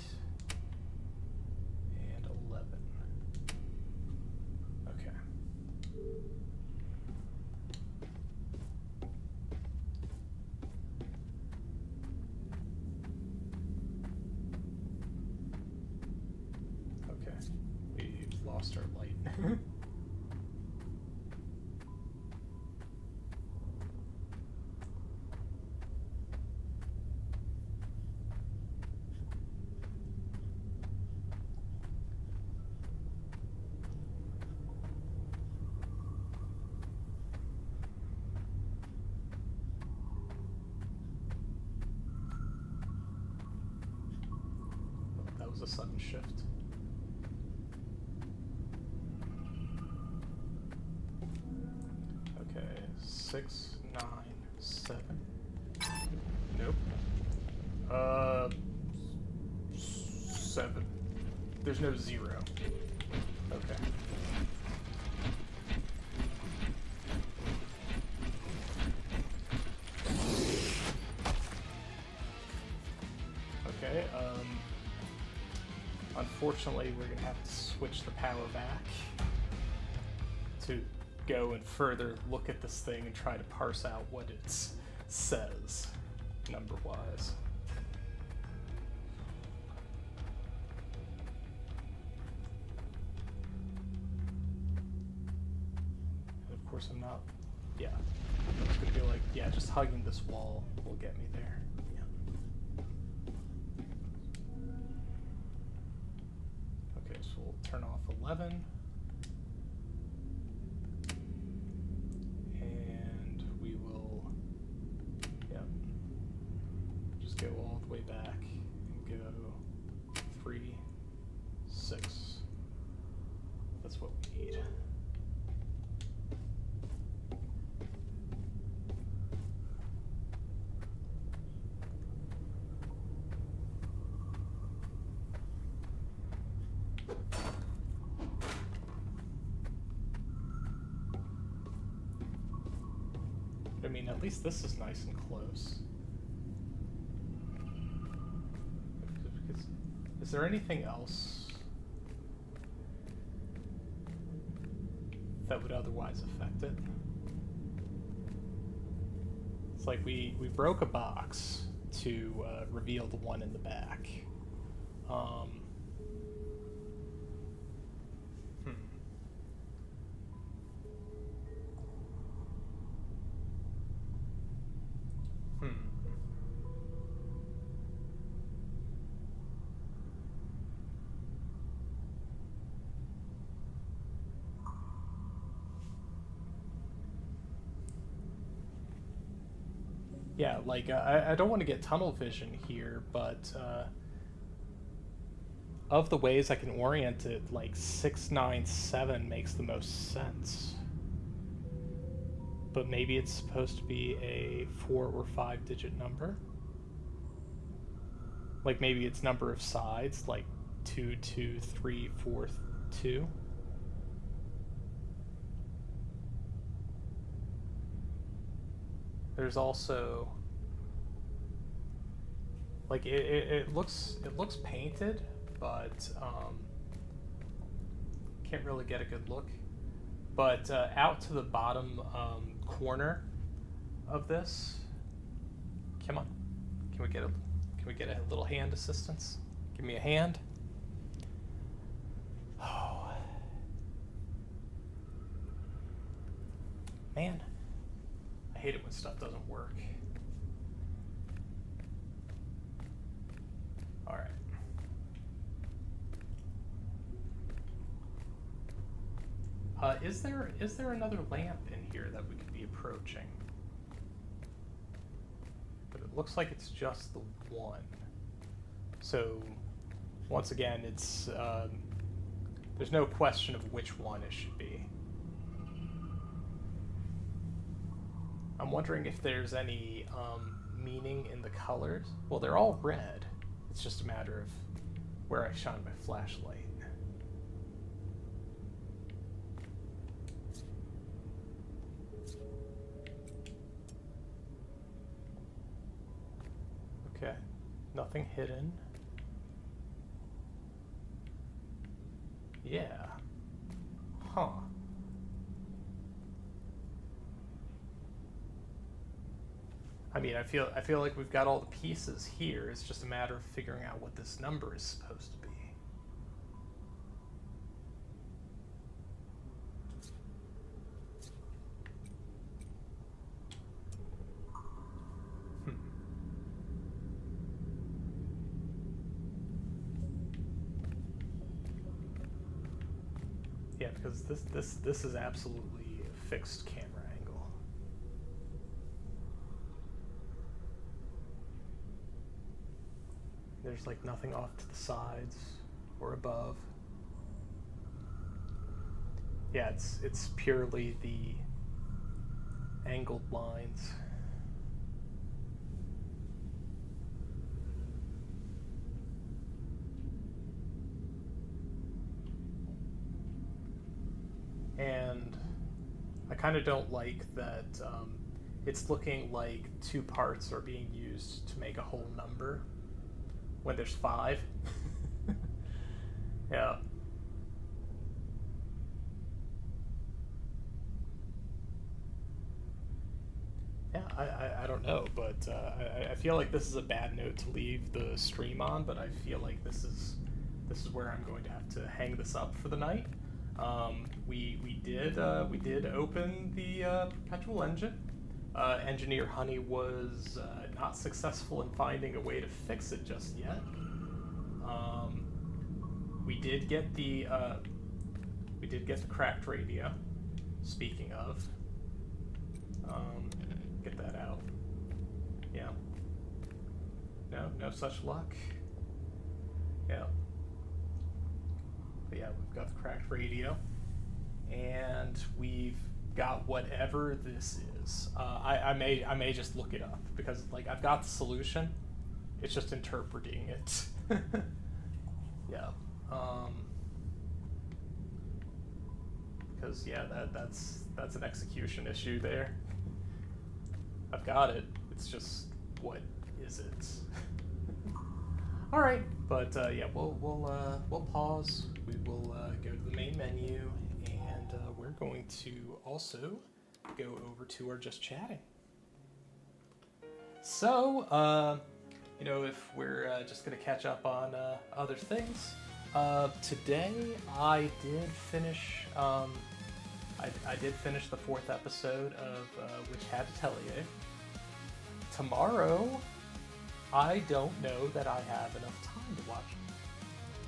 and 11. Okay. Okay. We've lost our light. That was a sudden shift. Okay, 6, 9, 7. Nope. 7. There's no 0. Okay. Okay, unfortunately we're gonna have to switch the power back to go and further look at this thing and try to parse out what it says, number-wise. And of course I'm not, yeah, it's gonna be like, yeah, just hugging this wall will get me there. Okay, so we'll turn off 11. And we will, yep, just go all the way back and go 3, 6. That's what we need. I mean, at least this is nice and close. Is there anything else that would otherwise affect it? It's like we broke a box to reveal the one in the back. Yeah, like, I don't want to get tunnel vision here, but of the ways I can orient it, like 697 makes the most sense. But maybe it's supposed to be a 4 or 5 digit number. Like maybe it's number of sides, like 2, 2, 3, 4, 2. There's also, like, it looks painted, but can't really get a good look. But out to the bottom corner of this, come on, can we get a little hand assistance? Give me a hand. Oh, man. I hate it when stuff doesn't work. Alright. Is there another lamp in here that we could be approaching? But it looks like it's just the one. So, once again, it's there's no question of which one it should be. I'm wondering if there's any meaning in the colors. Well, they're all red. It's just a matter of where I shine my flashlight. Okay, nothing hidden. Yeah. Huh. I mean, I feel like we've got all the pieces here. It's just a matter of figuring out what this number is supposed to be. Yeah, because this is absolutely a fixed camera angle. There's like nothing off to the sides or above. Yeah, it's purely the angled lines. And I kind of don't like that it's looking like 2 parts are being used to make a whole number when there's 5. Yeah. Yeah, I don't know, but I feel like this is a bad note to leave the stream on, but I feel like this is where I'm going to have to hang this up for the night. We did open the Perpetual engine. Engineer Honi was not successful in finding a way to fix it just yet. We did get the cracked radio. Speaking of, get that out. Yeah. No such luck. Yeah. But yeah, we've got the cracked radio, and we've got whatever this is. I may just look it up because like I've got the solution. It's just interpreting it. Yeah. Because yeah, that's an execution issue there. I've got it. It's just what is it? All right, but yeah, we'll pause. We will go to the main menu, and we're going to also go over to our just chatting. So, you know, if we're just gonna catch up on other things, today I did finish. I did finish the 4th episode of Witch Hat Atelier. Tomorrow, I don't know that I have enough time to watch.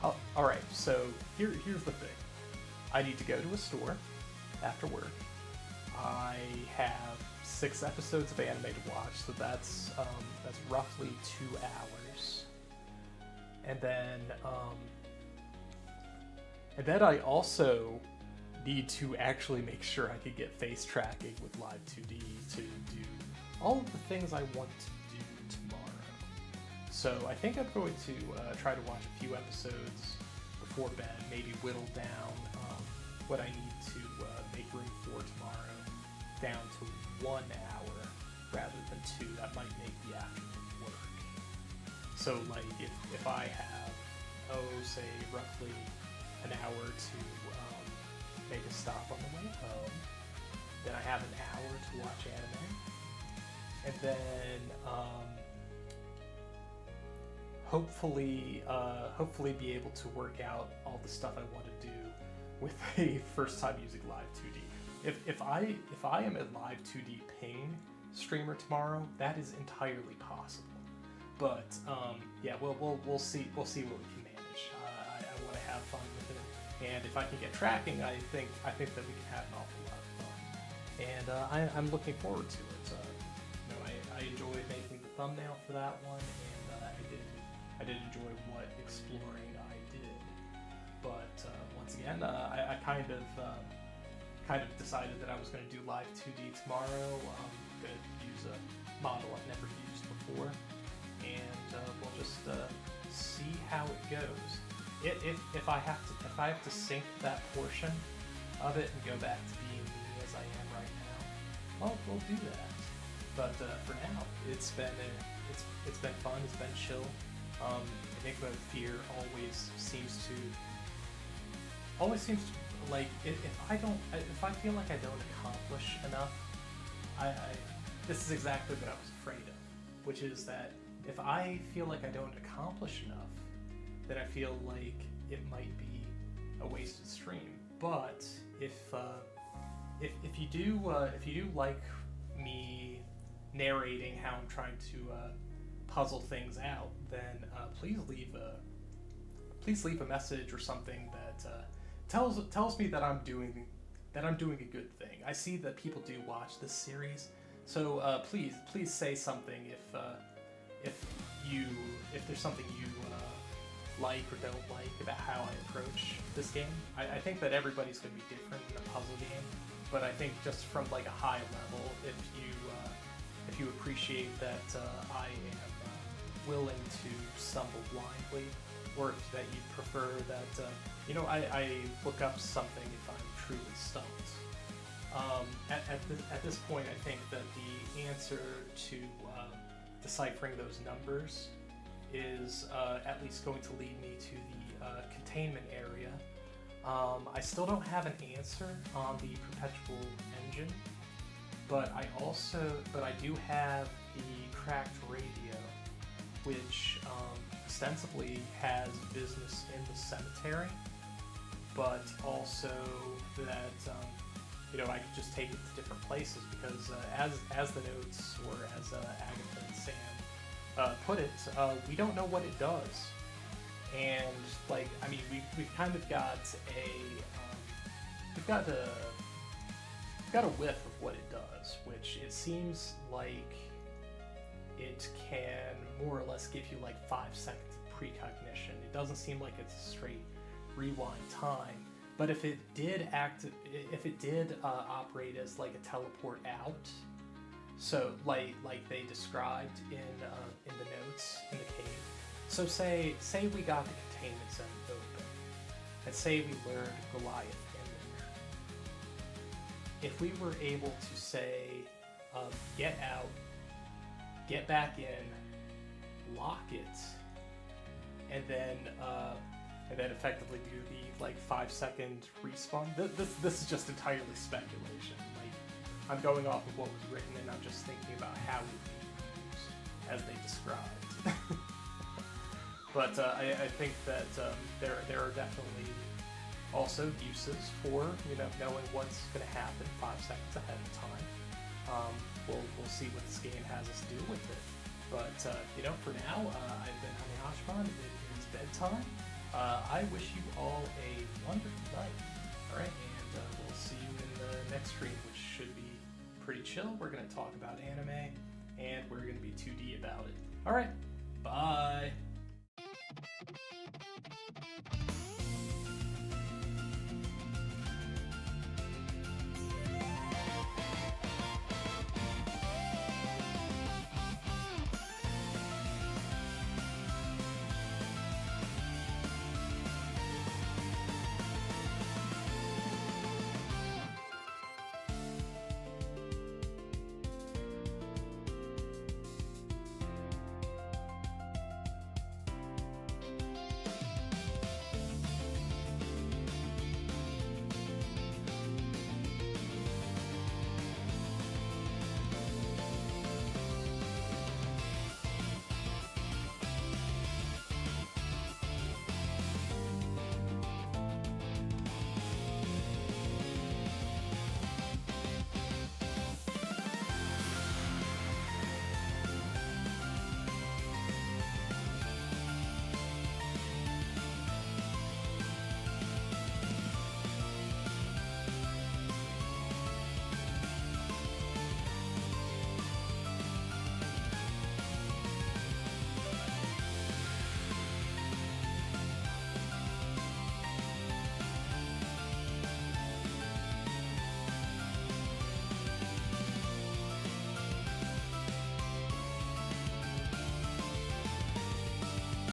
Oh, all right, so here's the thing. I need to go to a store after work. I have 6 episodes of anime to watch, so that's roughly 2 hours. And then I also need to actually make sure I could get face tracking with Live 2D to do all of the things I want to do tomorrow. So I think I'm going to try to watch a few episodes before bed, maybe whittle down what I need to make room for tomorrow down to 1 hour rather than 2. That might make the afternoon work. So like if I have, say roughly an hour to make a stop on the way home, then I have an hour to watch anime, and then hopefully be able to work out all the stuff I want to do with a first time using Live 2D. If I am a Live 2D ping streamer tomorrow, that is entirely possible. But yeah, we'll see what we can manage. I want to have fun with it, and if I can get tracking, I think that we can have an awful lot of fun. And I'm looking forward to it. You know, I enjoyed making the thumbnail for that one, and I did enjoy what exploring I did. But once again, I kind of decided that I was going to do Live 2D tomorrow. I'm going to use a model I've never used before, and we'll just see how it goes. If I have to sync that portion of it and go back to being me as I am right now, well, we'll do that. But for now, it's been fun. It's been chill. Enigma of Fear always seems to like if I feel like I don't accomplish enough, this is exactly what I was afraid of, which is that if I feel like I don't accomplish enough, then I feel like it might be a wasted stream. But if you do like me narrating how I'm trying to puzzle things out, then please leave a message or something that tells me that I'm doing a good thing. I see that people do watch this series, so please say something if there's something you like or don't like about how I approach this game. I think that everybody's going to be different in a puzzle game, but I think just from like a high level, if you appreciate that I am willing to stumble blindly, or that you prefer that I look up something if I'm truly stumped. At this point, I think that the answer to deciphering those numbers is at least going to lead me to the containment area. I still don't have an answer on the Perpetual engine, but I do have the cracked radio, which ostensibly has business in the cemetery, but also that I could just take it to different places because as the notes, or as Agatha and Sam put it, we don't know what it does. And we've kind of got we've got a whiff of what it does, which it seems like it can more or less give you like 5 seconds of precognition. It doesn't seem like it's a straight rewind time. But if it did operate as like a teleport out, so like they described in the notes in the cave. So say we got the containment zone open, and say we lured Goliath in there. If we were able to say, get out, get back in, lock it, and then effectively do the like 5-second respawn. This is just entirely speculation. Like, I'm going off of what was written, and I'm just thinking about how it would be used as they described. But I think that there are definitely also uses for knowing what's going to happen 5 seconds ahead of time. We'll see what this game has us do with it. But for now, I've been Honi Hachiman. It is bedtime. I wish you all a wonderful night. All right, and we'll see you in the next stream, which should be pretty chill. We're going to talk about anime, and we're going to be 2D about it. All right, bye.